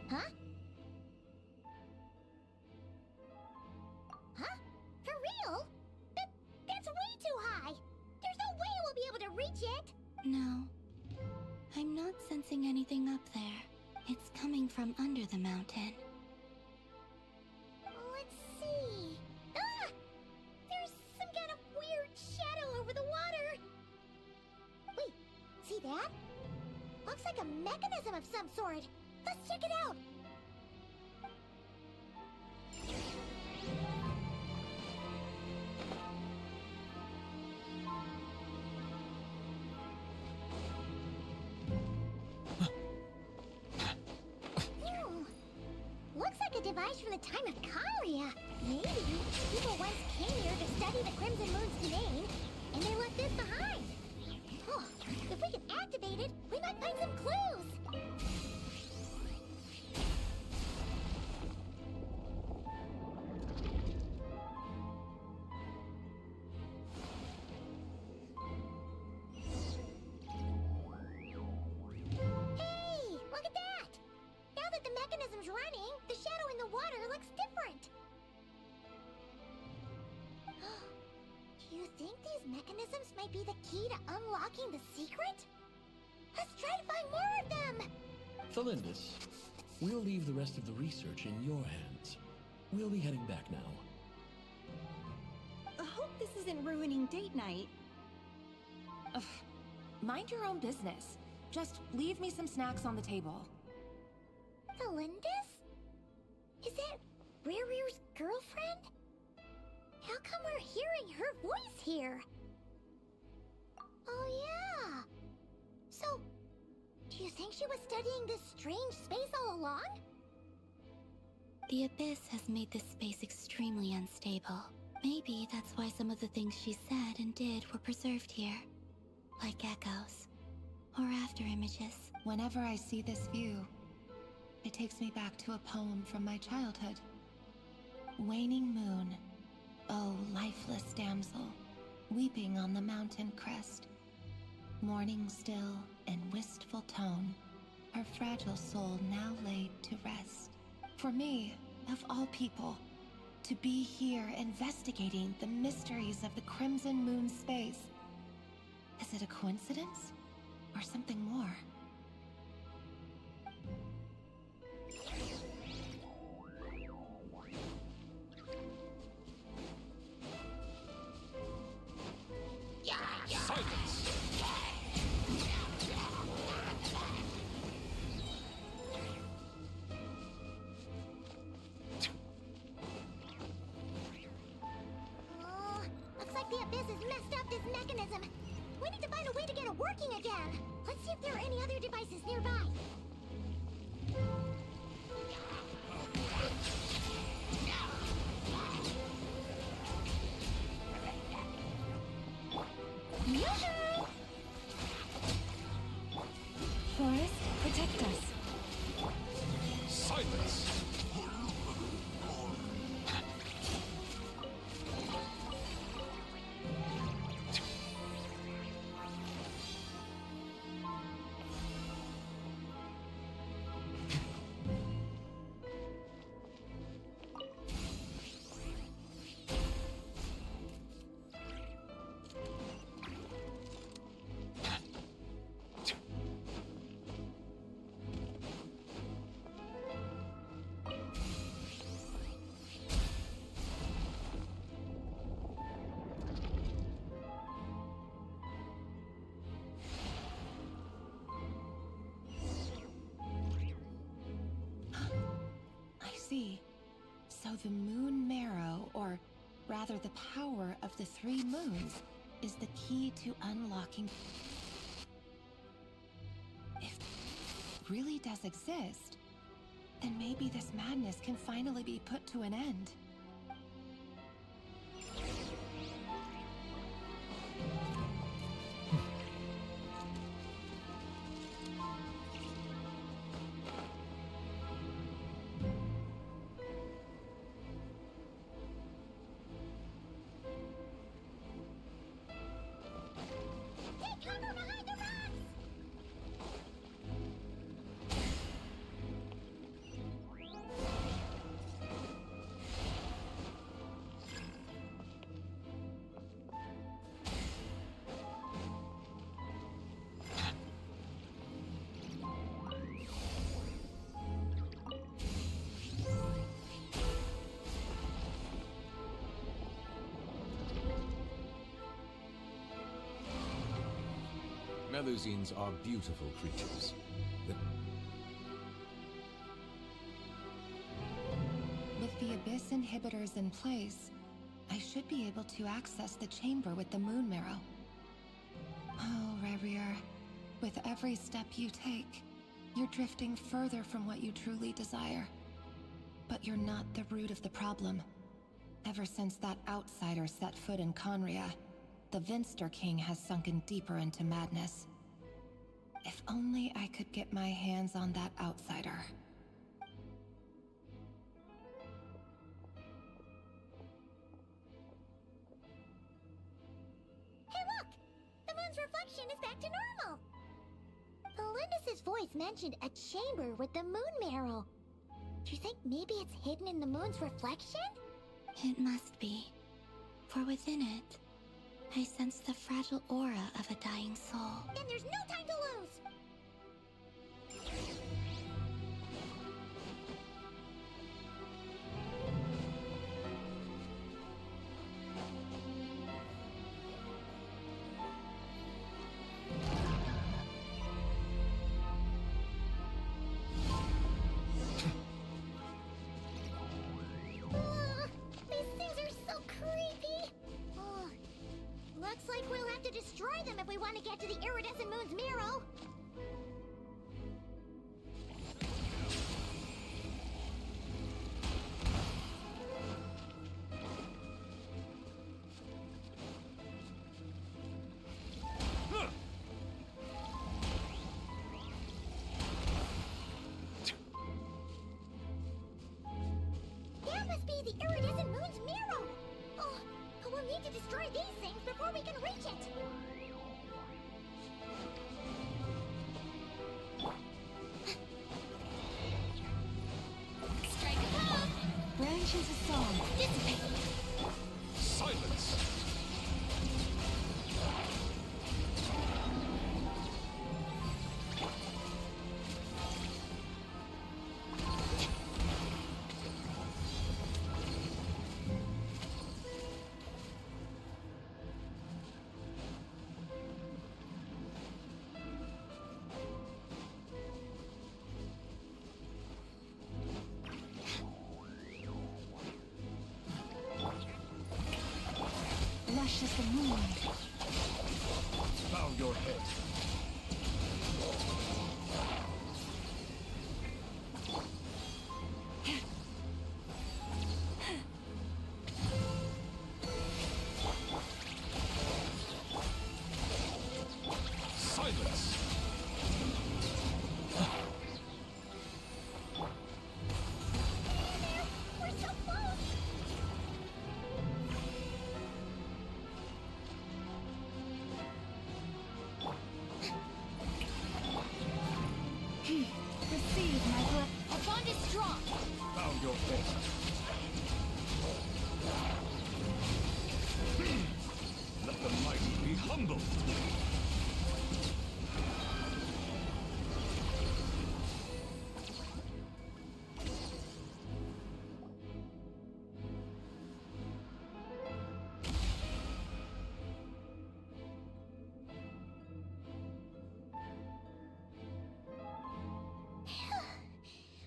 Huh? Huh? For real? That's way too high! There's no way we'll be able to reach it! No. I'm not sensing anything up there. It's coming from under the mountain. Let's see... Ah! There's some kind of weird shadow over the water! Wait, see that? Looks like a mechanism of some sort! Let's check it out! Looks like a device from the time of Kalia. Maybe people once came here to study the Crimson Moon's domain, and they left this behind. Oh, if we can activate it, we might find some clues. Hey, look at that! Now that the mechanism's running, the shadow in the water looks different. Do you think these mechanisms might be the key to unlocking the secret? Let's try to find more of them! Felindis, we'll leave the rest of the research in your hands. We'll be heading back now. I hope this isn't ruining date night. Ugh. Mind your own business. Just leave me some snacks on the table. Felindis? Is that Rere's girlfriend? How come we're hearing her voice here? Oh yeah! So, do you think she was studying this strange space all along? The Abyss has made this space extremely unstable. Maybe that's why some of the things she said and did were preserved here. Like echoes. Or after images. Whenever I see this view, it takes me back to a poem from my childhood. Waning moon, oh lifeless damsel, weeping on the mountain crest. Mourning still in wistful tone, her fragile soul now laid to rest. For me, of all people, to be here investigating the mysteries of the Crimson Moon space. Is it a coincidence or something more? Silence! Oh, looks like the Abyss has messed up this mechanism. We need to find a way to get it working again. Let's see if there are any other devices nearby. Forest, protect us. Silence! I see. So the moon marrow, or rather the power of the three moons, is the key to unlocking. If it really does exist, then maybe this madness can finally be put to an end. Take cover behind the rocks! Melusines are beautiful creatures. With the Abyss inhibitors in place, I should be able to access the chamber with the moon marrow. Oh, Rerir, with every step you take, you're drifting further from what you truly desire. But you're not the root of the problem. Ever since that outsider set foot in Conria, the Vinster King has sunken deeper into madness. If only I could get my hands on that outsider. Hey look! The moon's reflection is back to normal! Belindus's voice mentioned a chamber with the moon marrow. Do you think maybe it's hidden in the moon's reflection? It must be. For within it, I sense the fragile aura of a dying soul. Then there's no time to lose! These things are so creepy! Oh, looks like we'll have to destroy them if we want to get to the iridescent moon's marrow. That must be be the iridescent moon's marrow! Oh, we'll need to destroy these things before we can reach it! Strike a pose! Branches of song. Dissipate! Silence! Lush as the moon. Bow your head. Silence! We're so close! Receive my blood. Our bond is strong! Bow your head. Let the mighty be humble!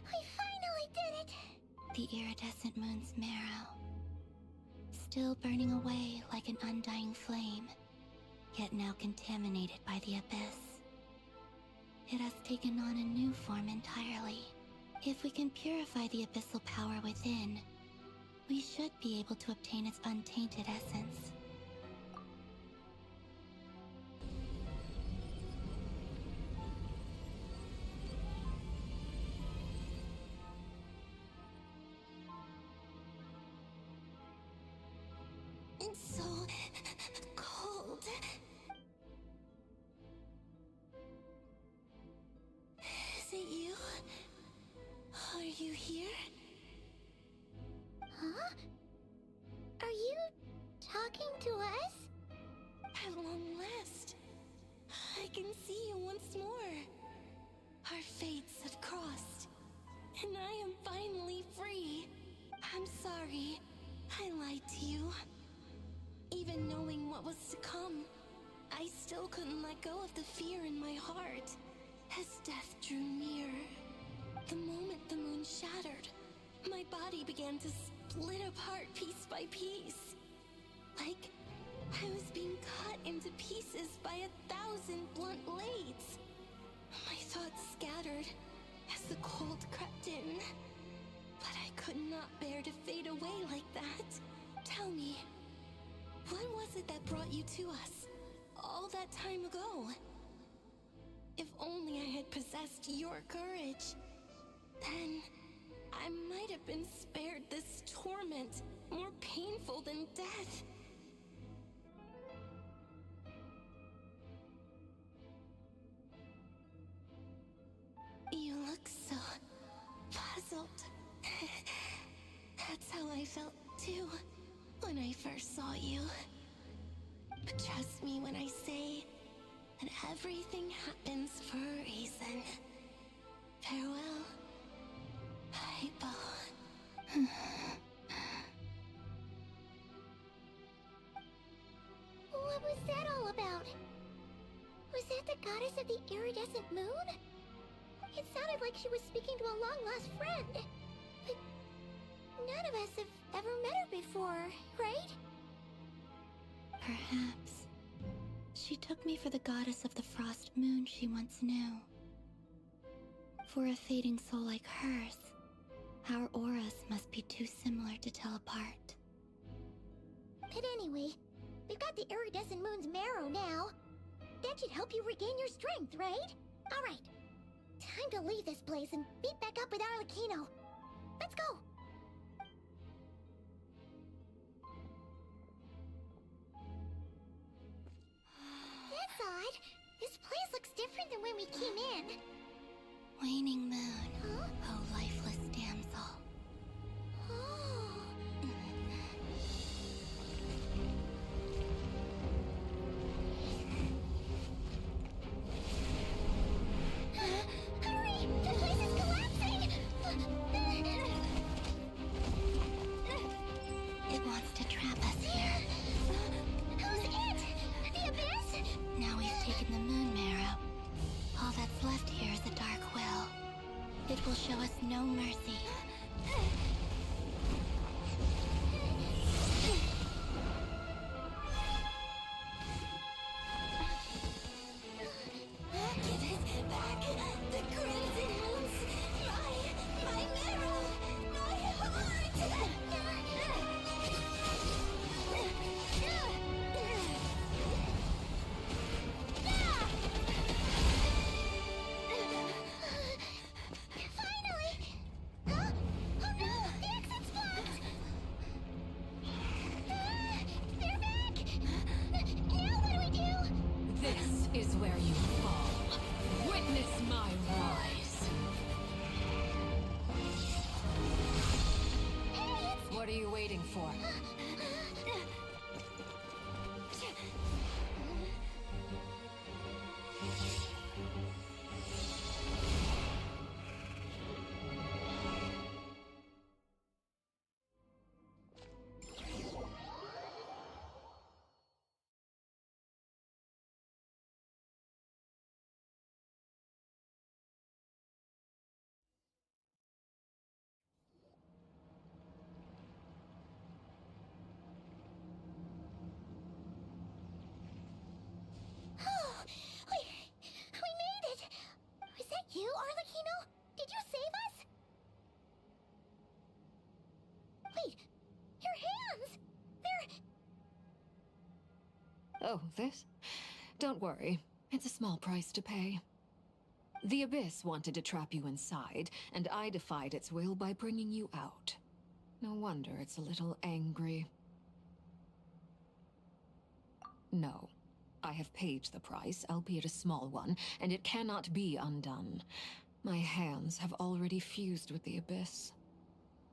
We finally did it! The iridescent moon's marrow. Still burning away like an undying flame, yet now contaminated by the abyss. It has taken on a new form entirely. If we can purify the abyssal power within, we should be able to obtain its untainted essence. It's so cold. Is it you? Are you here? Huh? Are you talking to us? At long last, I can see you once more. Our fates have crossed, and I am finally free. I'm sorry, I lied to you. Even knowing what was to come, I still couldn't let go of the fear in my heart as death drew near. The moment the moon shattered, my body began to split apart piece by piece. Like I was being cut into pieces by 1,000 blunt blades. My thoughts scattered as the cold crept in. But I could not bear to fade away like that. Tell me, what was it that brought you to us all that time ago? If only I had possessed your courage, then I might have been spared this torment more painful than death. You look so puzzled. That's how I felt too when I first saw you. But trust me when I say that everything happens for a reason. Farewell, Hypo. What was that all about? Was that the goddess of the iridescent moon? It sounded like she was speaking to a long-lost friend. But none of us have ever met her before, right? Perhaps. She took me for the goddess of the frost moon she once knew. For a fading soul like hers, our auras must be too similar to tell apart. But anyway, we've got the iridescent moon's marrow now. That should help you regain your strength, right? Alright. Time to leave this place and meet back up with Arlecchino. Let's go! will show us no mercy. Give it back! The crimson moons! My marrow! My heart! Finally! Huh? Oh no! The exit's blocked! They're back! Now what do we do? This is where you fall. Witness my rise. What are you waiting for? Oh, we made it! Is that you, Arlecchino? Did you save us? Wait, your hands! They're... Oh, this? Don't worry. It's a small price to pay. The Abyss wanted to trap you inside, and I defied its will by bringing you out. No wonder it's a little angry. No. I have paid the price, albeit a small one, and it cannot be undone. My hands have already fused with the Abyss.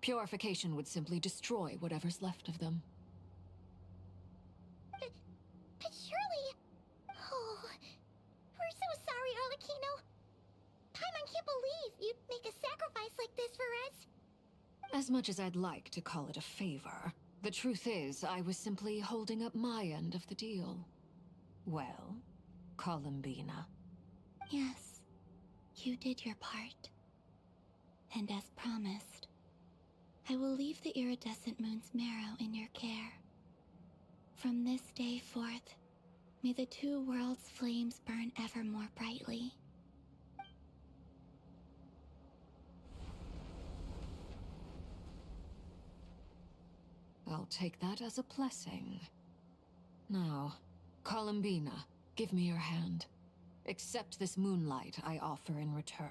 Purification would simply destroy whatever's left of them. But surely... Oh, we're so sorry, Arlecchino. Paimon can't believe you'd make a sacrifice like this for us. As much as I'd like to call it a favor, the truth is I was simply holding up my end of the deal. Well, Columbina. Yes, you did your part. And as promised, I will leave the iridescent moon's marrow in your care. From this day forth, may the two worlds' flames burn ever more brightly. I'll take that as a blessing. Now, Columbina, give me your hand. Accept this moonlight I offer in return.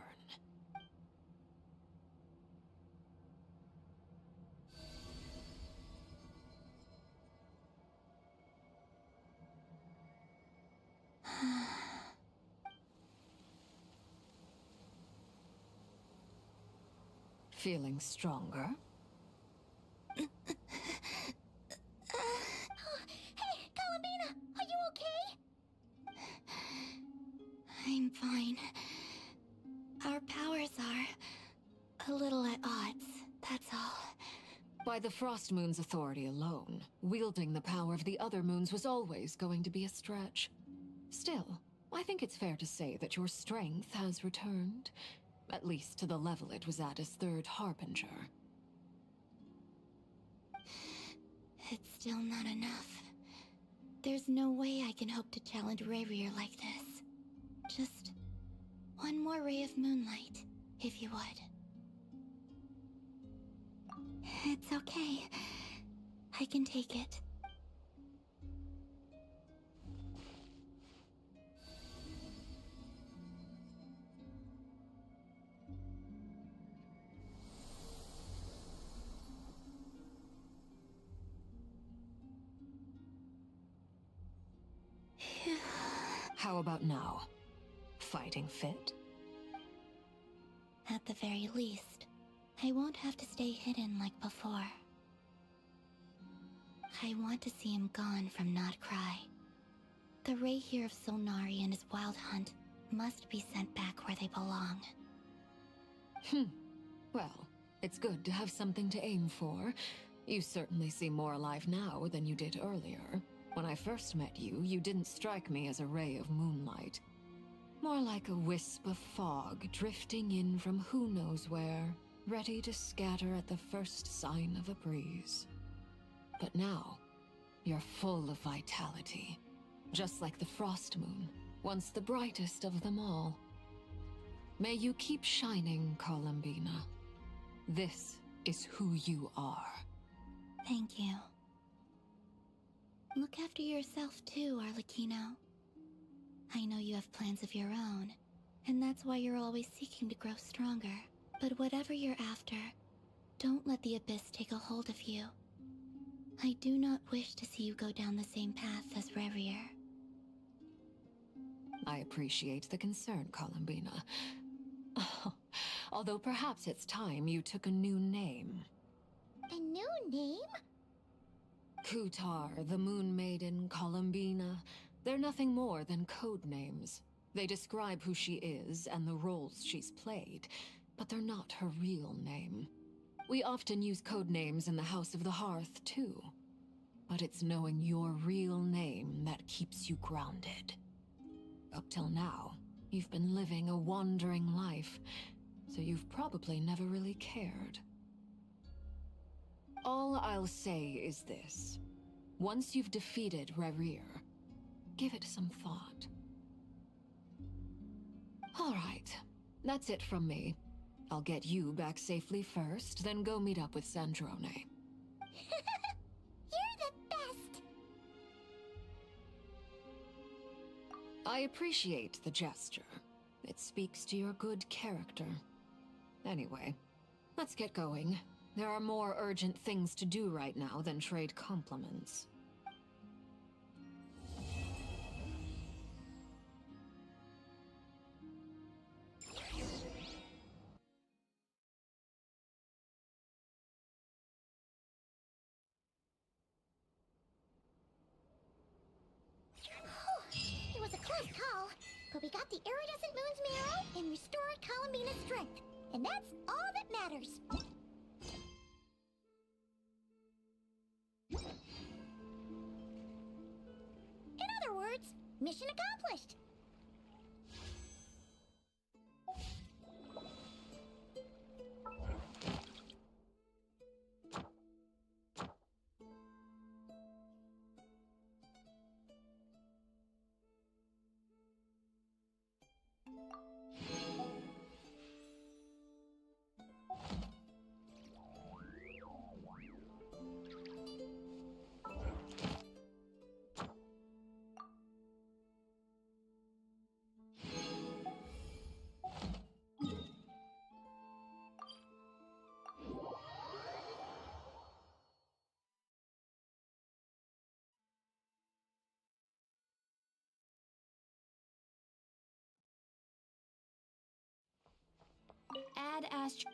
Feeling stronger? Hey, Columbina, are you okay? I'm fine. Our powers are a little at odds, that's all. By the Frost Moon's authority alone, wielding the power of the other moons was always going to be a stretch. Still, I think it's fair to say that your strength has returned, at least to the level it was at as Third Harbinger. It's still not enough. There's no way I can hope to challenge Rayrier like this. Just one more ray of moonlight, if you would. It's okay. I can take it. How about now? Fighting fit? At the very least, I won't have to stay hidden like before. I want to see him gone from Notcry. The Rayheer of Solnari and his wild hunt must be sent back where they belong. Well, it's good to have something to aim for. You certainly seem more alive now than you did earlier. When I first met you, you didn't strike me as a ray of moonlight. More like a wisp of fog drifting in from who knows where, ready to scatter at the first sign of a breeze. But now, you're full of vitality, just like the Frost Moon, once the brightest of them all. May you keep shining, Columbina. This is who you are. Thank you. Look after yourself too, Arlecchino. I know you have plans of your own, and that's why you're always seeking to grow stronger. But whatever you're after, don't let the Abyss take a hold of you. I do not wish to see you go down the same path as Revier. I appreciate the concern, Columbina. Although perhaps it's time you took a new name. A new name? Kutar, the Moon Maiden, Columbina, they're nothing more than code names. They describe who she is and the roles she's played, but they're not her real name. We often use code names in the House of the Hearth, too. But it's knowing your real name that keeps you grounded. Up till now, you've been living a wandering life, so you've probably never really cared. All I'll say is this. Once you've defeated Revier, give it some thought. All right, that's it from me. I'll get you back safely first, then go meet up with Sandrone. You're the best! I appreciate the gesture. It speaks to your good character. Anyway, let's get going. There are more urgent things to do right now than trade compliments. It was a close call, but we got the iridescent moon's marrow and restored Columbina's strength, and that's all that matters. In other words, mission accomplished. Add Astro.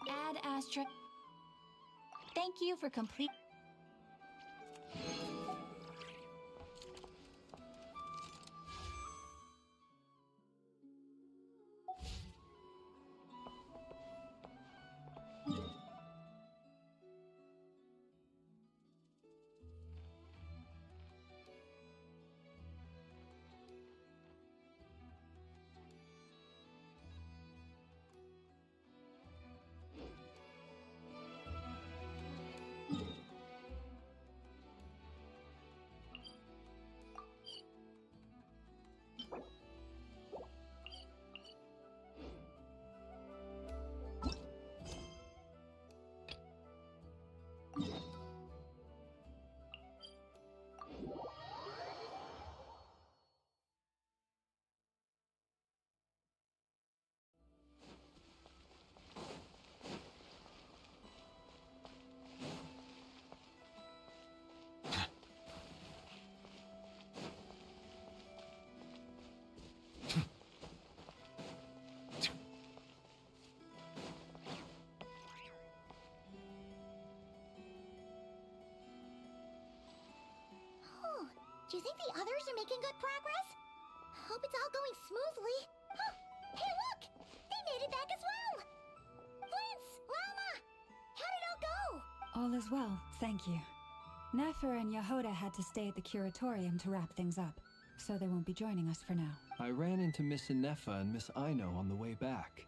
Add Astro. Thank you for complete. Do you think the others are making good progress? Hope it's all going smoothly. Huh. Hey, look! They made it back as well! Flint's! Llama! How did it all go? All is well, thank you. Nefer and Yehoda had to stay at the curatorium to wrap things up, so they won't be joining us for now. I ran into Miss Nefer and Miss Aino on the way back.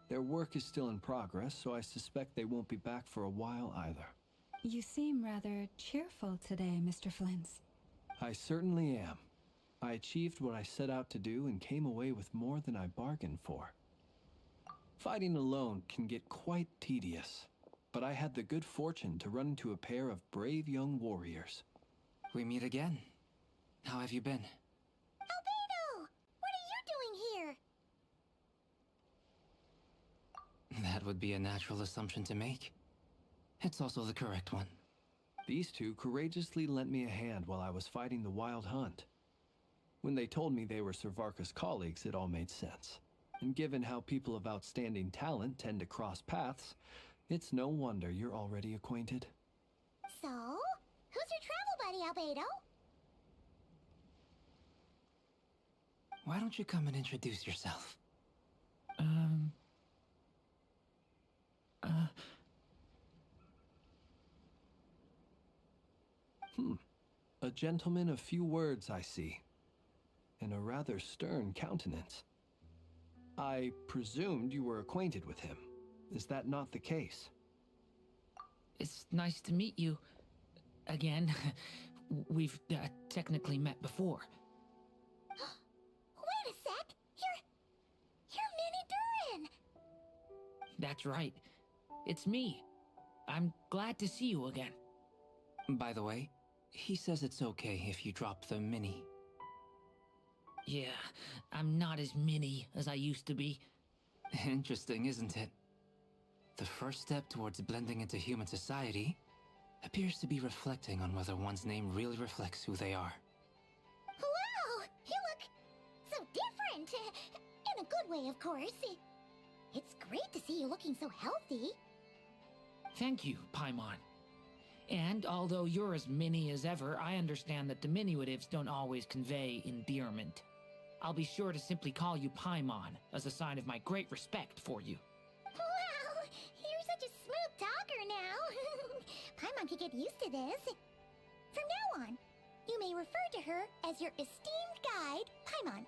Their work is still in progress, so I suspect they won't be back for a while either. You seem rather cheerful today, Mr. Flintz. I certainly am. I achieved what I set out to do and came away with more than I bargained for. Fighting alone can get quite tedious, but I had the good fortune to run into a pair of brave young warriors. We meet again. How have you been? Albedo! What are you doing here? That would be a natural assumption to make. It's also the correct one. These two courageously lent me a hand while I was fighting the Wild Hunt. When they told me they were Servarka's colleagues, it all made sense. And given how people of outstanding talent tend to cross paths, it's no wonder you're already acquainted. So, who's your travel buddy, Albedo? Why don't you come and introduce yourself? A gentleman of few words, I see. And a rather stern countenance. I presumed you were acquainted with him. Is that not the case? It's nice to meet you. Again. We've technically met before. Wait a sec! You're Minnie Durin! That's right. It's me. I'm glad to see you again. By the way, he says it's okay if you drop the mini. Yeah, I'm not as mini as I used to be. Interesting, isn't it? The first step towards blending into human society appears to be reflecting on whether one's name really reflects who they are. Wow! You look so different! In a good way, of course. It's great to see you looking so healthy. Thank you, Paimon. And although you're as mini as ever, I understand that diminutives don't always convey endearment. I'll be sure to simply call you Paimon, as a sign of my great respect for you. Wow! You're such a smooth talker now. Paimon could get used to this. From now on, you may refer to her as your esteemed guide, Paimon.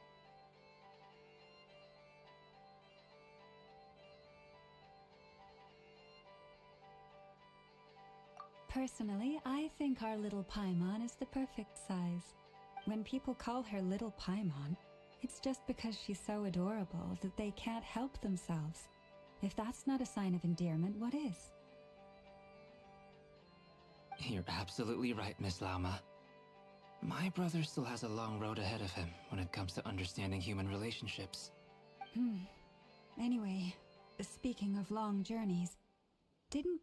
Personally, I think our little Paimon is the perfect size. When people call her Little Paimon, it's just because she's so adorable that they can't help themselves. If that's not a sign of endearment, what is? You're absolutely right, Miss Lauma. My brother still has a long road ahead of him when it comes to understanding human relationships. Anyway, speaking of long journeys, didn't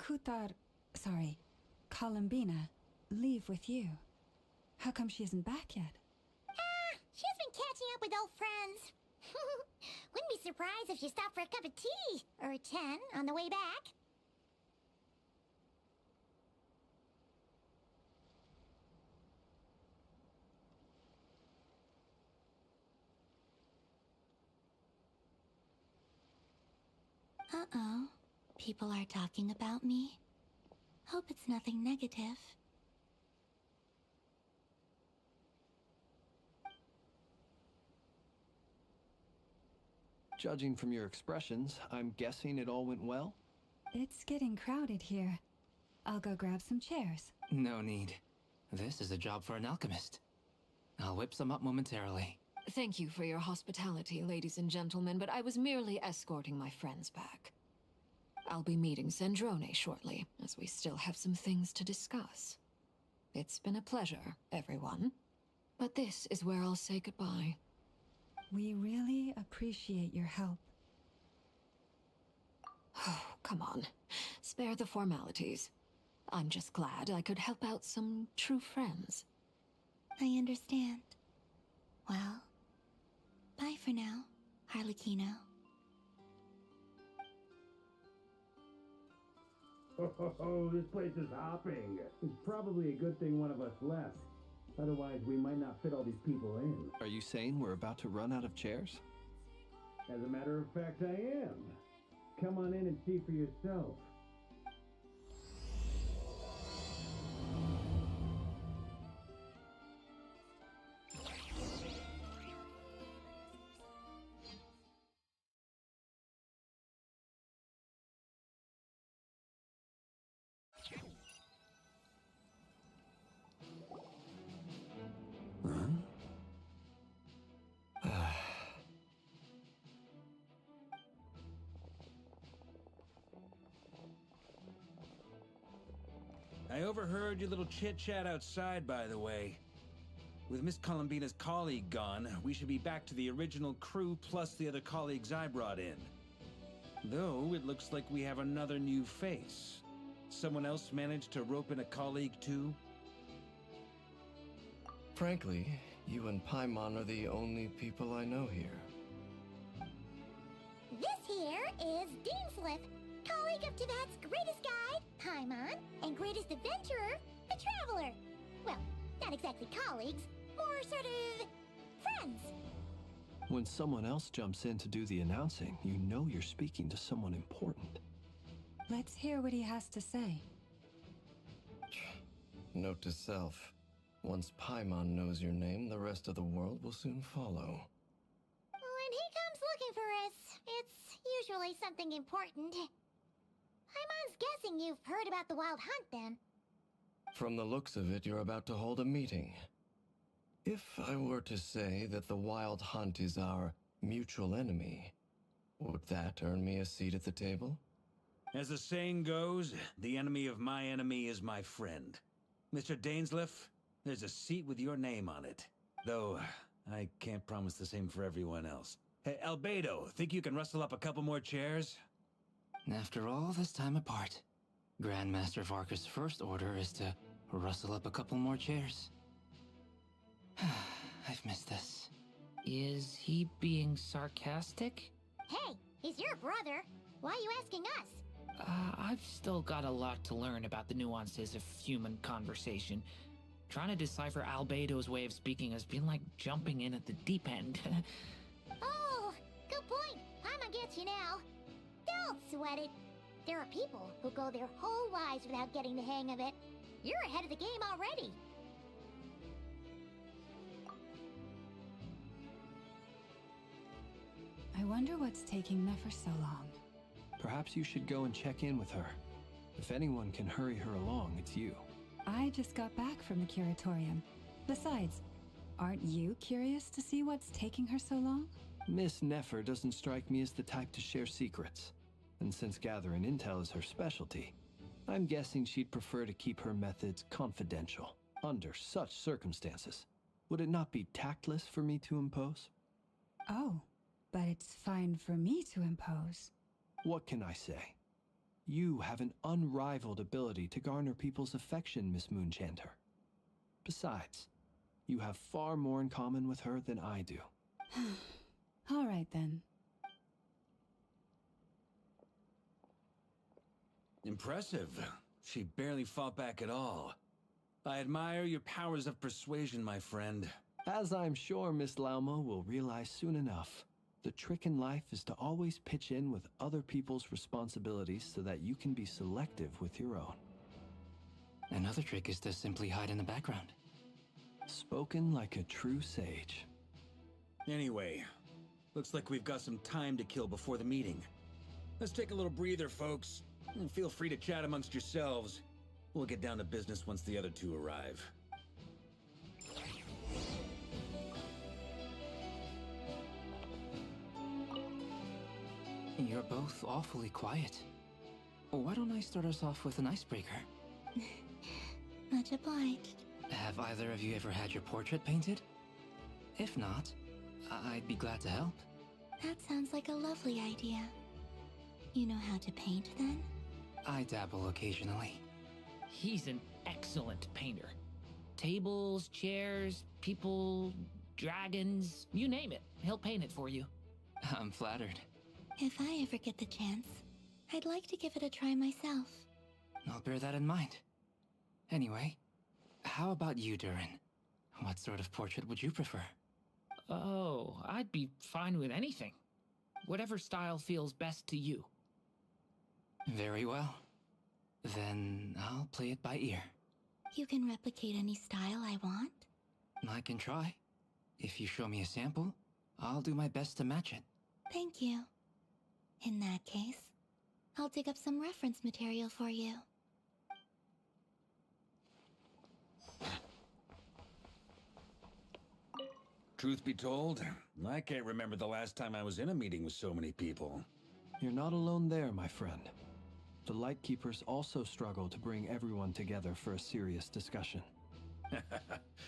Columbina leave with you? How come she isn't back yet? She's been catching up with old friends. Wouldn't be surprised if she stopped for a cup of tea or 10 on the way back. Uh-oh. People are talking about me. Hope it's nothing negative. Judging from your expressions, I'm guessing it all went well? It's getting crowded here. I'll go grab some chairs. No need. This is a job for an alchemist. I'll whip some up momentarily. Thank you for your hospitality, ladies and gentlemen, but I was merely escorting my friends back. I'll be meeting Zendrone shortly, as we still have some things to discuss. It's been a pleasure, everyone. But this is where I'll say goodbye. We really appreciate your help. Oh, come on. Spare the formalities. I'm just glad I could help out some true friends. I understand. Well, bye for now, Harlequino. Oh, this place is hopping. It's probably a good thing one of us left. Otherwise, we might not fit all these people in. Are you saying we're about to run out of chairs? As a matter of fact, I am. Come on in and see for yourself. I overheard your little chit-chat outside, by the way. With Miss Columbina's colleague gone, we should be back to the original crew plus the other colleagues I brought in. Though, it looks like we have another new face. Someone else managed to rope in a colleague too? Frankly, you and Paimon are the only people I know here. This here is Deansliff, colleague of Teyvat's greatest guide, Paimon, and greatest adventurer, the Traveler. Well, not exactly colleagues, more sort of friends. When someone else jumps in to do the announcing, you know you're speaking to someone important. Let's hear what he has to say. Note to self. Once Paimon knows your name, the rest of the world will soon follow. When he comes looking for us, it's usually something important. Paimon's guessing you've heard about the Wild Hunt, then. From the looks of it, you're about to hold a meeting. If I were to say that the Wild Hunt is our mutual enemy, would that earn me a seat at the table? As the saying goes, the enemy of my enemy is my friend. Mr. Dainsliff, there's a seat with your name on it. Though, I can't promise the same for everyone else. Hey, Albedo, think you can rustle up a couple more chairs? After all this time apart, Grandmaster Varka's first order is to rustle up a couple more chairs. I've missed this. Is he being sarcastic? Hey, he's your brother. Why are you asking us? I've still got a lot to learn about the nuances of human conversation. Trying to decipher Albedo's way of speaking has been like jumping in at the deep end. Oh, good point. Paimon gets you now. Don't sweat it. There are people who go their whole lives without getting the hang of it. You're ahead of the game already. I wonder what's taking Nefer so long. Perhaps you should go and check in with her. If anyone can hurry her along, it's you. I just got back from the curatorium. Besides, aren't you curious to see what's taking her so long? Miss Nefer doesn't strike me as the type to share secrets. And since gathering intel is her specialty, I'm guessing she'd prefer to keep her methods confidential. Under such circumstances, would it not be tactless for me to impose? Oh, but it's fine for me to impose. What can I say? You have an unrivaled ability to garner people's affection, Miss Moonchanter. Besides, you have far more in common with her than I do. All right, then. Impressive. She barely fought back at all. I admire your powers of persuasion, my friend. As I'm sure Miss Lauma will realize soon enough, the trick in life is to always pitch in with other people's responsibilities so that you can be selective with your own. Another trick is to simply hide in the background. Spoken like a true sage. Anyway, looks like we've got some time to kill before the meeting. Let's take a little breather, folks. And feel free to chat amongst yourselves. We'll get down to business once the other two arrive. You're both awfully quiet. Why don't I start us off with an icebreaker? Much obliged. Have either of you ever had your portrait painted? If not, I'd be glad to help. That sounds like a lovely idea. You know how to paint, then? I dabble occasionally. He's an excellent painter. Tables, chairs, people, dragons, you name it. He'll paint it for you. I'm flattered. If I ever get the chance, I'd like to give it a try myself. I'll bear that in mind. Anyway, how about you, Durin? What sort of portrait would you prefer? Oh, I'd be fine with anything. Whatever style feels best to you. Very well. Then I'll play it by ear. You can replicate any style I want? I can try. If you show me a sample, I'll do my best to match it. Thank you. In that case, I'll dig up some reference material for you. Truth be told, I can't remember the last time I was in a meeting with so many people. You're not alone there, my friend. The Lightkeepers also struggle to bring everyone together for a serious discussion.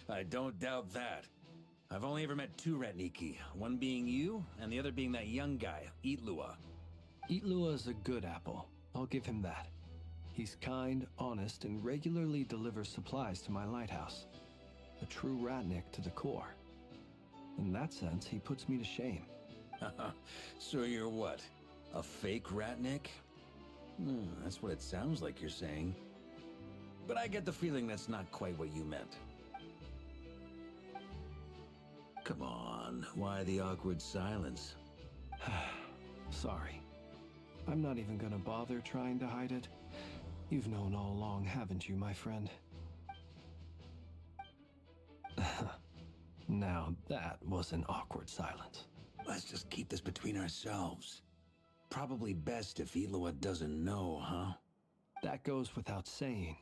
I don't doubt that. I've only ever met two Ratniki, one being you, and the other being that young guy, Itlua. Itlua is a good apple. I'll give him that. He's kind, honest, and regularly delivers supplies to my lighthouse. A true Ratnik to the core. In that sense, he puts me to shame. So you're what? A fake Ratnik? That's what it sounds like you're saying. But I get the feeling that's not quite what you meant. Come on, why the awkward silence? Sorry. I'm not even gonna bother trying to hide it. You've known all along, haven't you, my friend? Now that was an awkward silence. Let's just keep this between ourselves. Probably best if Itlua doesn't know, huh? That goes without saying.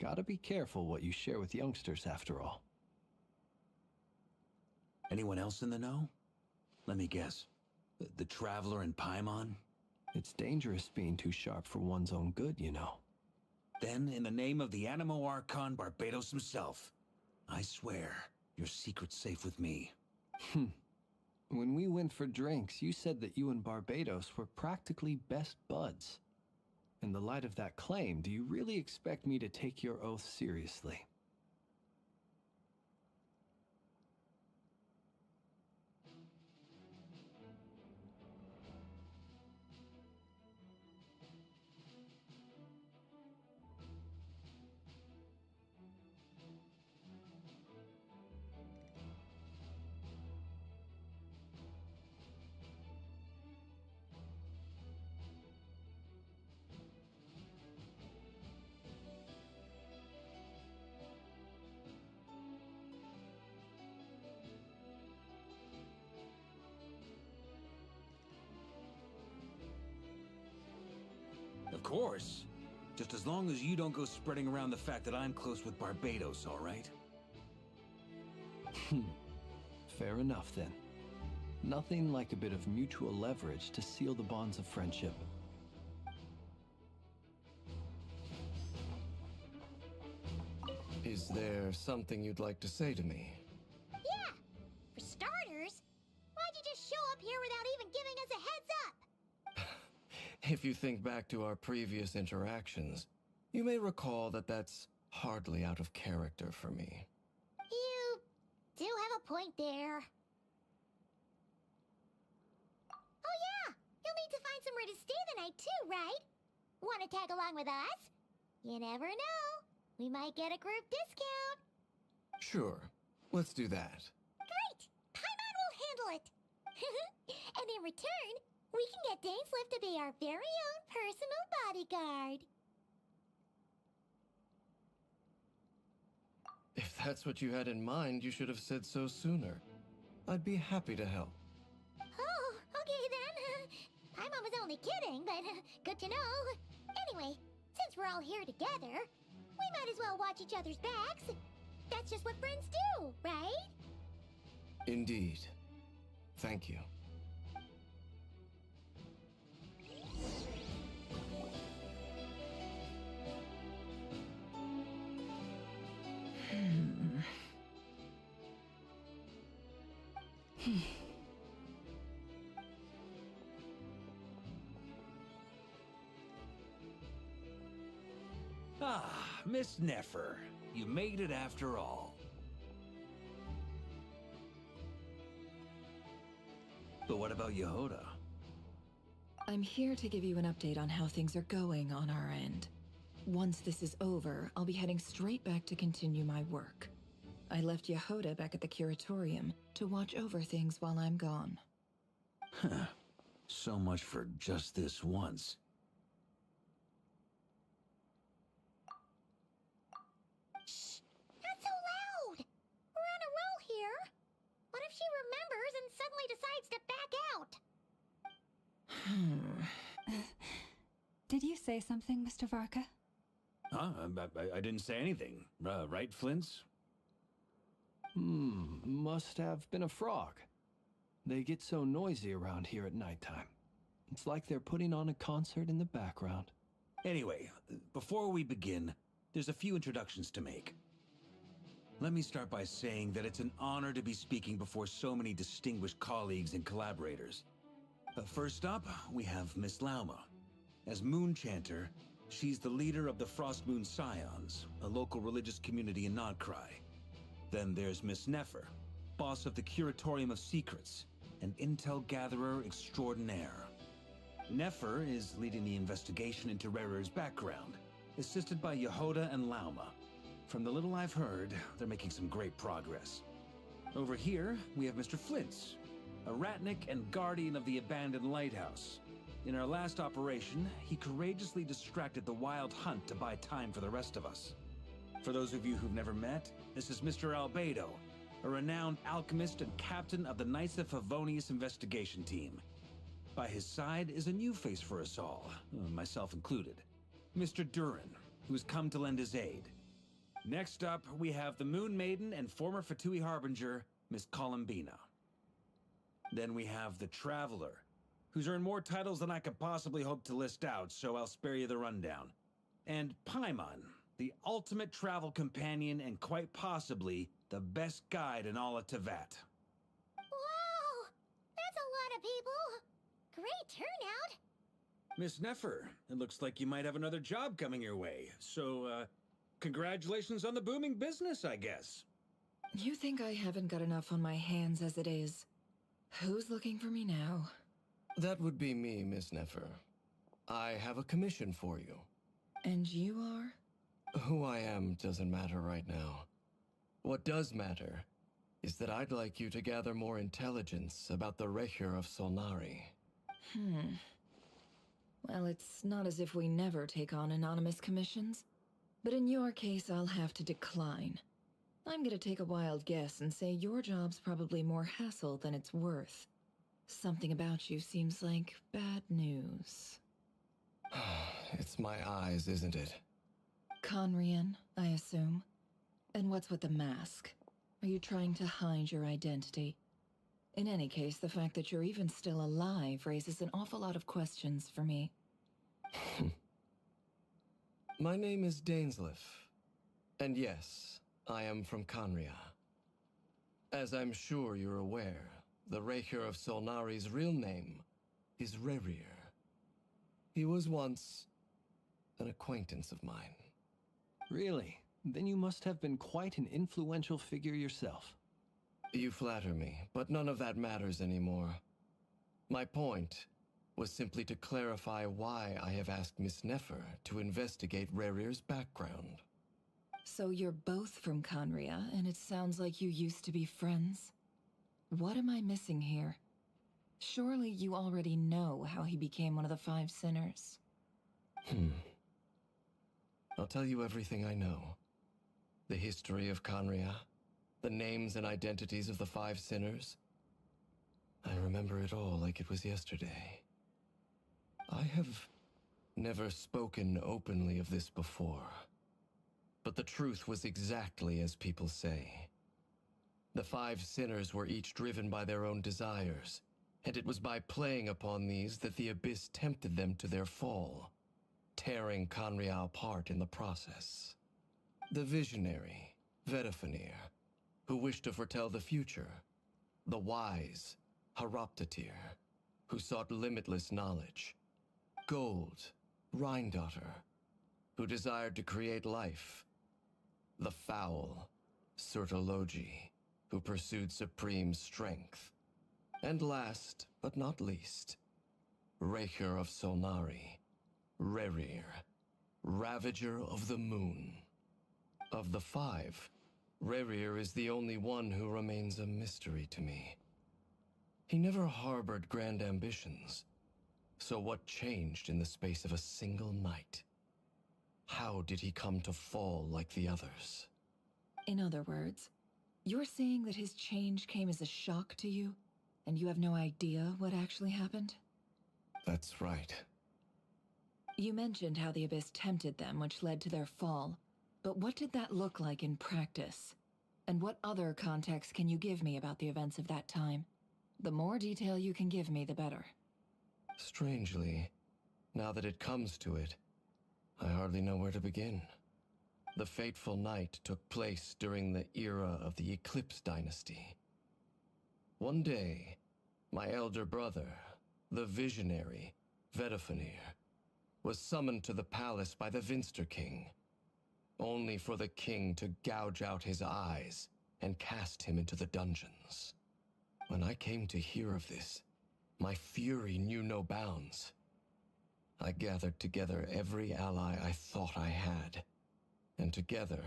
Gotta be careful what you share with youngsters, after all. Anyone else in the know? Let me guess. The Traveler and Paimon? It's dangerous being too sharp for one's own good, you know. Then, in the name of the Animo Archon Barbatos himself, I swear, your secret's safe with me. When we went for drinks, you said that you and Barbatos were practically best buds. In the light of that claim, do you really expect me to take your oath seriously? Of course. Just as long as you don't go spreading around the fact that I'm close with Barbatos, all right? Fair enough, then. Nothing like a bit of mutual leverage to seal the bonds of friendship. Is there something you'd like to say to me? Yeah! For starters, why'd you just show up here without even giving us a heads up? If you think back to our previous interactions, you may recall that that's hardly out of character for me. You do have a point there. Oh yeah! You'll need to find somewhere to stay the night too, right? Want to tag along with us? You never know. We might get a group discount. Sure, let's do that. Great! Paimon will handle it. And in return, we can get Dainslift to be our very own personal bodyguard. If that's what you had in mind, you should have said so sooner. I'd be happy to help. Oh, okay then. Paimon was only kidding, but good to know. Anyway, since we're all here together, we might as well watch each other's backs. That's just what friends do, right? Indeed. Thank you. Ah, Miss Nefer. You made it after all. But what about Yehoda? I'm here to give you an update on how things are going on our end. Once this is over, I'll be heading straight back to continue my work. I left Yehoda back at the Curatorium to watch over things while I'm gone. Huh. So much for just this once. Shh! Not so loud! We're on a roll here. What if she remembers and suddenly decides to back out? Did you say something, Mr. Varka? Huh? I didn't say anything. Right, Flints? Must have been a frog. They get so noisy around here at nighttime. It's like they're putting on a concert in the background. Anyway, before we begin, there's a few introductions to make. Let me start by saying that it's an honor to be speaking before so many distinguished colleagues and collaborators. First up, we have Miss Lauma. As Moon Chanter, she's the leader of the Frost Moon Scions, a local religious community in Nodcry. Then there's Miss Nefer, boss of the Curatorium of Secrets, an intel gatherer extraordinaire. Nefer is leading the investigation into Rerer's background, assisted by Yehoda and Lauma. From the little I've heard, they're making some great progress. Over here, we have Mr. Flintz, a ratnik and guardian of the abandoned lighthouse. In our last operation, he courageously distracted the Wild Hunt to buy time for the rest of us. For those of you who've never met, this is Mr. Albedo, a renowned alchemist and captain of the Knights of Favonius investigation team. By his side is a new face for us all, myself included, Mr. Durin, who's come to lend his aid. Next up, we have the Moon Maiden and former Fatui Harbinger, Miss Columbina. Then we have the Traveler, who's earned more titles than I could possibly hope to list out, so I'll spare you the rundown. And Paimon, the ultimate travel companion and quite possibly the best guide in all of Tevat. Wow! That's a lot of people! Great turnout! Miss Nefer, it looks like you might have another job coming your way, so, congratulations on the booming business, I guess. You think I haven't got enough on my hands as it is? Who's looking for me now? That would be me, Miss Nefer. I have a commission for you. And you are? Who I am doesn't matter right now. What does matter is that I'd like you to gather more intelligence about the Recher of Solnari. Well, it's not as if we never take on anonymous commissions. But in your case, I'll have to decline. I'm gonna take a wild guess and say your job's probably more hassle than it's worth. Something about you seems like bad news. It's my eyes, isn't it? Conrian, I assume. And what's with the mask? Are you trying to hide your identity? In any case, the fact that you're even still alive raises an awful lot of questions for me. My name is Dainsleif. And yes, I am from Conria. As I'm sure you're aware, the Recher of Solnari's real name is Rerir. He was once an acquaintance of mine. Really? Then you must have been quite an influential figure yourself. You flatter me, but none of that matters anymore. My point was simply to clarify why I have asked Miss Nefer to investigate Rerir's background. So you're both from Conria, and it sounds like you used to be friends? What am I missing here? Surely you already know how he became one of the Five Sinners. I'll tell you everything I know. The history of Conria, the names and identities of the Five Sinners. I remember it all like it was yesterday. I have never spoken openly of this before, but the truth was exactly as people say. The Five Sinners were each driven by their own desires, and it was by playing upon these that the Abyss tempted them to their fall, tearing Conria apart in the process. The visionary, Vedafenir, who wished to foretell the future. The wise, Haroptatir, who sought limitless knowledge. Gold, Rhindaughter, who desired to create life. The foul, Surtologi, who pursued supreme strength. And last, but not least, Recher of Solnari, Rerir, Ravager of the Moon. Of the five, Rerir is the only one who remains a mystery to me. He never harbored grand ambitions. So what changed in the space of a single night? How did he come to fall like the others? In other words, you're saying that his change came as a shock to you, and you have no idea what actually happened? That's right. You mentioned how the Abyss tempted them, which led to their fall. But what did that look like in practice? And what other context can you give me about the events of that time? The more detail you can give me, the better. Strangely, now that it comes to it, I hardly know where to begin. The fateful night took place during the era of the Eclipse Dynasty. One day, my elder brother, the visionary, Vedifenir, was summoned to the palace by the Vinster King, only for the king to gouge out his eyes and cast him into the dungeons. When I came to hear of this, my fury knew no bounds. I gathered together every ally I thought I had, and together,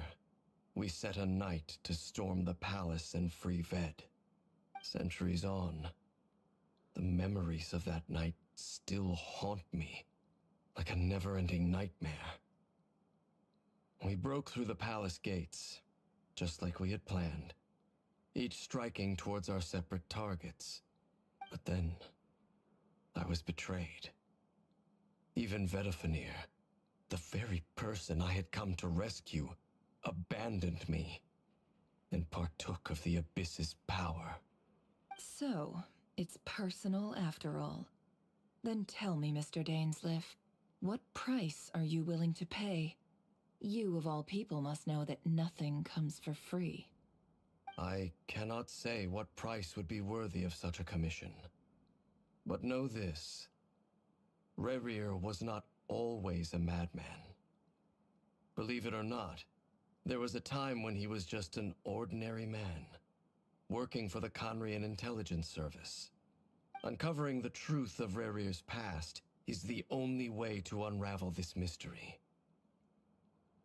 we set a night to storm the palace and free Ved. Centuries on, the memories of that night still haunt me, like a never-ending nightmare. We broke through the palace gates, just like we had planned, each striking towards our separate targets. But then, I was betrayed. Even Vedifenir, the very person I had come to rescue, abandoned me and partook of the Abyss's power. So, it's personal after all. Then tell me, Mr. Dainsleif, what price are you willing to pay? You, of all people, must know that nothing comes for free. I cannot say what price would be worthy of such a commission. But know this. Rerir was not always a madman. Believe it or not, there was a time when he was just an ordinary man, working for the Conrian Intelligence Service. Uncovering the truth of Rerir's past is the only way to unravel this mystery.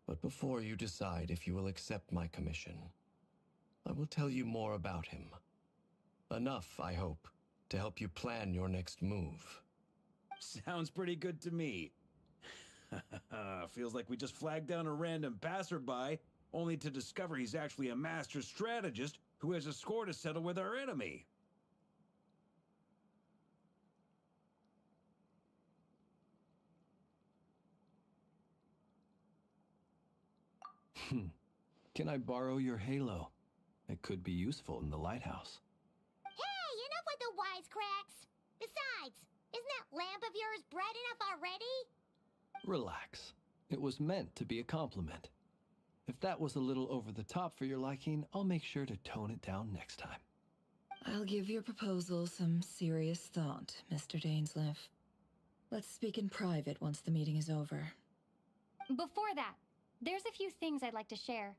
But before you decide if you will accept my commission, I will tell you more about him. Enough, I hope, to help you plan your next move. Sounds pretty good to me. Feels like we just flagged down a random passerby, only to discover he's actually a master strategist who has a score to settle with our enemy. Can I borrow your halo? It could be useful in the lighthouse. Hey, enough with the wisecracks! Besides, isn't that lamp of yours bright enough already? Relax. It was meant to be a compliment. If that was a little over the top for your liking, I'll make sure to tone it down next time. I'll give your proposal some serious thought, Mr. Dainsleif. Let's speak in private once the meeting is over. Before that, there's a few things I'd like to share.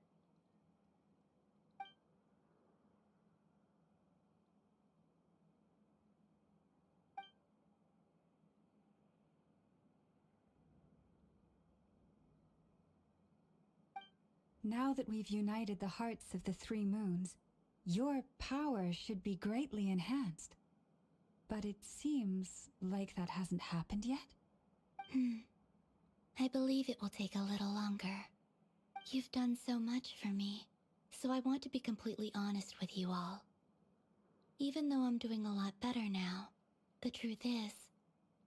Now that we've united the hearts of the three moons, your power should be greatly enhanced. But it seems like that hasn't happened yet? I believe it will take a little longer. You've done so much for me, so I want to be completely honest with you all. Even though I'm doing a lot better now, the truth is,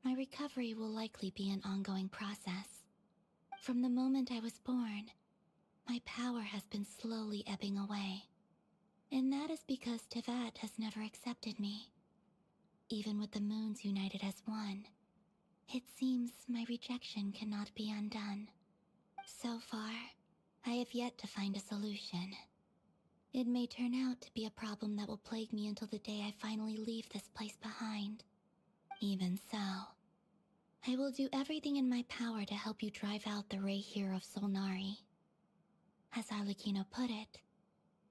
my recovery will likely be an ongoing process. From the moment I was born, my power has been slowly ebbing away. And that is because Tevat has never accepted me. Even with the moons united as one, it seems my rejection cannot be undone. So far, I have yet to find a solution. It may turn out to be a problem that will plague me until the day I finally leave this place behind. Even so, I will do everything in my power to help you drive out the Reihir of Solnari. As Arlecchino put it,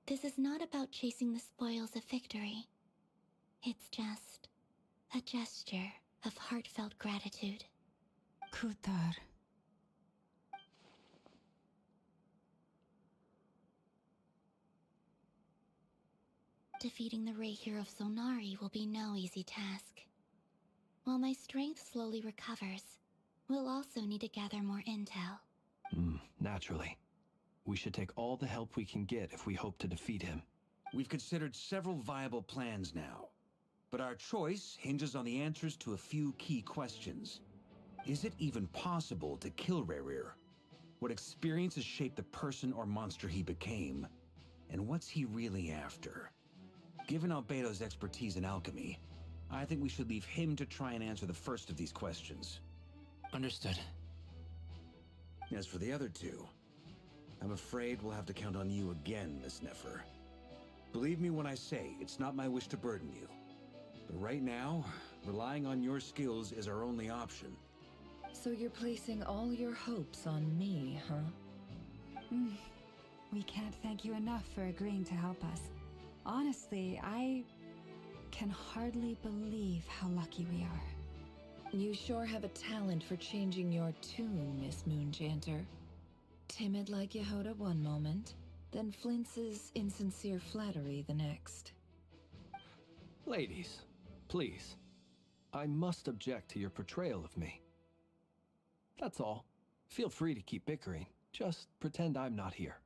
this is not about chasing the spoils of victory. It's just a gesture of heartfelt gratitude. Kutar. Defeating the Reihir of Solnari will be no easy task. While my strength slowly recovers, we'll also need to gather more intel. Naturally. We should take all the help we can get if we hope to defeat him. We've considered several viable plans now, but our choice hinges on the answers to a few key questions. Is it even possible to kill Rerir? What experiences shaped the person or monster he became? And what's he really after? Given Albedo's expertise in alchemy, I think we should leave him to try and answer the first of these questions. Understood. As for the other two, I'm afraid we'll have to count on you again, Miss Nefer. Believe me when I say it's not my wish to burden you. But right now, relying on your skills is our only option. So you're placing all your hopes on me, huh? We can't thank you enough for agreeing to help us. Honestly, I can hardly believe how lucky we are. You sure have a talent for changing your tune, Miss Moonchanter. Timid like Yehoda one moment, then flinches insincere flattery the next. Ladies, please. I must object to your portrayal of me. That's all. Feel free to keep bickering. Just pretend I'm not here.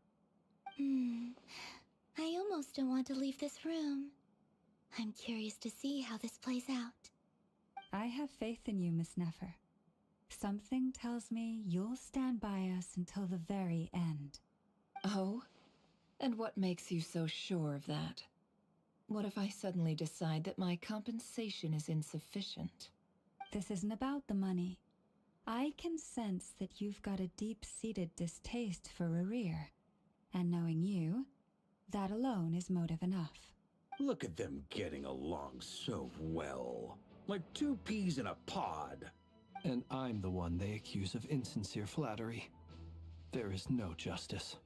I almost don't want to leave this room. I'm curious to see how this plays out. I have faith in you, Miss Nefer. Something tells me you'll stand by us until the very end. Oh? And what makes you so sure of that? What if I suddenly decide that my compensation is insufficient? This isn't about the money. I can sense that you've got a deep-seated distaste for Rerir. And knowing you, that alone is motive enough. Look at them getting along so well. Like two peas in a pod. And I'm the one they accuse of insincere flattery. There is no justice.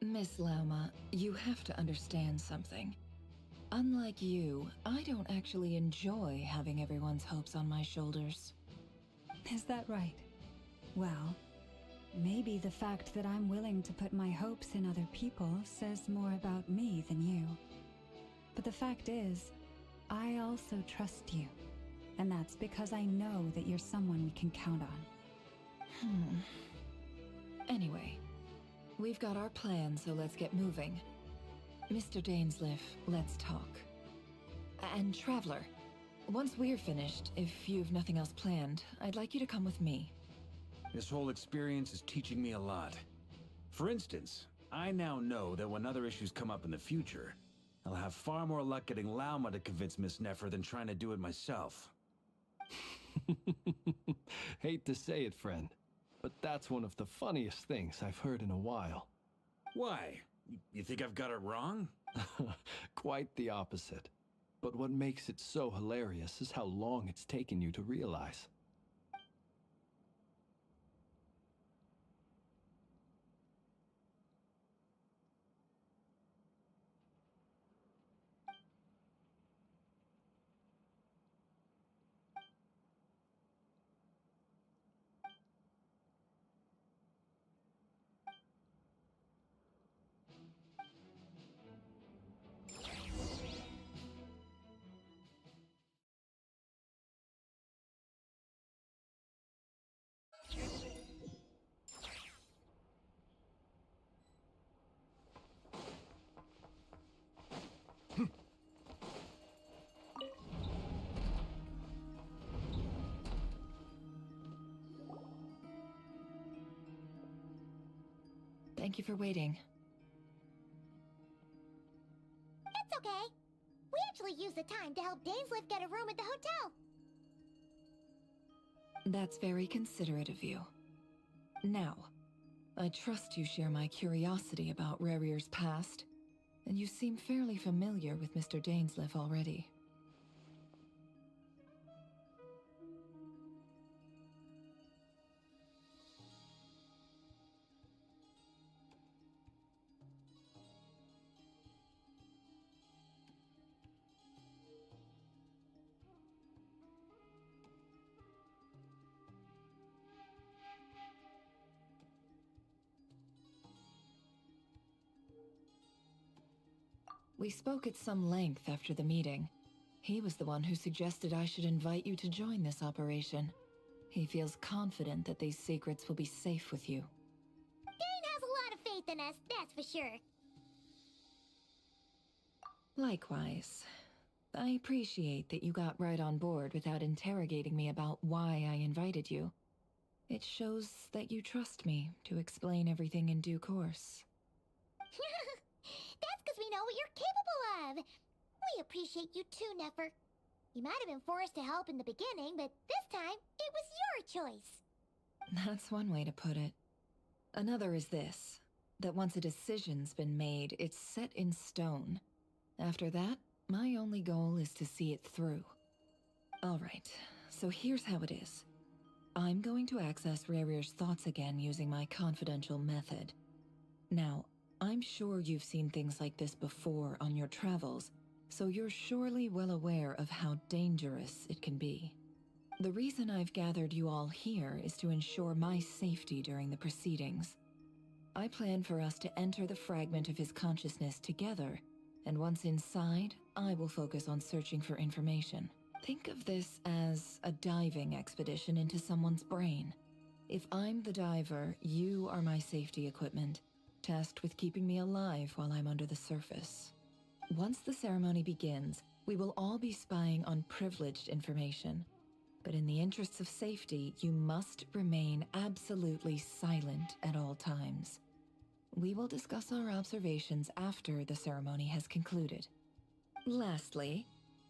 Miss Lauma, you have to understand something. Unlike you, I don't actually enjoy having everyone's hopes on my shoulders. Is that right? Well, maybe the fact that I'm willing to put my hopes in other people says more about me than you. But the fact is, I also trust you. And that's because I know that you're someone we can count on. Anyway, we've got our plan, so let's get moving. Mr. Dainsleif, let's talk. And Traveler, once we're finished, if you've nothing else planned, I'd like you to come with me. This whole experience is teaching me a lot. For instance, I now know that when other issues come up in the future, I'll have far more luck getting Lauma to convince Miss Nefer than trying to do it myself. Hate to say it, friend, but that's one of the funniest things I've heard in a while. Why? You think I've got it wrong? Quite the opposite. But what makes it so hilarious is how long it's taken you to realize. Thank you for waiting. It's okay. We actually used the time to help Dainsleif get a room at the hotel. That's very considerate of you. Now, I trust you share my curiosity about Rerir's past, and you seem fairly familiar with Mr. Dainsleif already. We spoke at some length after the meeting. He was the one who suggested I should invite you to join this operation. He feels confident that these secrets will be safe with you. Dane has a lot of faith in us, that's for sure. Likewise. I appreciate that you got right on board without interrogating me about why I invited you. It shows that you trust me to explain everything in due course. That's because we know what you're capable of. We appreciate you too, Nefer. You might have been forced to help in the beginning, but this time, it was your choice. That's one way to put it. Another is this, that once a decision's been made, it's set in stone. After that, my only goal is to see it through. Alright, so here's how it is. I'm going to access Rerir's thoughts again using my confidential method. Now, I'm sure you've seen things like this before on your travels, so you're surely well aware of how dangerous it can be. The reason I've gathered you all here is to ensure my safety during the proceedings. I plan for us to enter the fragment of his consciousness together, and once inside, I will focus on searching for information. Think of this as a diving expedition into someone's brain. If I'm the diver, you are my safety equipment, tasked with keeping me alive while I'm under the surface. Once the ceremony begins, we will all be spying on privileged information. But in the interests of safety, you must remain absolutely silent at all times. We will discuss our observations after the ceremony has concluded. Lastly,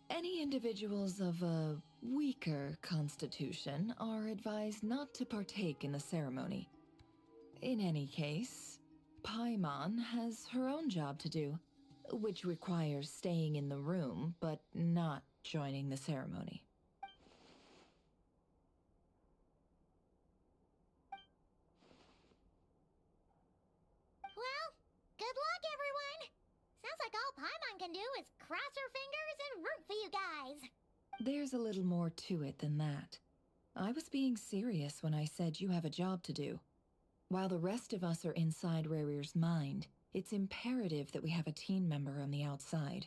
any individuals of a weaker constitution are advised not to partake in the ceremony. In any case, Paimon has her own job to do, which requires staying in the room but not joining the ceremony. Well, good luck, everyone! Sounds like all Paimon can do is cross her fingers and root for you guys. There's a little more to it than that. I was being serious when I said you have a job to do. While the rest of us are inside Rerir's mind, it's imperative that we have a team member on the outside.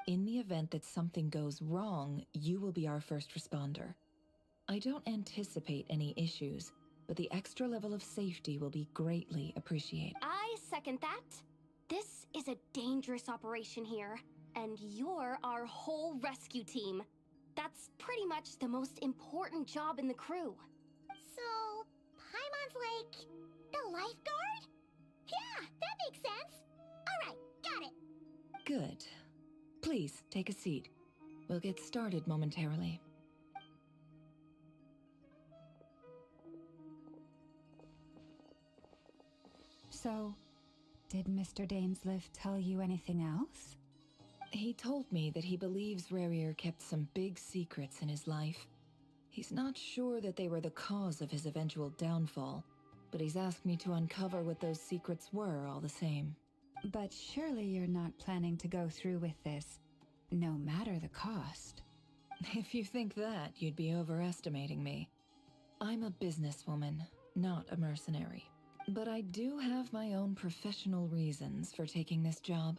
In the event that something goes wrong, you will be our first responder. I don't anticipate any issues, but the extra level of safety will be greatly appreciated. I second that. This is a dangerous operation here, and you're our whole rescue team. That's pretty much the most important job in the crew. So, Paimon's like the lifeguard? Yeah, that makes sense. Alright, got it. Good. Please, take a seat. We'll get started momentarily. So, did Mr. Dainsliff tell you anything else? He told me that he believes Rerir kept some big secrets in his life. He's not sure that they were the cause of his eventual downfall, but he's asked me to uncover what those secrets were all the same. But surely you're not planning to go through with this, no matter the cost. If you think that, you'd be overestimating me. I'm a businesswoman, not a mercenary. But I do have my own professional reasons for taking this job.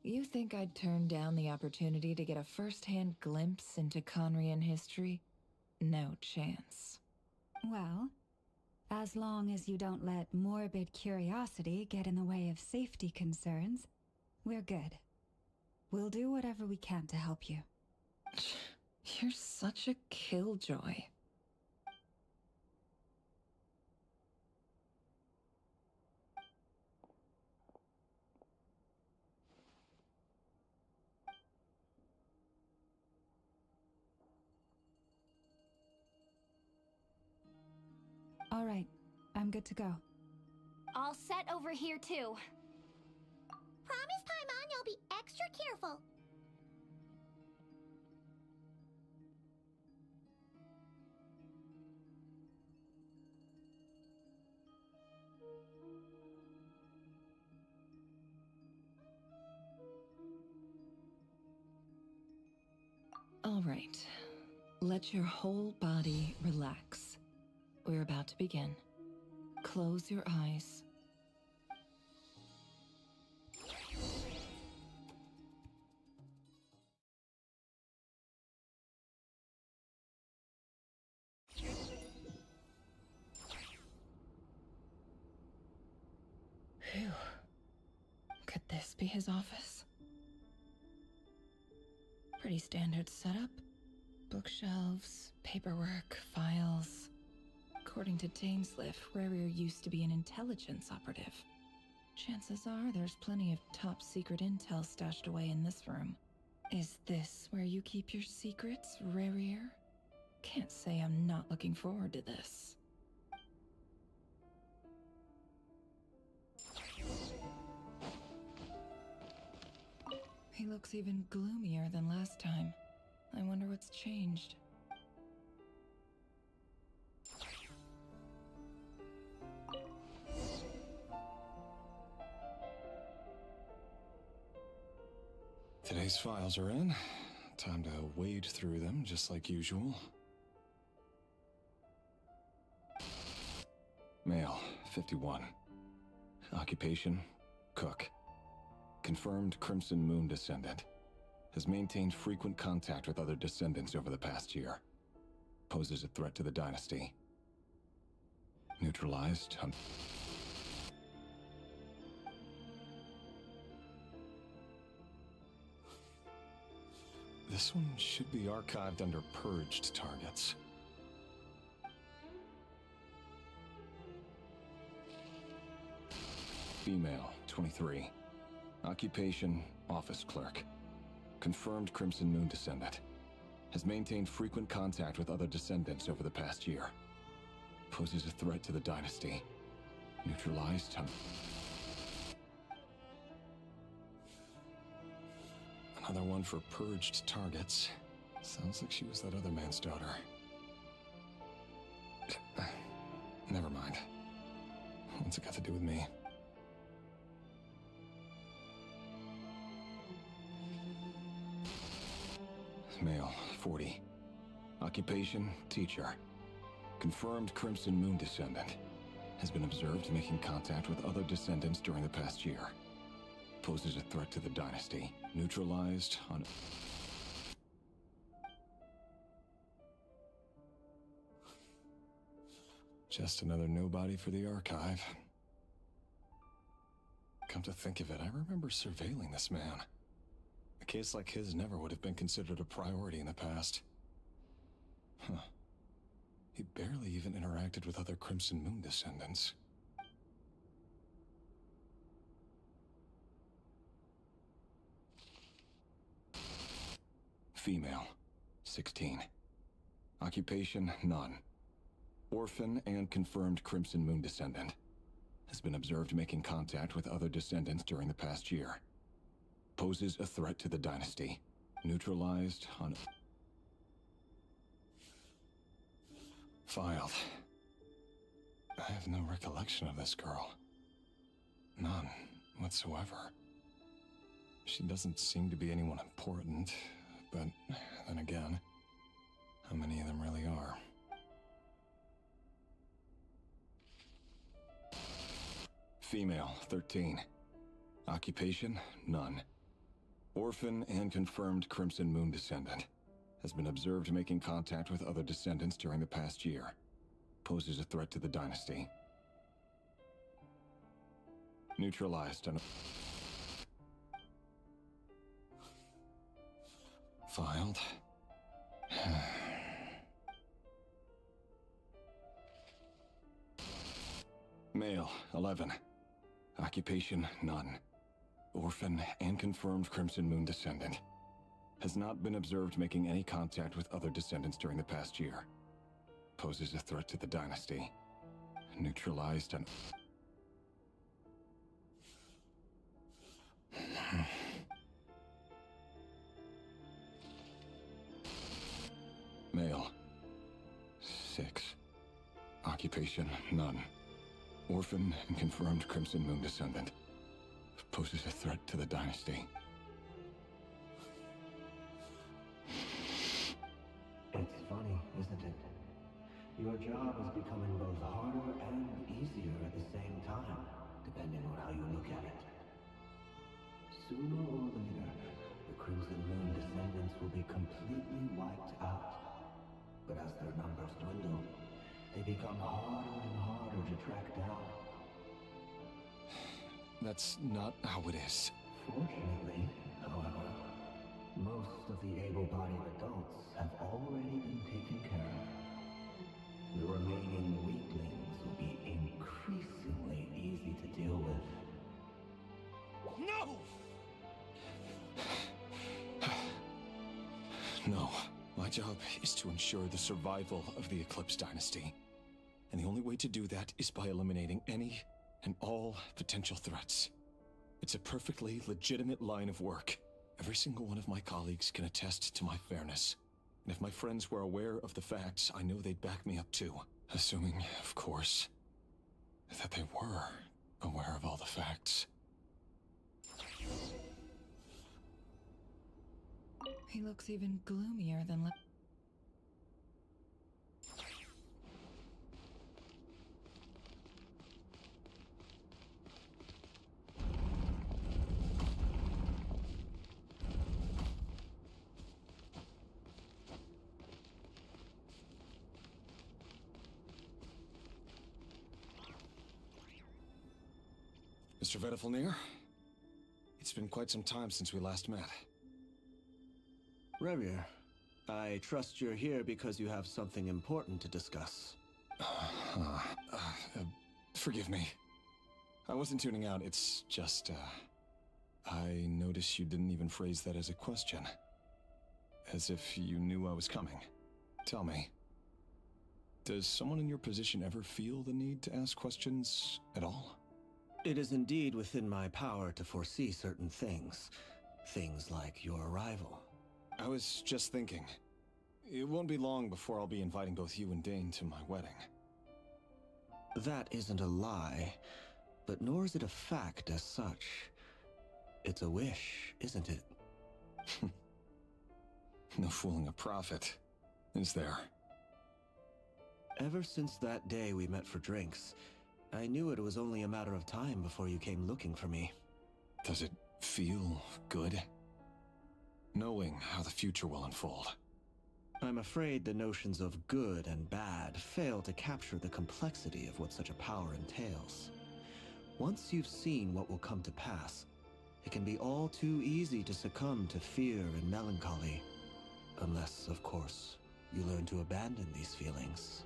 You think I'd turn down the opportunity to get a first-hand glimpse into Conrian history? No chance. Well, as long as you don't let morbid curiosity get in the way of safety concerns, we're good. We'll do whatever we can to help you. You're such a killjoy. All right, I'm good to go. All set over here, too. Promise, Paimon, you'll be extra careful. All right. Let your whole body relax. We're about to begin. Close your eyes. Phew. Could this be his office? Pretty standard setup. Bookshelves, paperwork, files. According to Dainsliff, Rerir used to be an intelligence operative. Chances are there's plenty of top secret intel stashed away in this room. Is this where you keep your secrets, Rerir? Can't say I'm not looking forward to this. looks even gloomier than last time. I wonder what's changed. Today's files are in. Time to wade through them, just like usual. Male, 51. Occupation, cook. Confirmed Crimson Moon descendant. Has maintained frequent contact with other descendants over the past year. Poses a threat to the dynasty. Neutralized. This one should be archived under purged targets. Female, 23. Occupation, office clerk. Confirmed Crimson Moon descendant. Has maintained frequent contact with other descendants over the past year. Poses a threat to the dynasty. Neutralized. Another one for purged targets. Sounds like she was that other man's daughter. Never mind. What's it got to do with me? Male, 40. Occupation, teacher. Confirmed Crimson Moon descendant. Has been observed making contact with other descendants during the past year. Poses a threat to the dynasty. Neutralized on... Just another nobody for the archive. Come to think of it, I remember surveilling this man. A case like his never would have been considered a priority in the past. Huh. He barely even interacted with other Crimson Moon descendants. Female, 16. Occupation, none. Orphan and confirmed Crimson Moon descendant. Has been observed making contact with other descendants during the past year. Poses a threat to the dynasty. Neutralized on... Filed. I have no recollection of this girl. None whatsoever. She doesn't seem to be anyone important, but then again, how many of them really are? Female, 13. Occupation, none. Orphan and confirmed Crimson Moon descendant. Has been observed making contact with other descendants during the past year. Poses a threat to the dynasty. Neutralized on... Filed. Male, 11. Occupation, none. Orphan and confirmed Crimson Moon descendant. Has not been observed making any contact with other descendants during the past year. Poses a threat to the dynasty. Neutralized on... Male. 6. Occupation, none. Orphan and confirmed Crimson Moon descendant. Poses a threat to the dynasty. It's funny, isn't it? Your job is becoming both harder and easier at the same time, depending on how you look at it. Sooner or later, the Crimson Moon descendants will be completely wiped out. But as their numbers dwindle, they become harder and harder to track down. That's not how it is. Fortunately, however, most of the able-bodied adults have already been taken care of. The remaining weaklings will be increasingly easy to deal with. No! No. My job is to ensure the survival of the Eclipse Dynasty. And the only way to do that is by eliminating any and all potential threats. It's a perfectly legitimate line of work, Every single one of my colleagues can attest to my fairness. And if my friends were aware of the facts, I know they'd back me up too. Assuming, of course, that they were aware of all the facts. He looks even gloomier than... Mr. Vedifalnir, it's been quite some time since we last met. Rerir, I trust you're here because you have something important to discuss. Forgive me. I wasn't tuning out, it's just, I noticed you didn't even phrase that as a question. As if you knew I was coming. Tell me, does someone in your position ever feel the need to ask questions at all? It is indeed within my power to foresee certain things. Things like your arrival. I was just thinking. It won't be long before I'll be inviting both you and Dane to my wedding. That isn't a lie, but nor is it a fact as such. It's a wish, isn't it? No fooling a prophet, is there? Ever since that day we met for drinks, I knew it was only a matter of time before you came looking for me. Does it feel good? Knowing how the future will unfold. I'm afraid the notions of good and bad fail to capture the complexity of what such a power entails. Once you've seen what will come to pass, it can be all too easy to succumb to fear and melancholy. Unless, of course, you learn to abandon these feelings.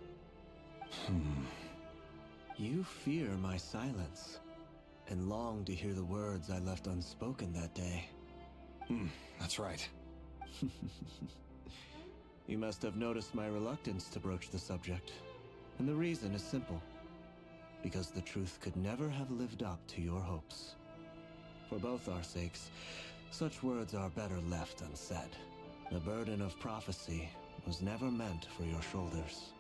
You fear my silence, and long to hear the words I left unspoken that day. That's right. You must have noticed my reluctance to broach the subject. And the reason is simple. Because the truth could never have lived up to your hopes. For both our sakes, such words are better left unsaid. The burden of prophecy was never meant for your shoulders.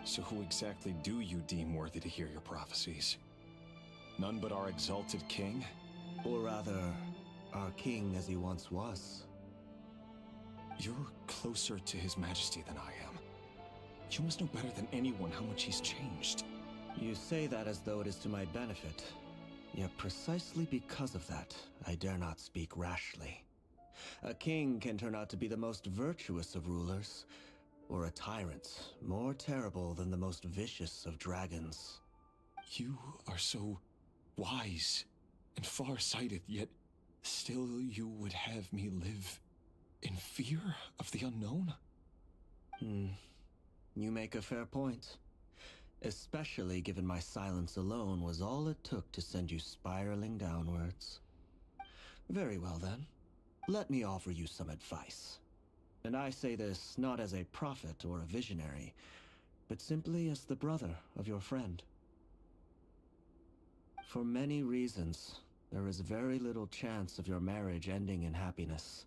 So who exactly do you deem worthy to hear your prophecies? None but our exalted king? Or rather, our king as he once was. You're closer to his majesty than I am. You must know better than anyone how much he's changed. You say that as though it is to my benefit. Yet precisely because of that, I dare not speak rashly. A king can turn out to be the most virtuous of rulers, or a tyrant more terrible than the most vicious of dragons. You are so wise and far-sighted, yet still you would have me live in fear of the unknown? You make a fair point. Especially given my silence alone was all it took to send you spiraling downwards. Very well then. Let me offer you some advice. And I say this not as a prophet or a visionary, but simply as the brother of your friend. For many reasons, there is very little chance of your marriage ending in happiness.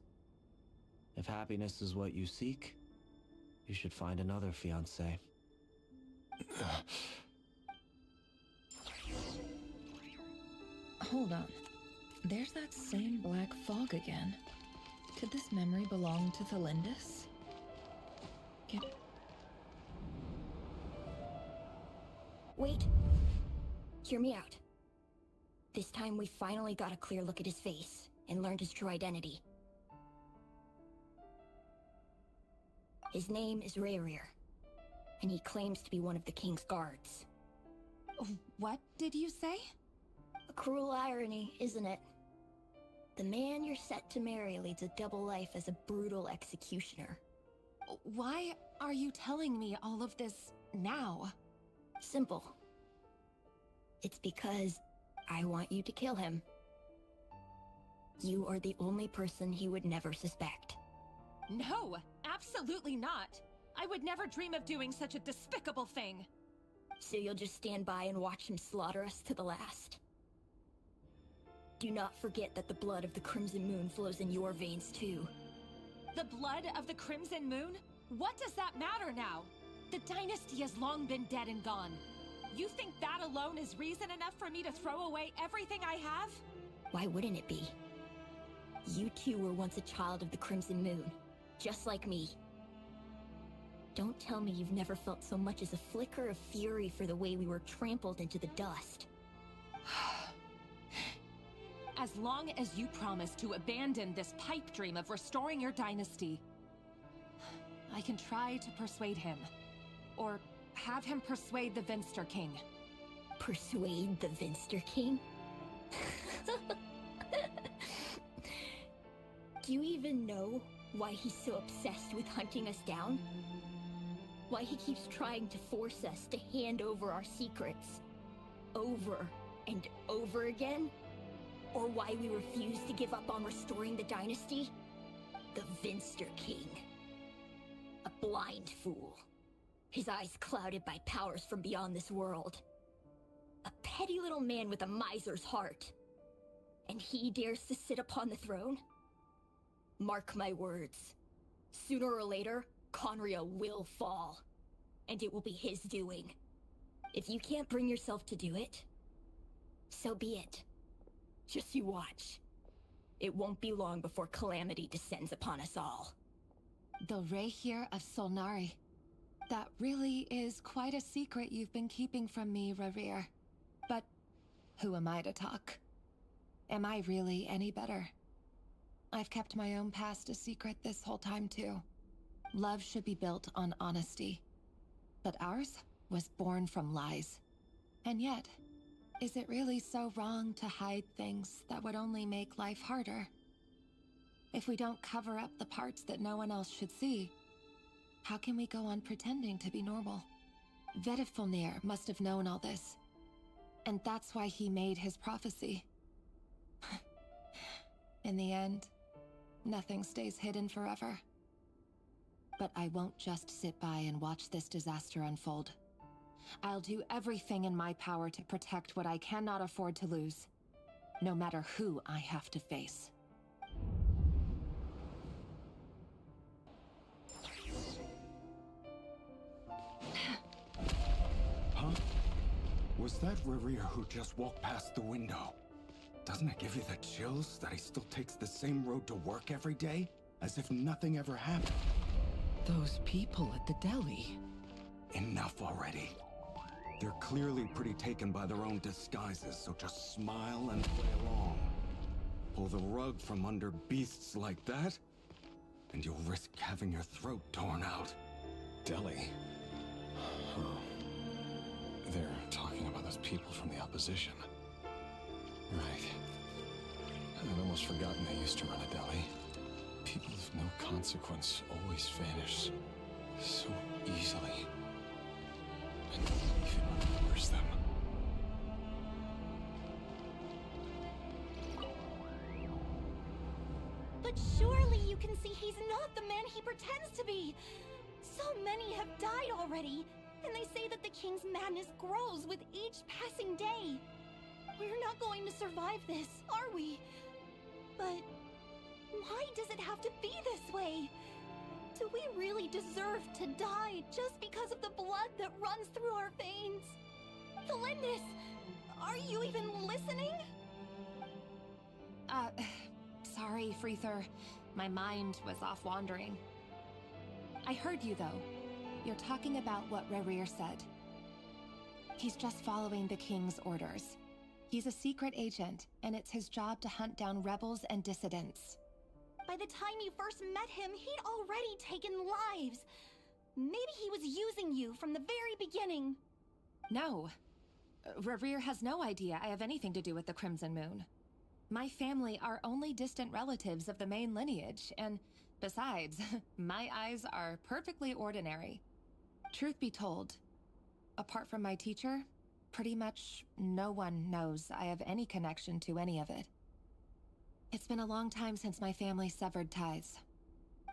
If happiness is what you seek, you should find another fiancé. Hold on. There's that same black fog again. Could this memory belong to Thelindis? Wait. Hear me out. This time we finally got a clear look at his face and learned his true identity. His name is Rerir, and he claims to be one of the king's guards. What did you say? A cruel irony, isn't it? The man you're set to marry leads a double life as a brutal executioner. Why are you telling me all of this now? Simple. It's because I want you to kill him. You are the only person he would never suspect. No, absolutely not. I would never dream of doing such a despicable thing. So you'll just stand by and watch him slaughter us to the last? Do not forget that the blood of the Crimson Moon flows in your veins too. The blood of the Crimson Moon? What does that matter now? The dynasty has long been dead and gone. You think that alone is reason enough for me to throw away everything I have? Why wouldn't it be? You too were once a child of the Crimson Moon, just like me. Don't tell me you've never felt so much as a flicker of fury for the way we were trampled into the dust. As long as you promise to abandon this pipe dream of restoring your dynasty, I can try to persuade him. Or have him persuade the Vinster King. Persuade the Vinster King? Do you even know why he's so obsessed with hunting us down? Why he keeps trying to force us to hand over our secrets over and over again? Or why we refuse to give up on restoring the dynasty? The Vinster King. A blind fool. His eyes clouded by powers from beyond this world. A petty little man with a miser's heart. And he dares to sit upon the throne? Mark my words. Sooner or later, Conria will fall. And it will be his doing. If you can't bring yourself to do it, so be it. Just you watch. It won't be long before calamity descends upon us all. The Reihir of Solnari. That really is quite a secret you've been keeping from me, Rerir. But who am I to talk? Am I really any better? I've kept my own past a secret this whole time, too. Love should be built on honesty. But ours was born from lies. And yet, is it really so wrong to hide things that would only make life harder? If we don't cover up the parts that no one else should see, how can we go on pretending to be normal? Vedifulnir must have known all this. And that's why he made his prophecy. In the end, nothing stays hidden forever. But I won't just sit by and watch this disaster unfold. I'll do everything in my power to protect what I cannot afford to lose, no matter who I have to face. Huh? Was that Rerir who just walked past the window? Doesn't it give you the chills that he still takes the same road to work every day? As if nothing ever happened. Those people at the deli. Enough already. They're clearly pretty taken by their own disguises, so just smile and play along. Pull the rug from under beasts like that, and you'll risk having your throat torn out. Deli? Oh. They're talking about those people from the opposition. Right. I'd almost forgotten they used to run a deli. People of no consequence always vanish so easily. And no one even remembers them. But surely you can see he's not the man he pretends to be! So many have died already, and they say that the king's madness grows with each passing day. We're not going to survive this, are we? But why does it have to be this way? Do we really deserve to die just because of the blood that runs through our veins? Kalendis, are you even listening? Sorry, Freether. My mind was off wandering. I heard you, though. You're talking about what Rerir said. He's just following the king's orders. He's a secret agent, and it's his job to hunt down rebels and dissidents. By the time you first met him, he'd already taken lives. Maybe he was using you from the very beginning. No. Rerir has no idea I have anything to do with the Crimson Moon. My family are only distant relatives of the main lineage, and besides, my eyes are perfectly ordinary. Truth be told, apart from my teacher, pretty much no one knows I have any connection to any of it. It's been a long time since my family severed ties.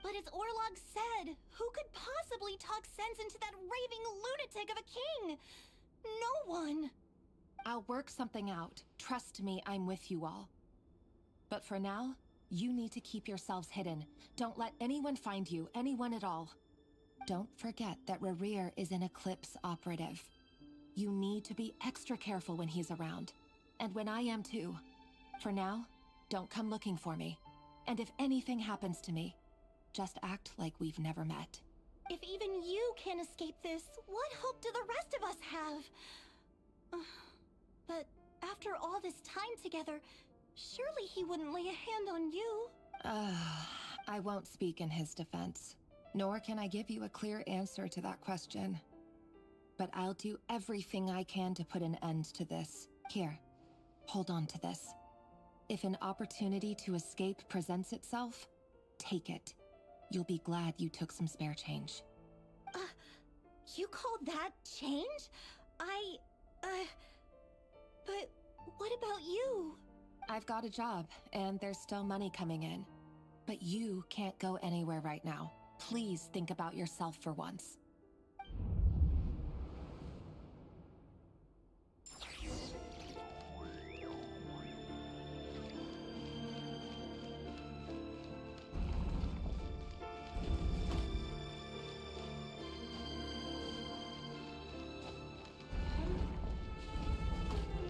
But as Orlog said, who could possibly talk sense into that raving lunatic of a king? No one! I'll work something out. Trust me, I'm with you all. But for now, you need to keep yourselves hidden. Don't let anyone find you, anyone at all. Don't forget that Rerir is an Eclipse operative. You need to be extra careful when he's around. And when I am too. For now, don't come looking for me. And if anything happens to me, just act like we've never met. If even you can't escape this, what hope do the rest of us have? But after all this time together, surely he wouldn't lay a hand on you. I won't speak in his defense, nor can I give you a clear answer to that question. But I'll do everything I can to put an end to this. Here, hold on to this. If an opportunity to escape presents itself, take it. You'll be glad you took some spare change. You call that change? But what about you? I've got a job, and there's still money coming in. But you can't go anywhere right now. Please think about yourself for once.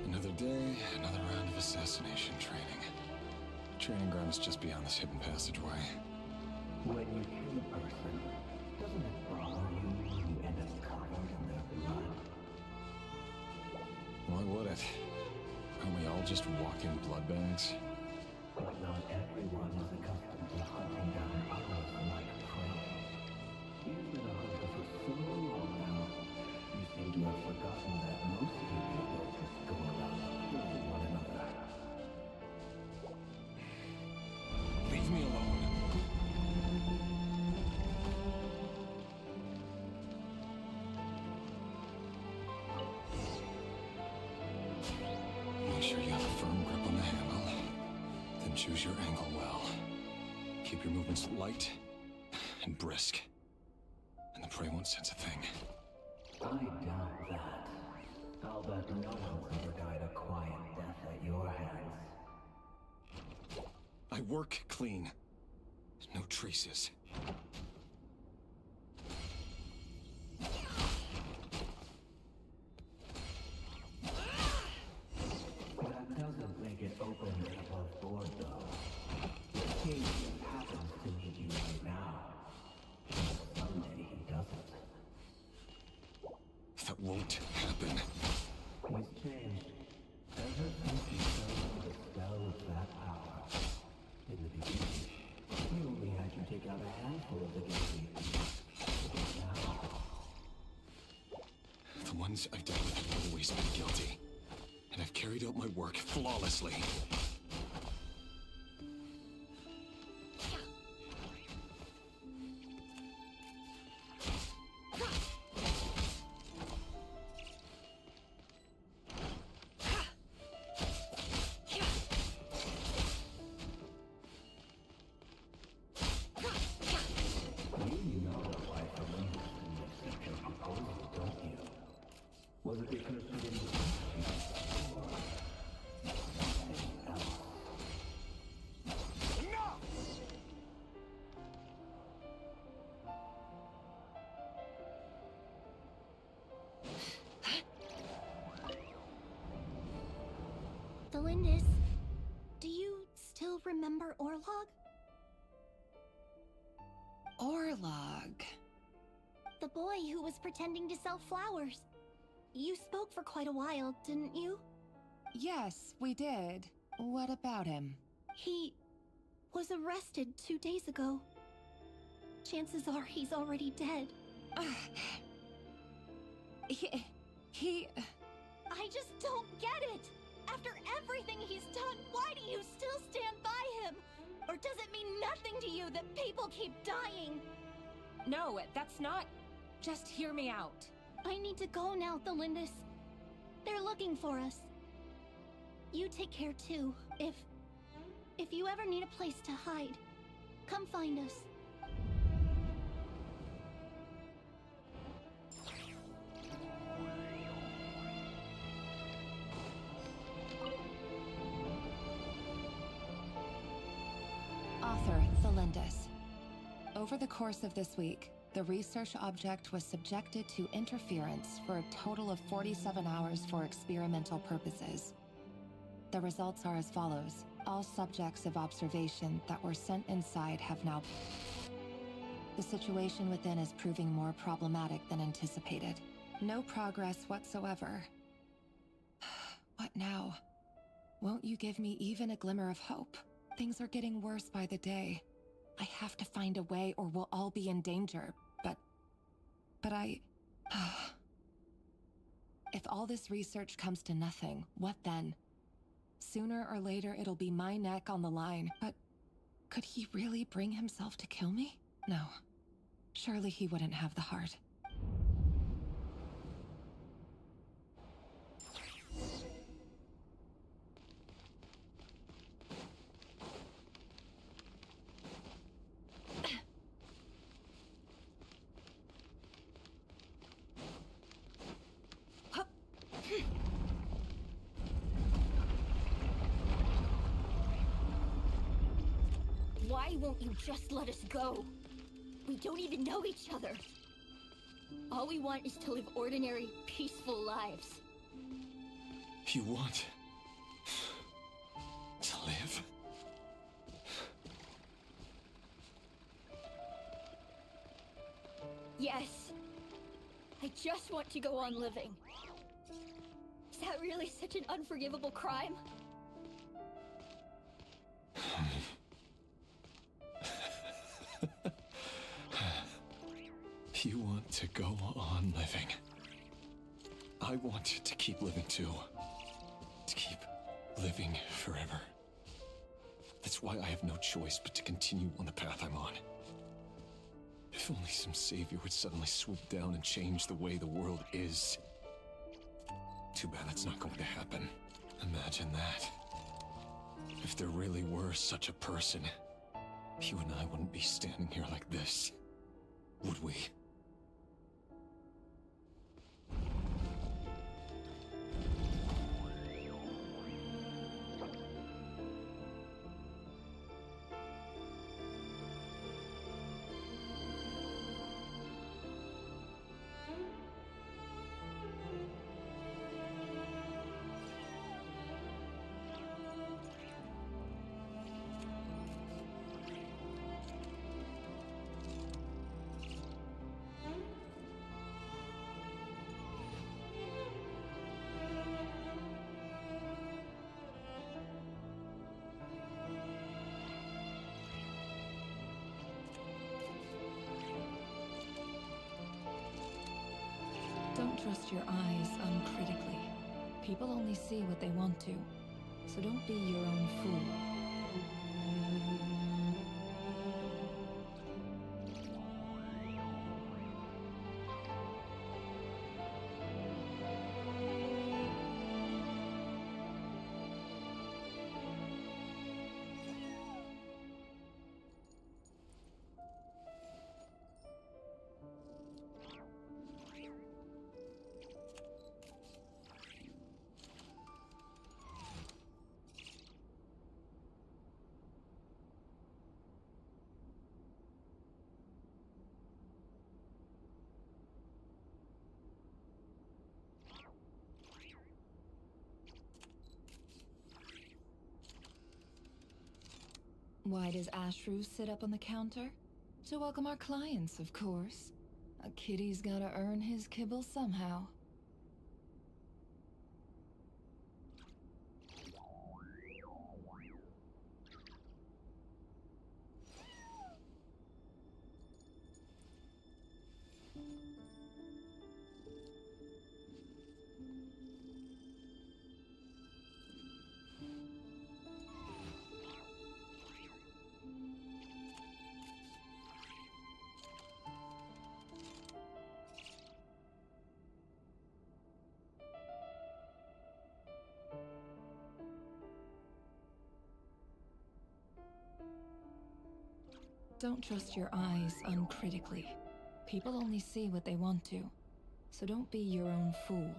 Another day, another round of assassination training. Training ground is just beyond this hidden passageway. When you kill a person, doesn't it bother you when you end up covered in their blood? Why would it? Aren't we all just walking blood bags? But not everyone is accustomed to hunting down others like prey. You've been a hunter for so long now, you seem to have forgotten that most of you people just go around killing one another. Leave me alone. Make sure you have a firm grip on the handle. Then choose your angle well. Keep your movements light and brisk. And the prey won't sense a thing. I doubt that. I'll bet no one's ever died a quiet death at your hands. I work clean. No traces. That doesn't make it open and above board, though. The king happens to need you right now. Someday he doesn't. That won't happen. He's changed. Ever since you fell the spell of that power. In the beginning, we only had you take out a handful of the guilty. Now, The ones I've dealt with have always been guilty. And I've carried out my work flawlessly. you know why Fernandez didn't accept your proposal, don't you? Was it because you didn't trust you? Or something else? Delindis, do you still remember Orlog? Orlog. The boy who was pretending to sell flowers. You spoke for quite a while, didn't you? Yes, we did. What about him? He was arrested 2 days ago. Chances are he's already dead. He... I just don't get it! After everything he's done, why do you still stand by him? Or does it mean nothing to you that people keep dying? No, that's not... Just hear me out. I need to go now, Thelindis. They're looking for us. You take care too. If you ever need a place to hide, come find us. Lindis. Over the course of this week, the research object was subjected to interference for a total of 47 hours for experimental purposes. The results are as follows. All subjects of observation that were sent inside have now... The situation within is proving more problematic than anticipated. No progress whatsoever. What now? Won't you give me even a glimmer of hope? Things are getting worse by the day. I have to find a way or we'll all be in danger, but I... If all this research comes to nothing, what then? Sooner or later, it'll be my neck on the line, but could he really bring himself to kill me? No. Surely he wouldn't have the heart. Why won't you just let us go? We don't even know each other. All we want is to live ordinary, peaceful lives. You want to live? Yes. I just want to go on living. Is that really such an unforgivable crime? You want to go on living. I want to keep living too. To keep living forever. That's why I have no choice but to continue on the path I'm on. If only some savior would suddenly swoop down and change the way the world is. Too bad that's not going to happen. Imagine that. If there really were such a person, you and I wouldn't be standing here like this, would we? Don't trust your eyes uncritically. People only see what they want to, so don't be your own fool. Why does Ashru sit up on the counter? To welcome our clients, of course. A kitty's gotta earn his kibble somehow. Don't trust your eyes uncritically. People only see what they want to, so don't be your own fool.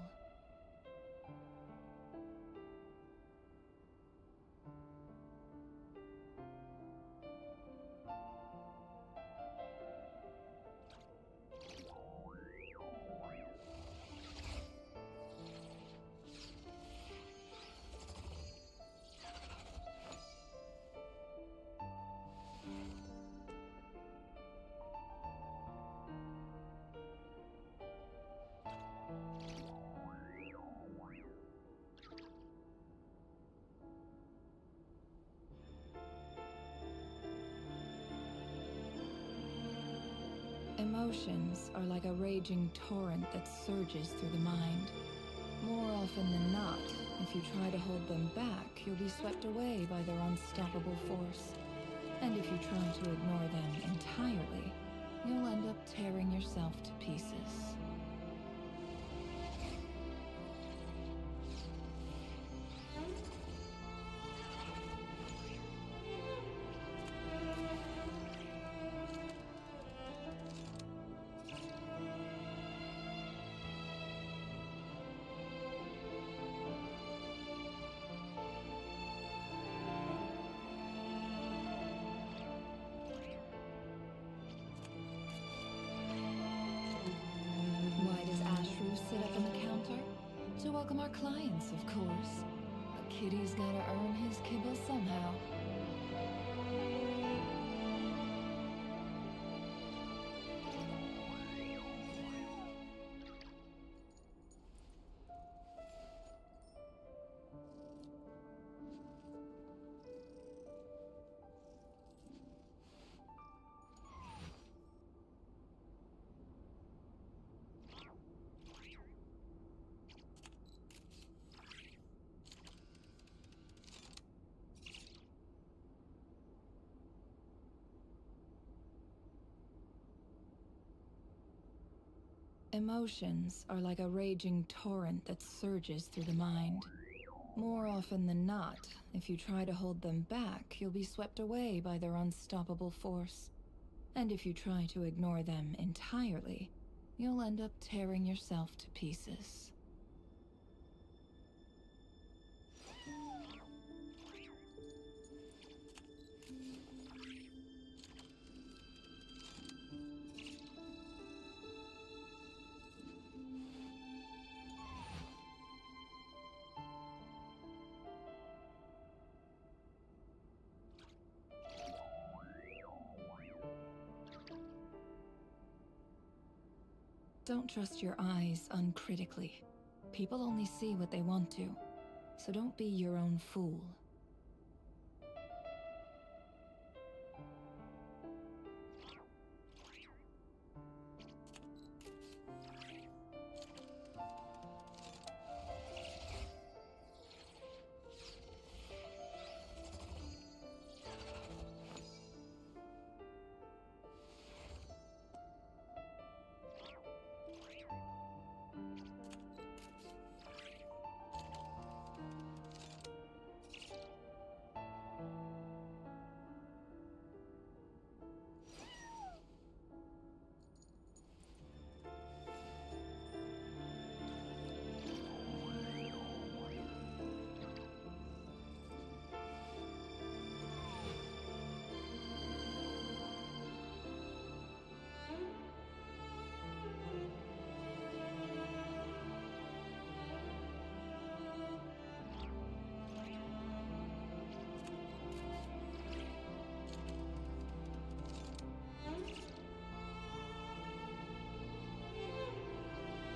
Emotions are like a raging torrent that surges through the mind. More often than not, if you try to hold them back, you'll be swept away by their unstoppable force. And if you try to ignore them entirely, you'll end up tearing yourself to pieces. Sit up on the counter? To welcome our clients, of course. A kitty's gotta earn his kibble somehow. Emotions are like a raging torrent that surges through the mind. More often than not, if you try to hold them back, you'll be swept away by their unstoppable force. And if you try to ignore them entirely, you'll end up tearing yourself to pieces. Don't trust your eyes uncritically. People only see what they want to, so don't be your own fool.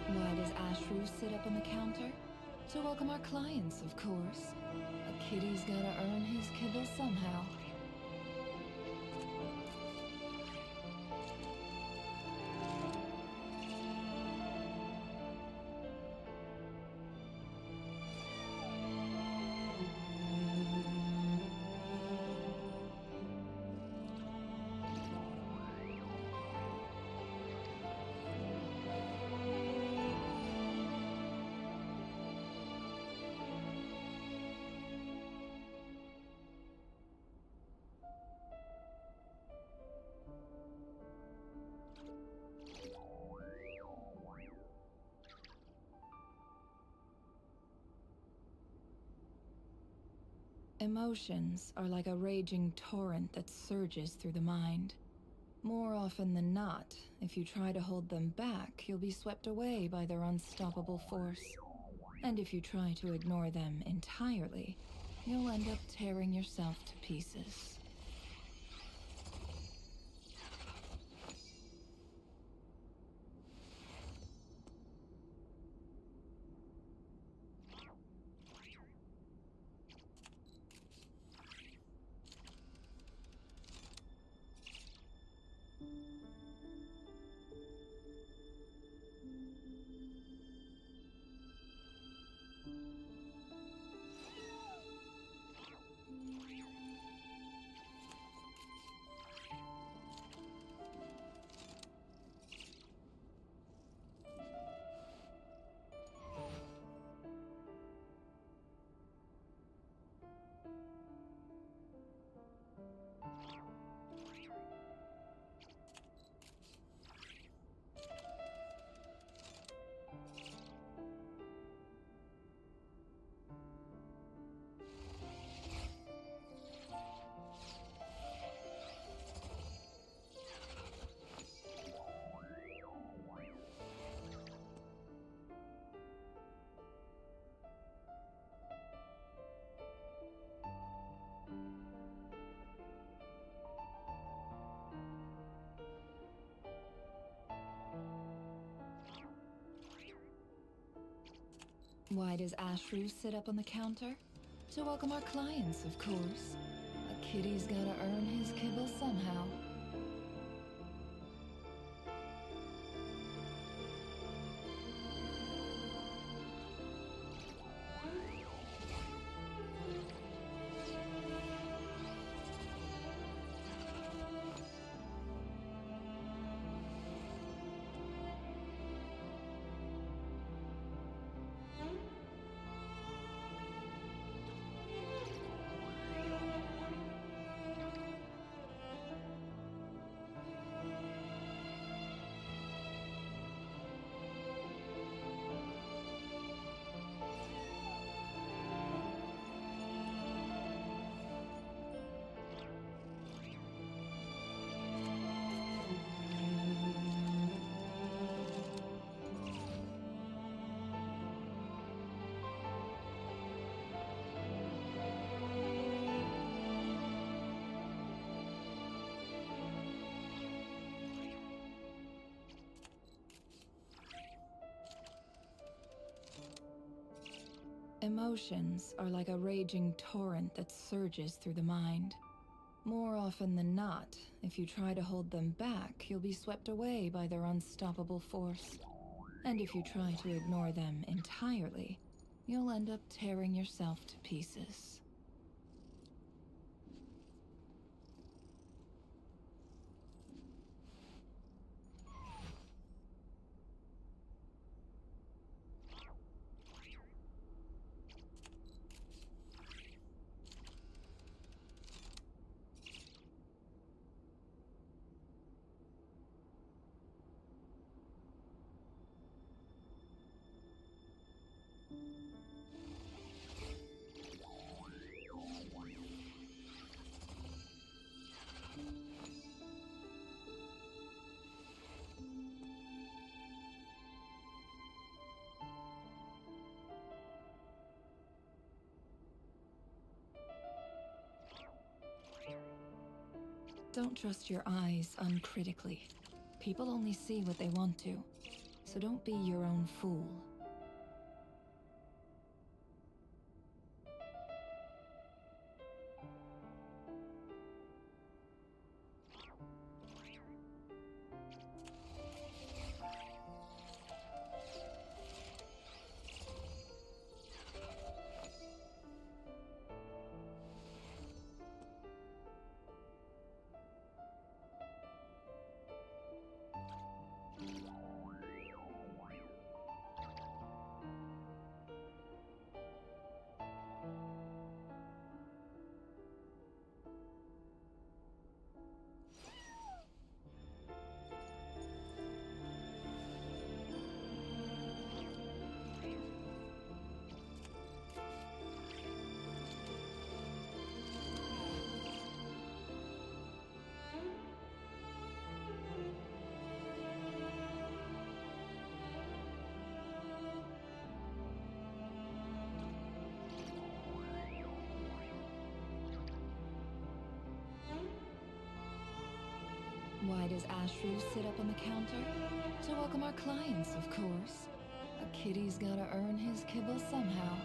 Why does Ashru sit up on the counter? To welcome our clients, of course. A kitty's gotta earn his kibble somehow. Emotions are like a raging torrent that surges through the mind. More often than not, if you try to hold them back, you'll be swept away by their unstoppable force. And if you try to ignore them entirely, you'll end up tearing yourself to pieces. Why does Ashru sit up on the counter? To welcome our clients, of course. A kitty's gotta earn his kibble somehow. Emotions are like a raging torrent that surges through the mind. More often than not, if you try to hold them back, you'll be swept away by their unstoppable force. And if you try to ignore them entirely, you'll end up tearing yourself to pieces. Don't trust your eyes uncritically. People only see what they want to, so don't be your own fool. Why does Ashru sit up on the counter? To welcome our clients, of course. A kitty's gotta earn his kibble somehow.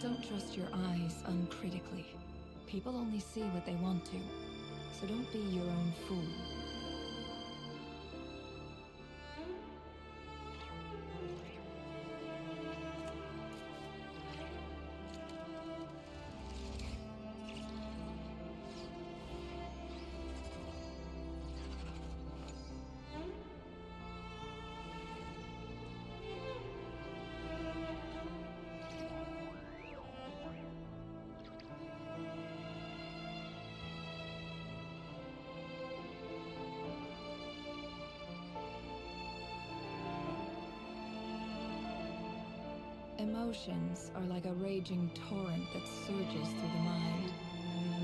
Don't trust your eyes uncritically. People only see what they want to, so don't be your own fool. Emotions are like a raging torrent that surges through the mind.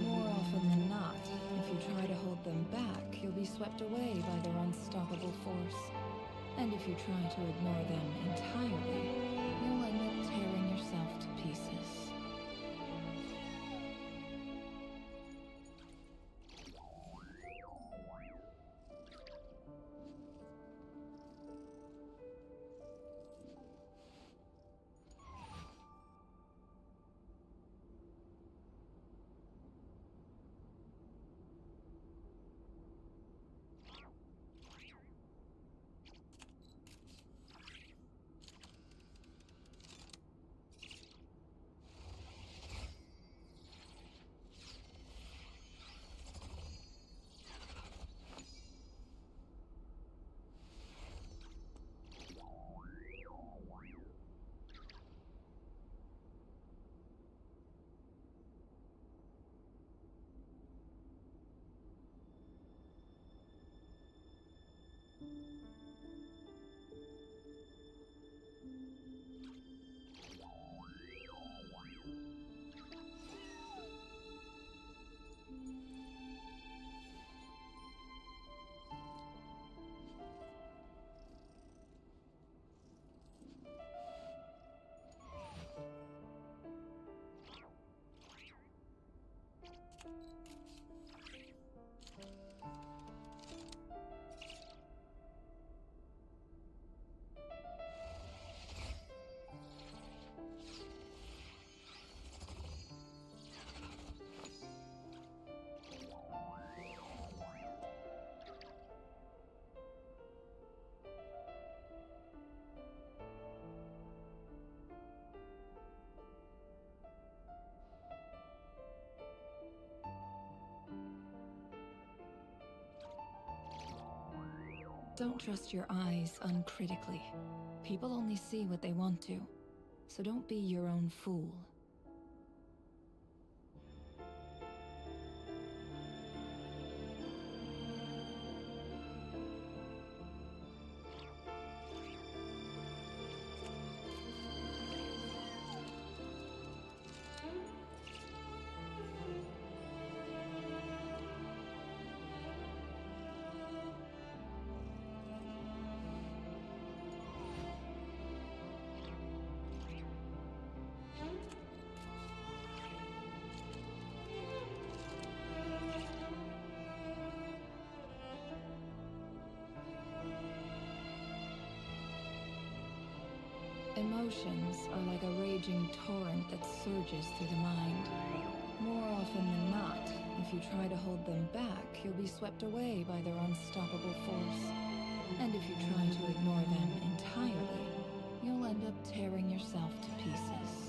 More often than not, if you try to hold them back, you'll be swept away by their unstoppable force. And if you try to ignore them entirely, you'll end up tearing yourself to pieces. Don't trust your eyes uncritically. People only see what they want to, so don't be your own fool. Emotions are like a raging torrent that surges through the mind. More often than not, if you try to hold them back, you'll be swept away by their unstoppable force. And if you try to ignore them entirely, you'll end up tearing yourself to pieces.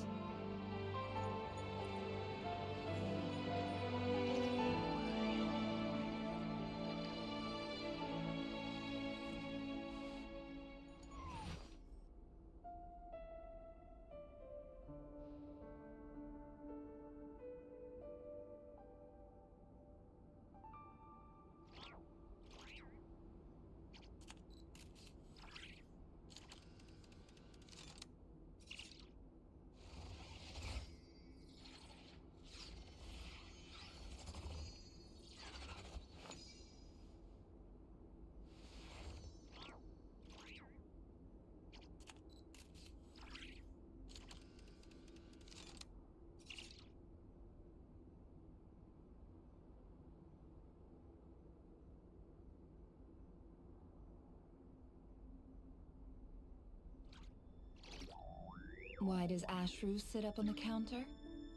Why does Ashru sit up on the counter?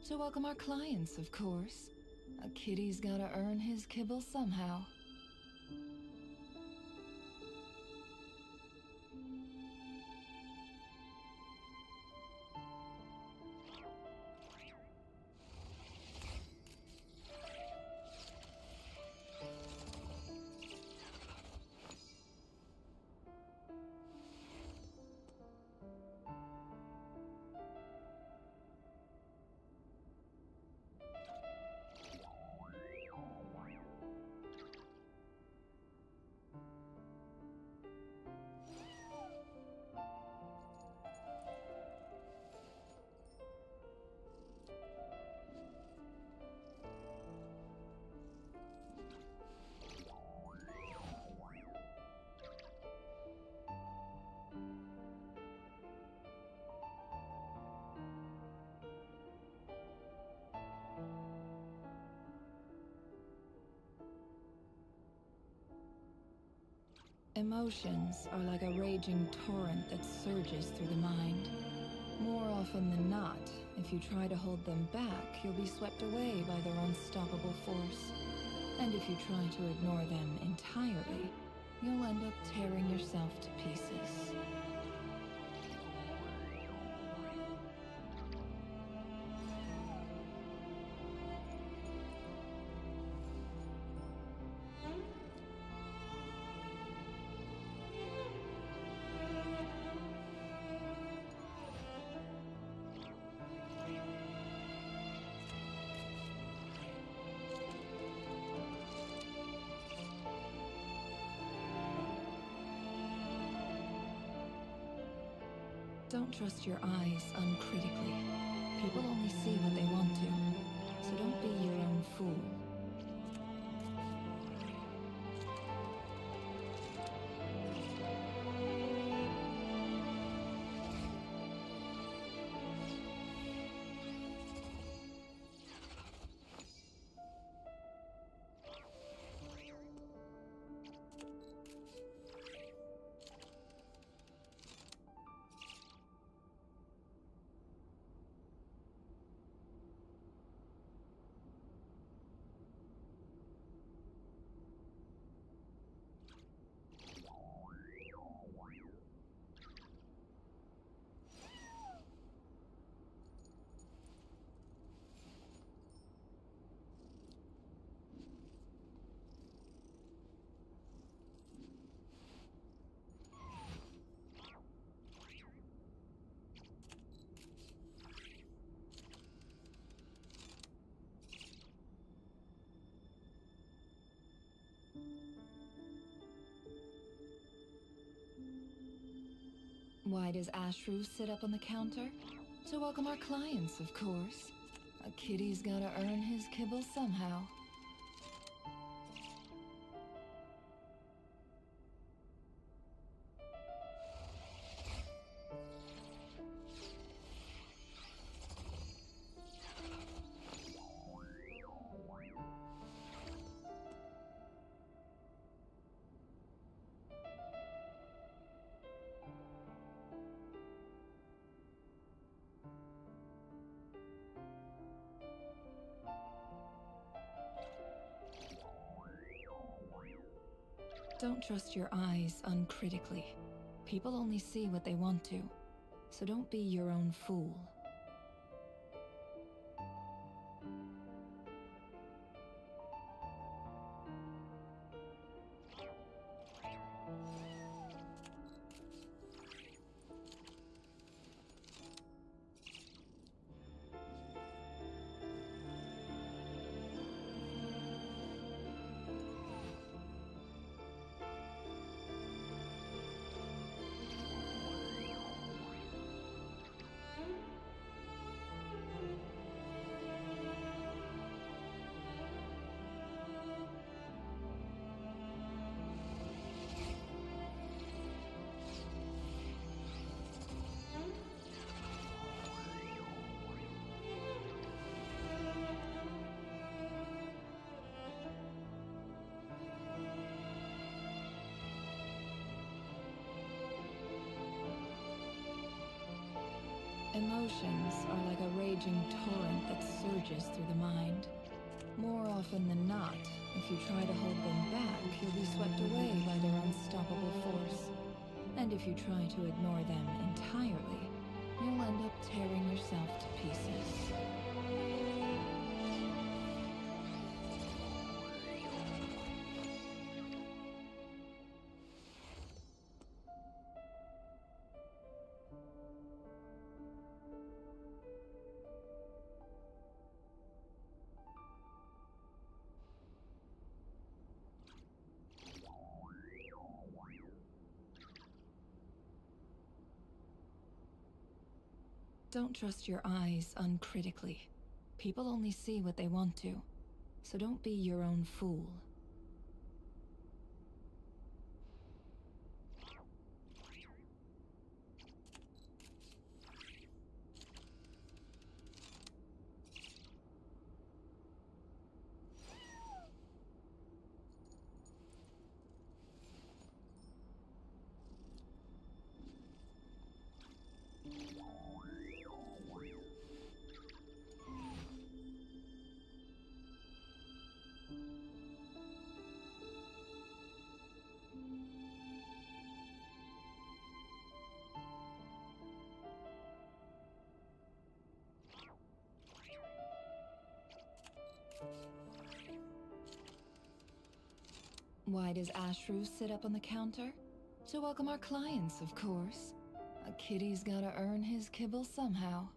To welcome our clients, of course. A kitty's gotta earn his kibble somehow. Emotions are like a raging torrent that surges through the mind. More often than not, if you try to hold them back, you'll be swept away by their unstoppable force. And if you try to ignore them entirely, you'll end up tearing yourself to pieces. Don't trust your eyes uncritically. People only see what they want to, so don't be your own fool. Why does Ashru sit up on the counter? To welcome our clients, of course. A kitty's gotta earn his kibble somehow. Don't trust your eyes uncritically. People only see what they want to, so don't be your own fool. Emotions are like a raging torrent that surges through the mind. More often than not, if you try to hold them back, you'll be swept away by their unstoppable force. And if you try to ignore them entirely, you'll end up tearing yourself to pieces. Don't trust your eyes uncritically. People only see what they want to, so don't be your own fool. Why does Ashru sit up on the counter? To welcome our clients, of course. A kitty's gotta earn his kibble somehow.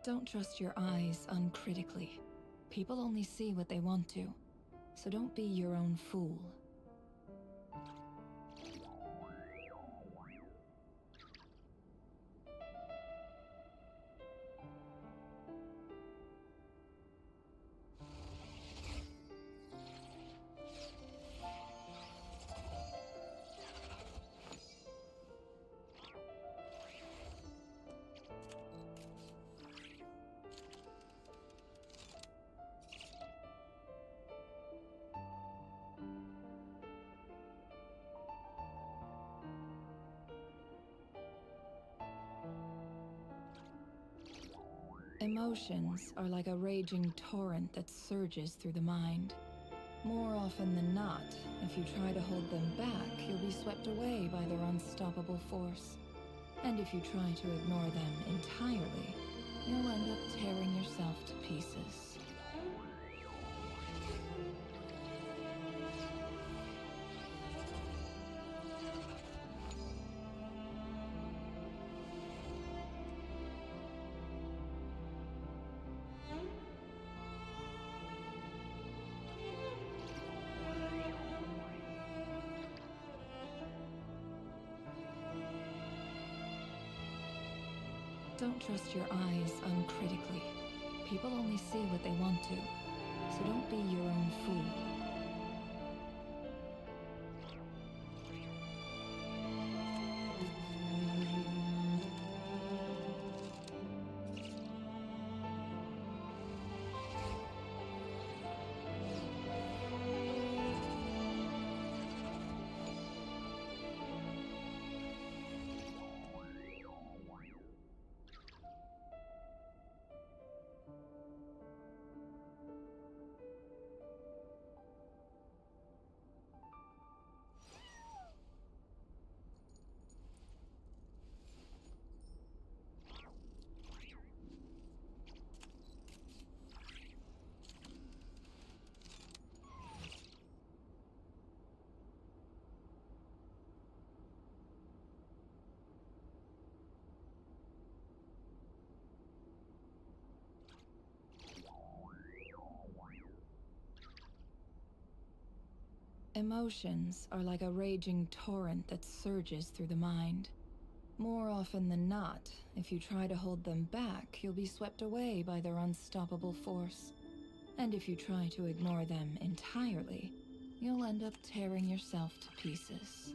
Don't trust your eyes uncritically. People only see what they want to, so don't be your own fool. Emotions are like a raging torrent that surges through the mind. More often than not, if you try to hold them back, you'll be swept away by their unstoppable force. And if you try to ignore them entirely, you'll end up tearing yourself to pieces. Don't trust your eyes uncritically. People only see what they want to, so don't be your own fool. Emotions are like a raging torrent that surges through the mind. More often than not, if you try to hold them back, you'll be swept away by their unstoppable force. And if you try to ignore them entirely, you'll end up tearing yourself to pieces.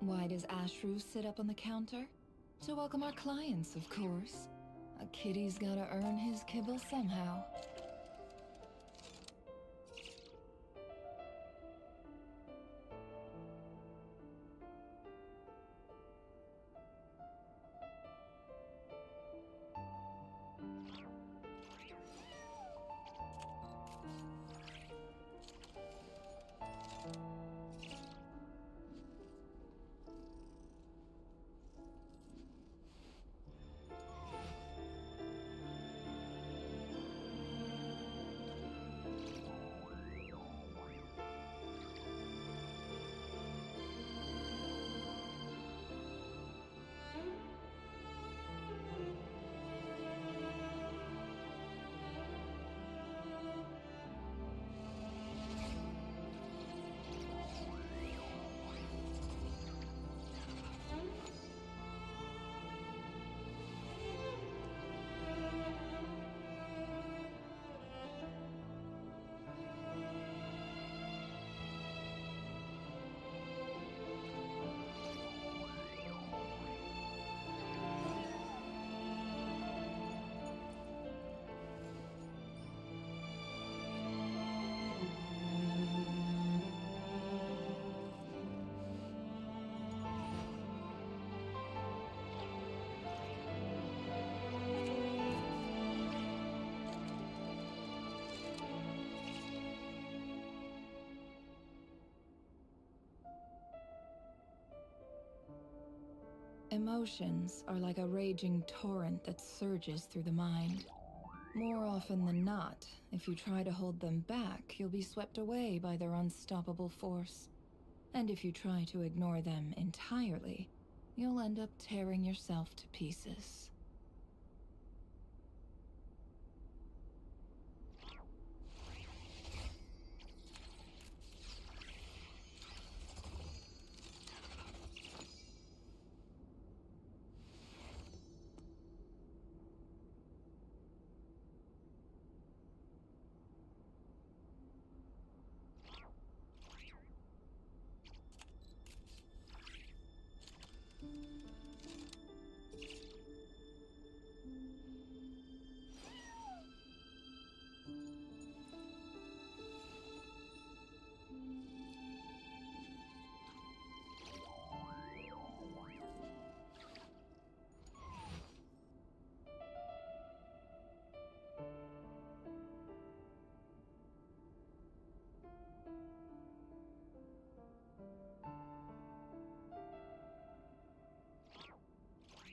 Why does Ashru sit up on the counter? To welcome our clients, of course. A kitty's gotta earn his kibble somehow. Emotions are like a raging torrent that surges through the mind. More often than not, if you try to hold them back, you'll be swept away by their unstoppable force. And if you try to ignore them entirely, you'll end up tearing yourself to pieces.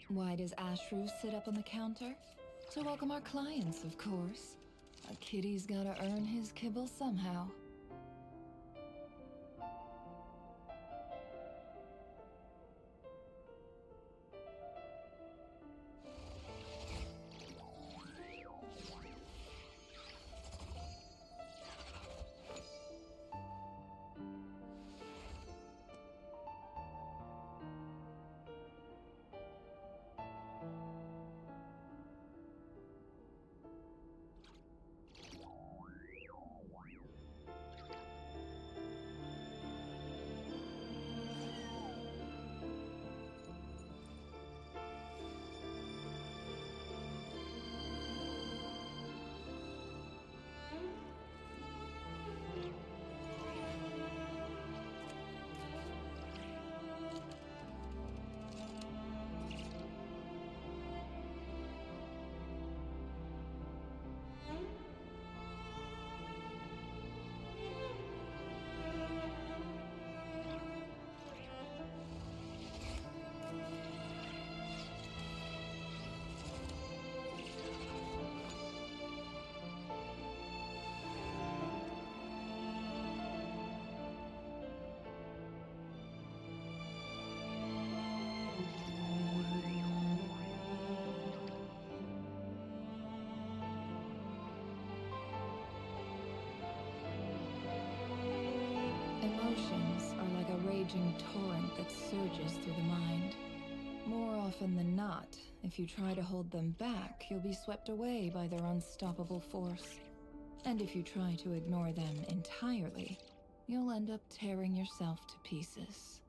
Why does Ashru sit up on the counter? To welcome our clients, of course. A kitty's gotta earn his kibble somehow. Emotions are like a raging torrent that surges through the mind. More often than not, if you try to hold them back, you'll be swept away by their unstoppable force. And if you try to ignore them entirely, you'll end up tearing yourself to pieces.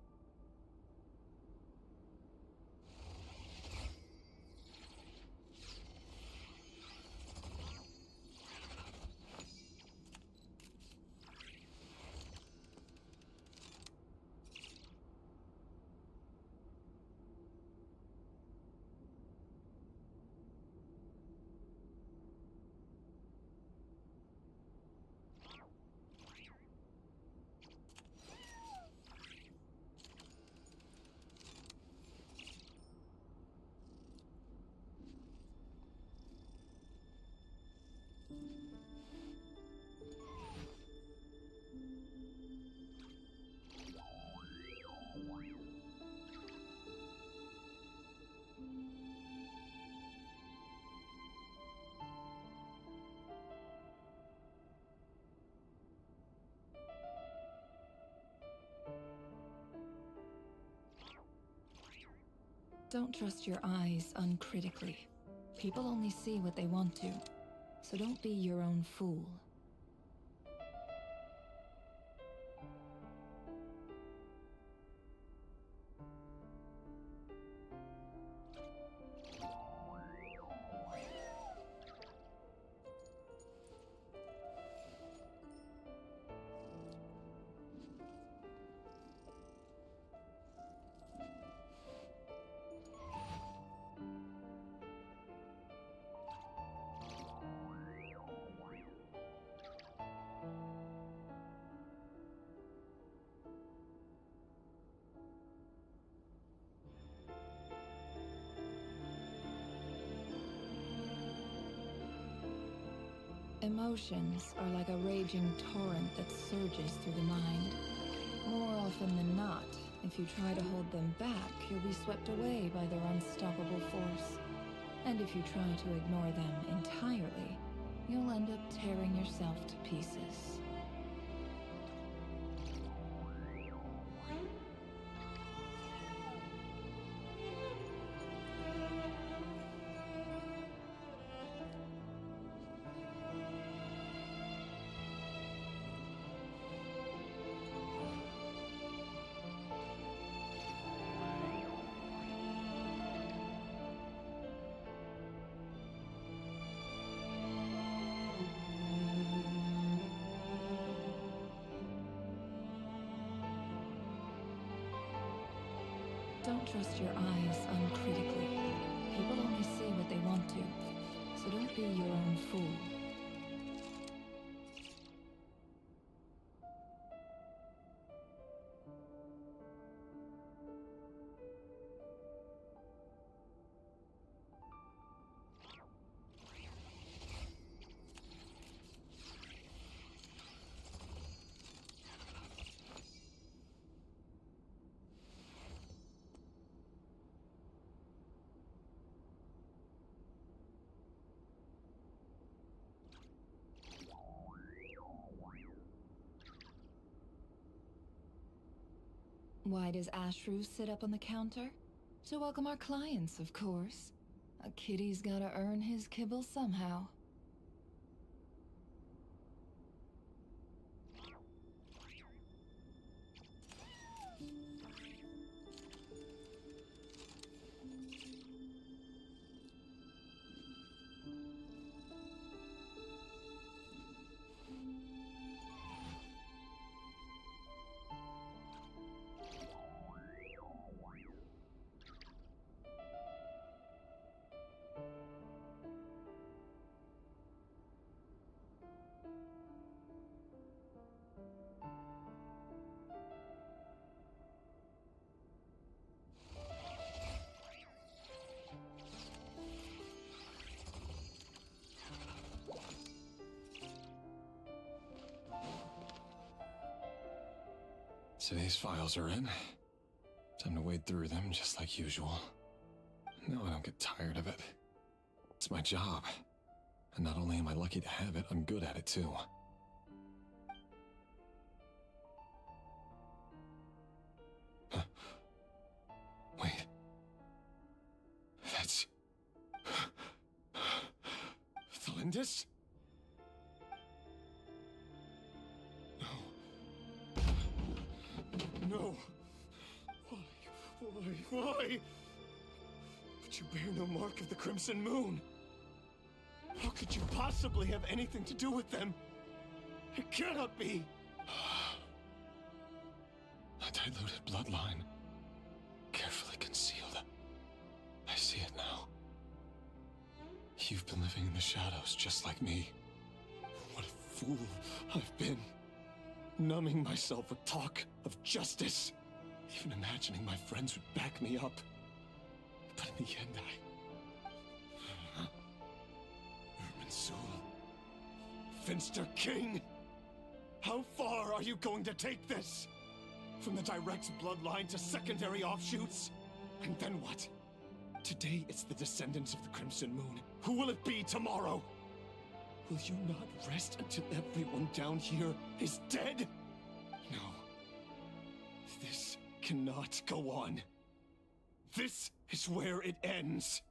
Don't trust your eyes uncritically. People only see what they want to, so don't be your own fool. Emotions are like a raging torrent that surges through the mind. More often than not, if you try to hold them back, you'll be swept away by their unstoppable force. And if you try to ignore them entirely, you'll end up tearing yourself to pieces. Don't trust your eyes uncritically. People only see what they want to, so don't be your own fool. Why does Ashru sit up on the counter? To welcome our clients, of course. A kitty's gotta earn his kibble somehow. Today's files are in. Time to wade through them just like usual. No, I don't get tired of it. It's my job. And not only am I lucky to have it, I'm good at it too. Huh. Wait. That's... Thalindis? No. Why? But you bear no mark of the Crimson Moon. How could you possibly have anything to do with them? It cannot be. A diluted bloodline. Carefully concealed. I see it now. You've been living in the shadows just like me. What a fool I've been. Numbing myself with talk of justice. Even imagining my friends would back me up. But in the end, Irminsul. Finster King! How far are you going to take this? From the direct bloodline to secondary offshoots? And then what? Today it's the descendants of the Crimson Moon. Who will it be tomorrow? Will you not rest until everyone down here is dead? No. This cannot go on. This is where it ends.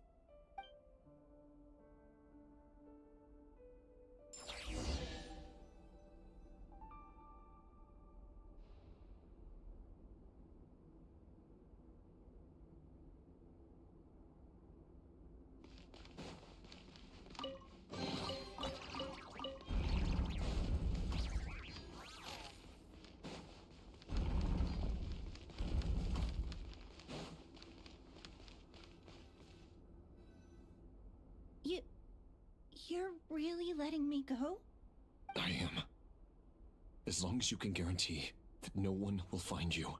You're really letting me go? I am. As long as you can guarantee that no one will find you.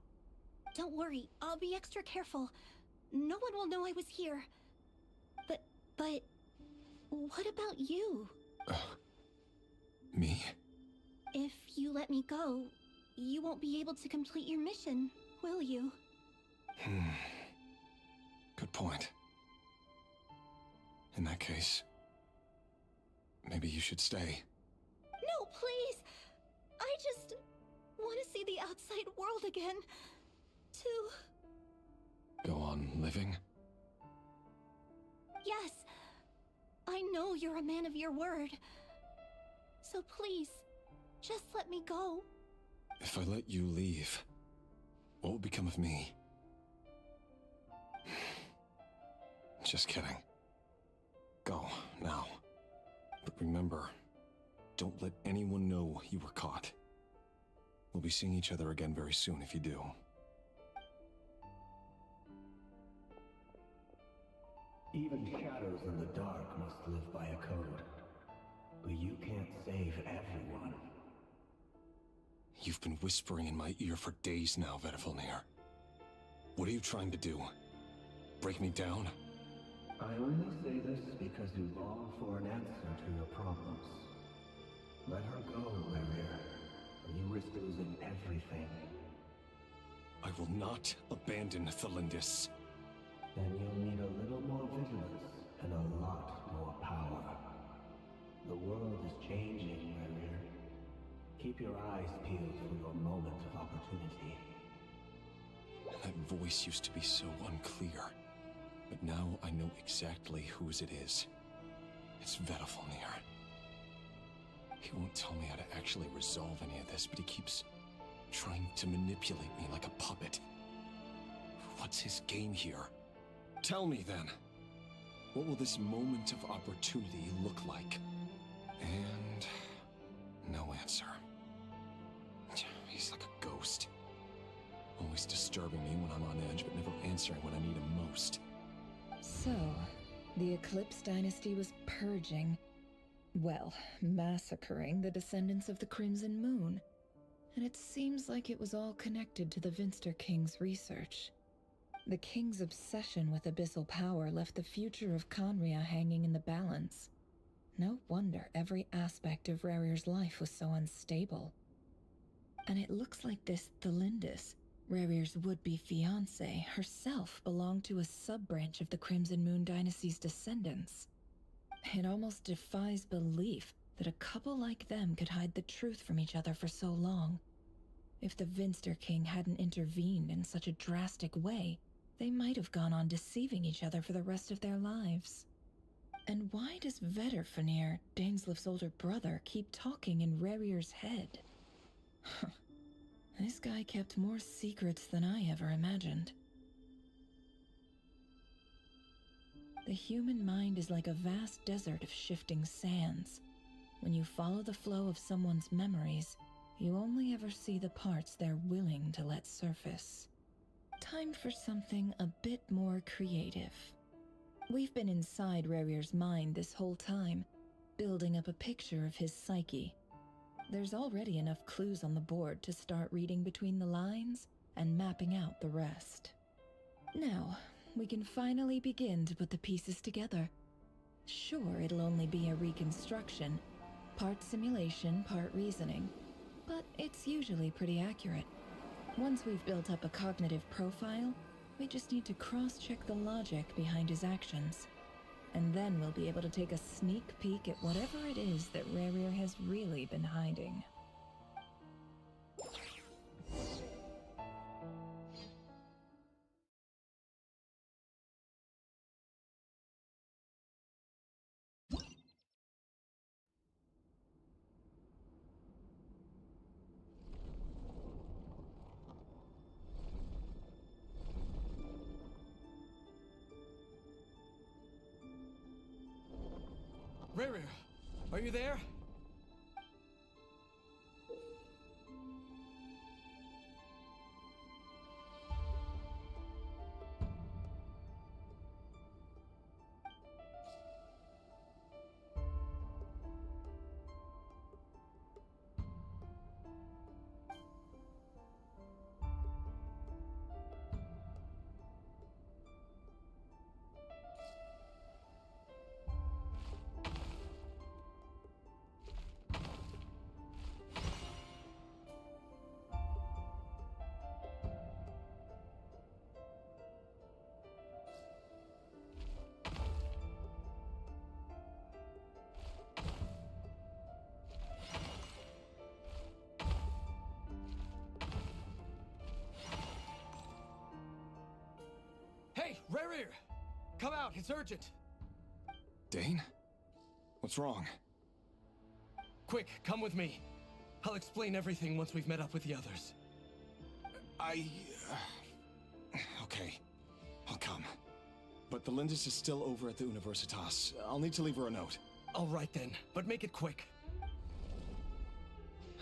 Don't worry, I'll be extra careful. No one will know I was here. But what about you? Me? If you let me go, you won't be able to complete your mission, will you? Good point. In that case, maybe you should stay. No, please! I just want to see the outside world again. To... Go on living? Yes. I know you're a man of your word. So please, just let me go. If I let you leave, what will become of me? Just kidding. Go, now. But remember, don't let anyone know you were caught. We'll be seeing each other again very soon if you do. Even shadows in the dark must live by a code. But you can't save everyone. You've been whispering in my ear for days now, Vedifilnir. What are you trying to do? Break me down? I only say this because you long for an answer to your problems. Let her go, Rerir, or you risk losing everything. I will not abandon Thalindis. Then you'll need a little more vigilance and a lot more power. The world is changing, Rerir. Keep your eyes peeled for your moment of opportunity. voice used to be so unclear. But now I know exactly whose it is. It's Vedafalnir. He won't tell me how to actually resolve any of this, but he keeps trying to manipulate me like a puppet. What's his game here? Tell me then. What will this moment of opportunity look like? And no answer. He's like a ghost. Always disturbing me when I'm on edge, but never answering when I need him most. So, the Eclipse Dynasty was purging, well, massacring the descendants of the Crimson Moon. And it seems like it was all connected to the Vinster King's research. The King's obsession with abyssal power left the future of Conria hanging in the balance. No wonder every aspect of Rarir's life was so unstable. And it looks like this Thelindis, Rarir's would-be fiancée, herself belonged to a sub-branch of the Crimson Moon Dynasty's descendants. It almost defies belief that a couple like them could hide the truth from each other for so long. If the Vinster King hadn't intervened in such a drastic way, they might have gone on deceiving each other for the rest of their lives. And why does Vedafalnir, Daneslif's older brother, keep talking in Rarir's head? This guy kept more secrets than I ever imagined. The human mind is like a vast desert of shifting sands. When you follow the flow of someone's memories, you only ever see the parts they're willing to let surface. Time for something a bit more creative. We've been inside Rarir's mind this whole time, building up a picture of his psyche. There's already enough clues on the board to start reading between the lines and mapping out the rest. Now, we can finally begin to put the pieces together. Sure, it'll only be a reconstruction, part simulation, part reasoning, but it's usually pretty accurate. Once we've built up a cognitive profile, we just need to cross-check the logic behind his actions. And then we'll be able to take a sneak peek at whatever it is that Rarir has really been hiding. Rarir, are you there? Hey, Rarir! Come out, it's urgent! Dane? What's wrong? Quick, come with me. I'll explain everything once we've met up with the others. Okay. I'll come. But the Lindis is still over at the Universitas. I'll need to leave her a note. All right then, but make it quick.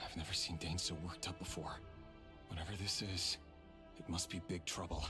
I've never seen Dane so worked up before. Whatever this is, it must be big trouble.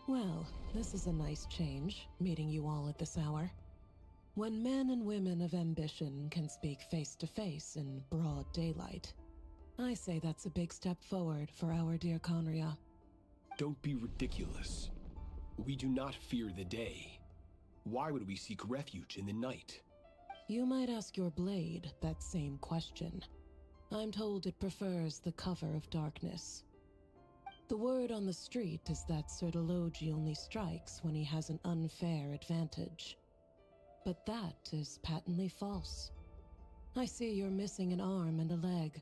Well, this is a nice change, meeting you all at this hour. When men and women of ambition can speak face to face in broad daylight, I say that's a big step forward for our dear Conria. Don't be ridiculous. We do not fear the day. Why would we seek refuge in the night? You might ask your blade that same question. I'm told it prefers the cover of darkness. The word on the street is that Sir Delogi only strikes when he has an unfair advantage. But that is patently false. I see you're missing an arm and a leg.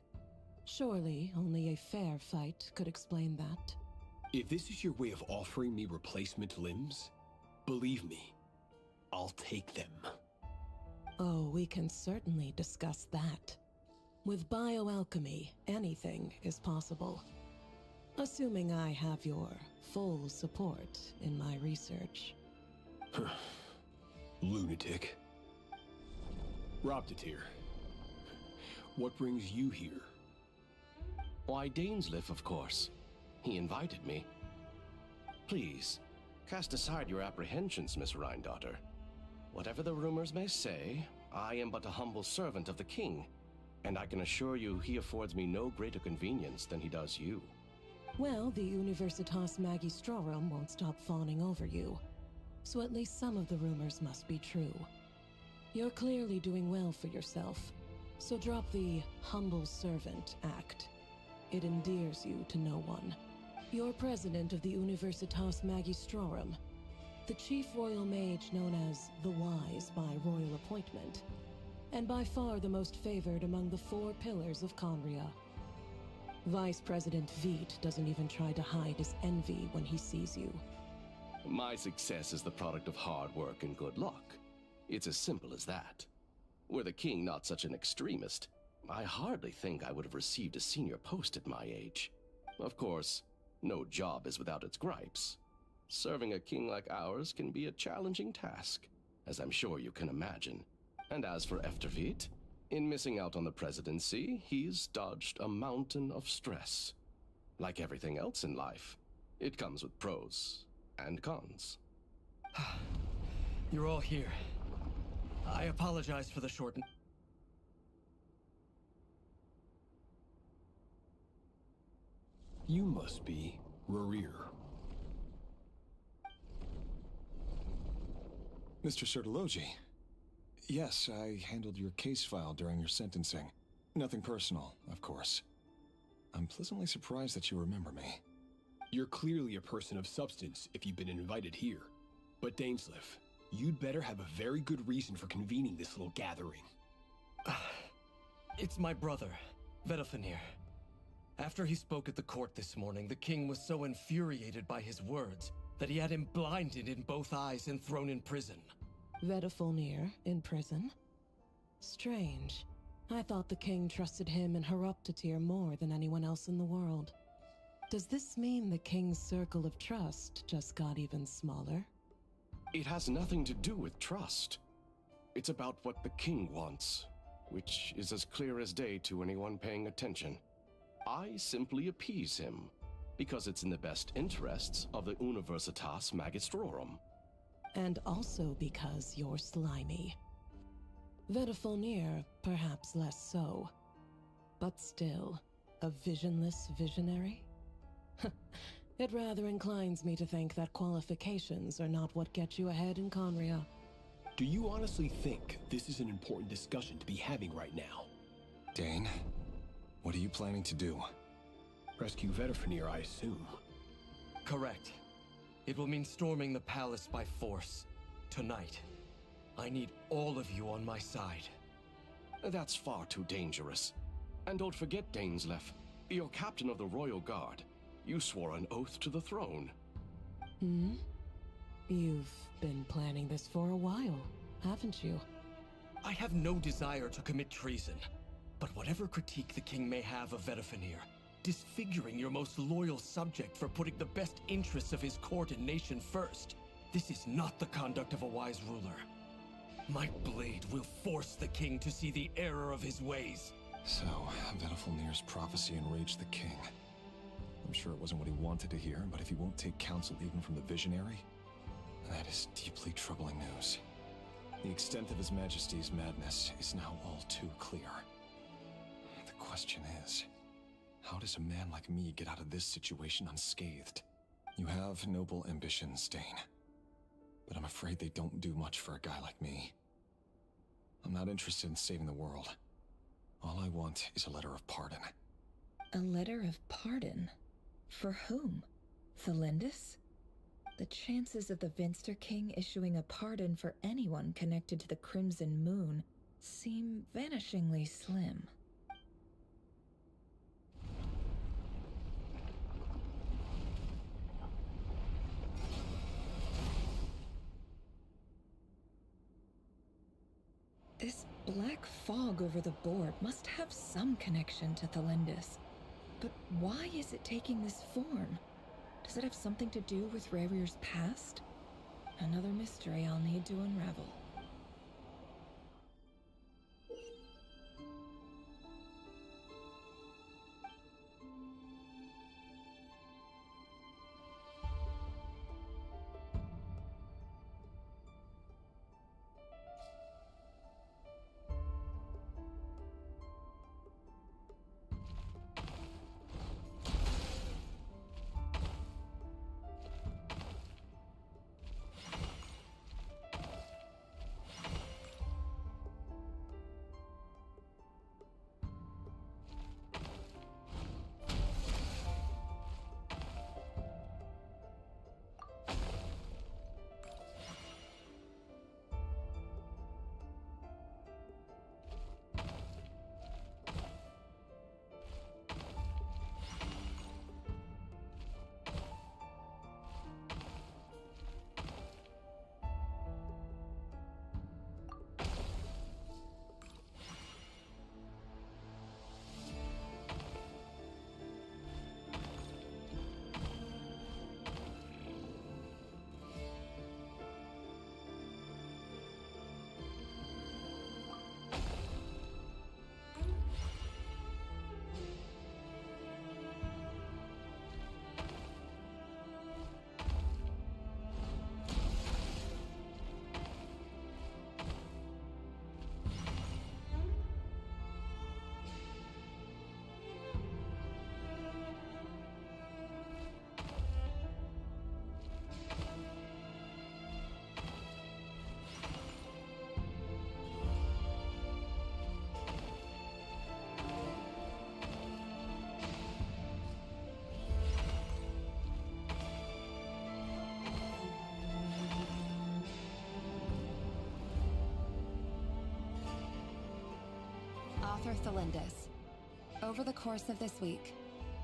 Surely only a fair fight could explain that. If this is your way of offering me replacement limbs, believe me, I'll take them. Oh, we can certainly discuss that. With bioalchemy, anything is possible. Assuming I have your full support in my research. Lunatic. Robtatir, what brings you here? Why, Dainsleif, of course. He invited me. Please, cast aside your apprehensions, Miss Rhindaughter. Whatever the rumors may say, I am but a humble servant of the king, and I can assure you he affords me no greater convenience than he does you. Well, the Universitas Magistrorum won't stop fawning over you, so at least some of the rumors must be true. You're clearly doing well for yourself, so drop the humble servant act. It endears you to no one. You're president of the Universitas Magistrorum, the chief royal mage known as the Wise by royal appointment, and by far the most favored among the 4 pillars of Conria. Vice President Veit doesn't even try to hide his envy when he sees you. My success is the product of hard work and good luck. It's as simple as that. Were the king not such an extremist, I hardly think I would have received a senior post at my age. Of course, no job is without its gripes. Serving a king like ours can be a challenging task, as I'm sure you can imagine. And as for Efterveit, in missing out on the presidency, he's dodged a mountain of stress. Like everything else in life, it comes with pros and cons. You're all here. I apologize for the short... You must be Rarir. Mr. Sertologi. Yes, I handled your case file during your sentencing. Nothing personal, of course. I'm pleasantly surprised that you remember me. You're clearly a person of substance if you've been invited here. But Dainsleif, you'd better have a very good reason for convening this little gathering. It's my brother, Vedalfenir. After he spoke at the court this morning, the king was so infuriated by his words that he had him blinded in both eyes and thrown in prison. Vedalfenir in prison? Strange. I thought the king trusted him and Horoptatir more than anyone else in the world. Does this mean the king's circle of trust just got even smaller? It has nothing to do with trust. It's about what the king wants, which is as clear as day to anyone paying attention. I simply appease him, because it's in the best interests of the Universitas Magistrorum. And also because you're slimy. Vedalfenir, perhaps less so. But still, a visionless visionary? It rather inclines me to think that qualifications are not what get you ahead in Conria. Do you honestly think this is an important discussion to be having right now? Dane, what are you planning to do? Rescue Vedalfenir, I assume. Correct. It will mean storming the palace by force. Tonight. I need all of you on my side. That's far too dangerous. And don't forget, Dainsleif, you're captain of the Royal Guard. You swore an oath to the throne. Hmm? You've been planning this for a while, haven't you? I have no desire to commit treason. But whatever critique the king may have of Vedalfenir, disfiguring your most loyal subject for putting the best interests of his court and nation first, this is not the conduct of a wise ruler. My blade will force the king to see the error of his ways. So, Vedalfenir's prophecy enraged the king. I'm sure it wasn't what he wanted to hear, but if he won't take counsel even from the visionary, that is deeply troubling news. The extent of His Majesty's madness is now all too clear. The question is, how does a man like me get out of this situation unscathed? You have noble ambitions, Dane, but I'm afraid they don't do much for a guy like me. I'm not interested in saving the world. All I want is a letter of pardon. A letter of pardon? For whom? Thelindis? The chances of the Vinster King issuing a pardon for anyone connected to the Crimson Moon seem vanishingly slim. This black fog over the board must have some connection to Thelindis. But why is it taking this form? Does it have something to do with Rarir's past? Another mystery I'll need to unravel. Author Thelindis. Over the course of this week,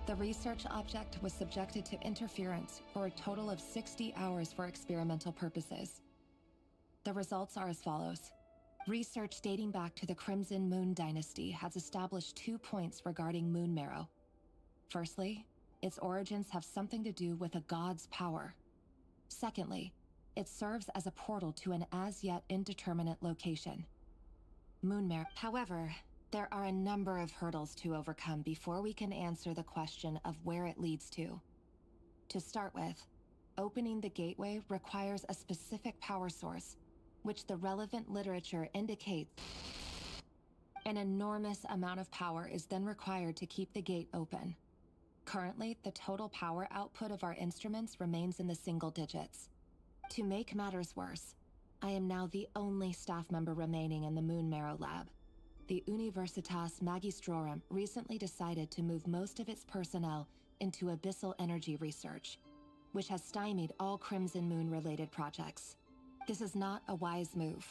the research object was subjected to interference for a total of 60 hours for experimental purposes. The results are as follows. Research dating back to the Crimson Moon Dynasty has established 2 points regarding moon marrow. Firstly, its origins have something to do with a god's power. Secondly, it serves as a portal to an as-yet indeterminate location. Moon marrow. However, there are a number of hurdles to overcome before we can answer the question of where it leads to. To start with, opening the gateway requires a specific power source, which the relevant literature indicates. An enormous amount of power is then required to keep the gate open. Currently, the total power output of our instruments remains in the single digits. To make matters worse, I am now the only staff member remaining in the Moon Marrow lab. The Universitas Magistrorum recently decided to move most of its personnel into abyssal energy research, which has stymied all Crimson Moon-related projects. This is not a wise move.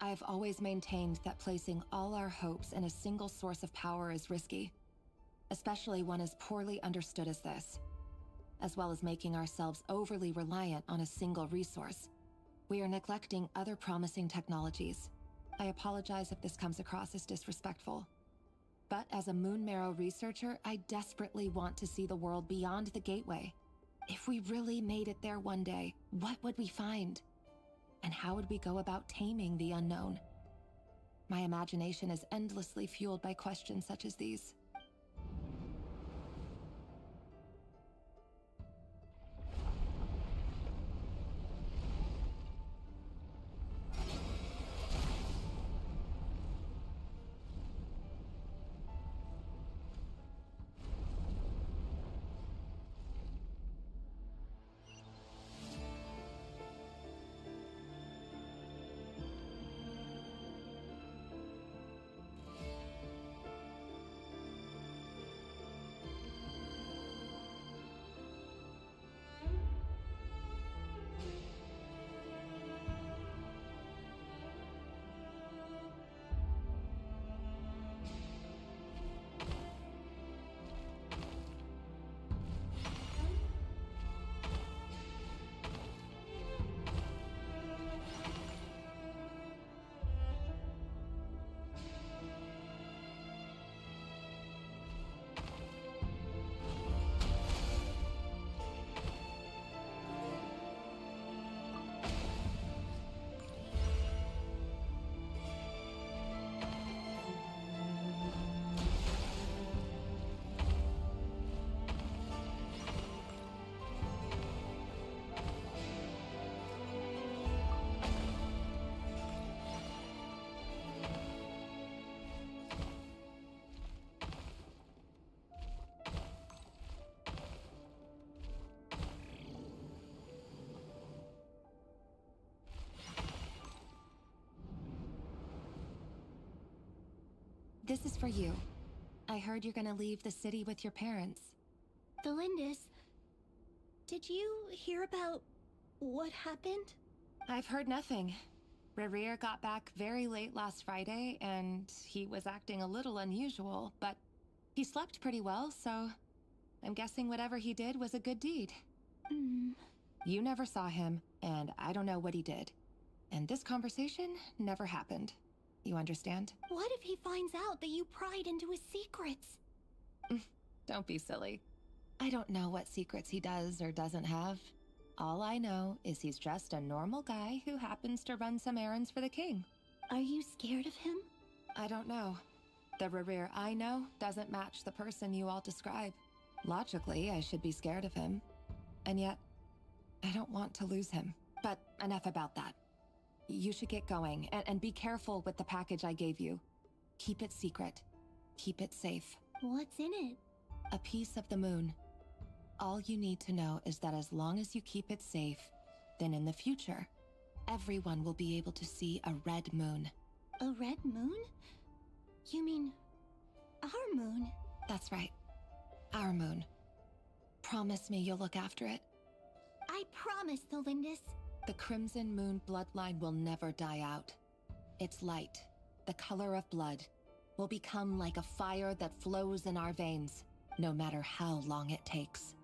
I have always maintained that placing all our hopes in a single source of power is risky, especially one as poorly understood as this, as well as making ourselves overly reliant on a single resource. We are neglecting other promising technologies. I apologize if this comes across as disrespectful. But as a Moon Marrow researcher, I desperately want to see the world beyond the gateway. If we really made it there one day, what would we find? And how would we go about taming the unknown? My imagination is endlessly fueled by questions such as these. This is for you. I heard you're gonna leave the city with your parents. Delindis, did you hear about what happened? I've heard nothing. Rerir got back very late last Friday, and he was acting a little unusual, but he slept pretty well, so I'm guessing whatever he did was a good deed. You never saw him, and I don't know what he did. And this conversation never happened. You understand? What if he finds out that you pried into his secrets? Don't be silly. I don't know what secrets he does or doesn't have. All I know is he's just a normal guy who happens to run some errands for the king. Are you scared of him? I don't know. The Rerir I know doesn't match the person you all describe. Logically, I should be scared of him. And yet, I don't want to lose him. But enough about that. You should get going, and be careful with the package I gave you. Keep it secret. Keep it safe. What's in it? A piece of the moon. All you need to know is that as long as you keep it safe, then in the future, everyone will be able to see a red moon. A red moon? You mean our moon? That's right. Our moon. Promise me you'll look after it. I promise, Delindis. The Crimson Moon bloodline will never die out. Its light, the color of blood, will become like a fire that flows in our veins, no matter how long it takes.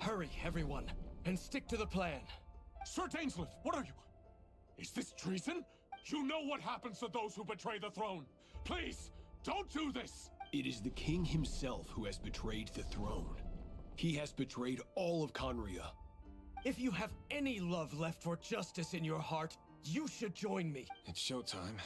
Hurry, everyone, and stick to the plan. Sir Dainsleif, what are you? Is this treason? You know what happens to those who betray the throne. Please, don't do this! It is the king himself who has betrayed the throne. He has betrayed all of Conria. If you have any love left for justice in your heart, you should join me. It's showtime.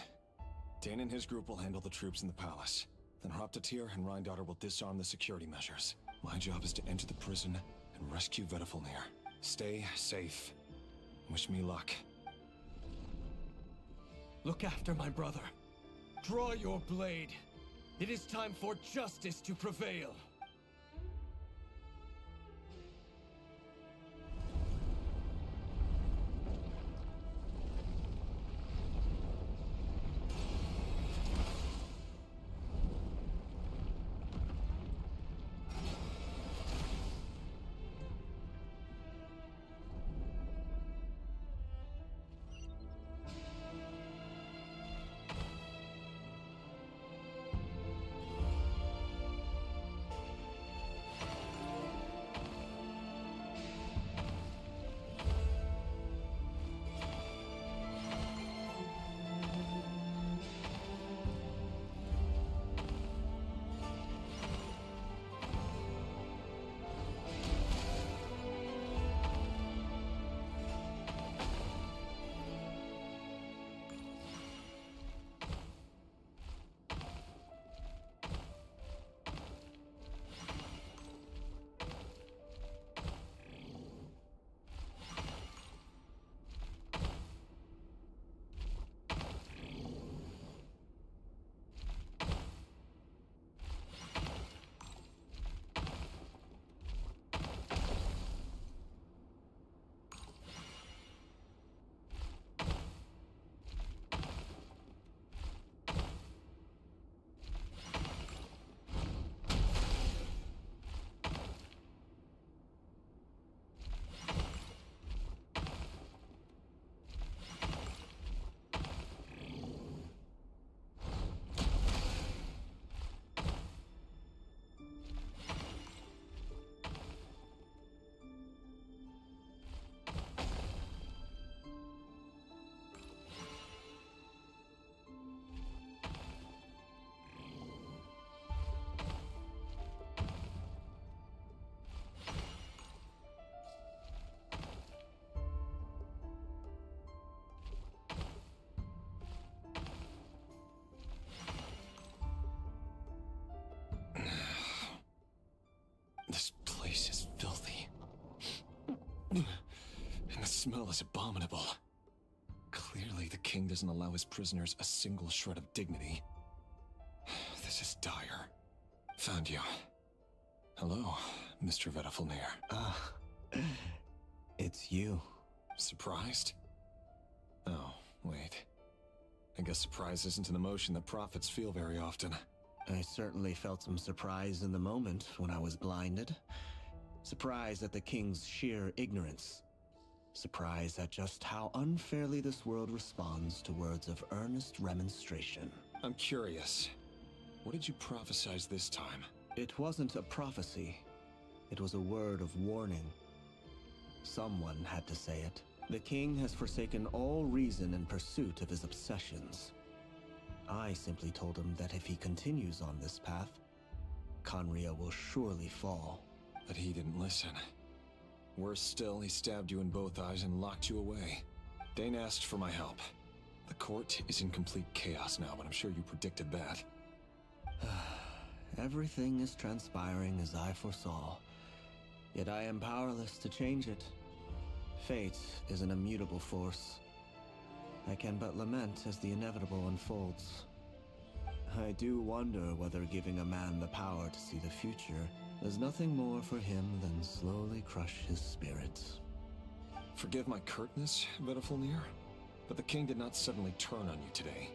Dane and his group will handle the troops in the palace. Then Hraptatir and Rhindaughter will disarm the security measures. My job is to enter the prison and rescue Vedafilnir. Stay safe. Wish me luck. Look after my brother. Draw your blade. It is time for justice to prevail. This place is filthy. And the smell is abominable. Clearly, the king doesn't allow his prisoners a single shred of dignity. This is dire. Found you. Hello, Mr. Vedafilnir. It's you. Surprised? Oh, wait. I guess surprise isn't an emotion that prophets feel very often. I certainly felt some surprise in the moment when I was blinded. Surprise at the king's sheer ignorance. Surprise at just how unfairly this world responds to words of earnest remonstration. I'm curious. What did you prophesize this time? It wasn't a prophecy. It was a word of warning. Someone had to say it. The king has forsaken all reason in pursuit of his obsessions. I simply told him that if he continues on this path, Conria will surely fall. But he didn't listen. Worse still, he stabbed you in both eyes and locked you away. Dane asked for my help. The court is in complete chaos now, but I'm sure you predicted that. Everything is transpiring as I foresaw, yet I am powerless to change it. Fate is an immutable force. I can but lament as the inevitable unfolds. I do wonder whether giving a man the power to see the future does nothing more for him than slowly crush his spirit. Forgive my curtness, Vedafilnir, but the king did not suddenly turn on you today.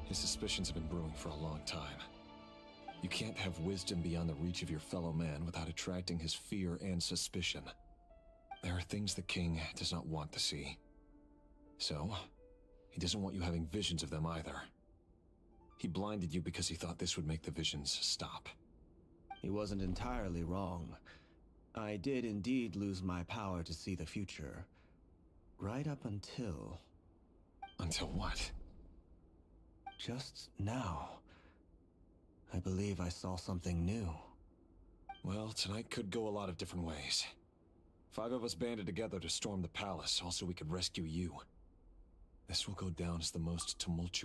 His suspicions have been brewing for a long time. You can't have wisdom beyond the reach of your fellow man without attracting his fear and suspicion. There are things the king does not want to see. So, he doesn't want you having visions of them either. He blinded you because he thought this would make the visions stop. He wasn't entirely wrong. I did indeed lose my power to see the future. Right up until... Until what? Just now. I believe I saw something new. Well, tonight could go a lot of different ways. 5 of us banded together to storm the palace, also we could rescue you. This will go down as the most tumultuous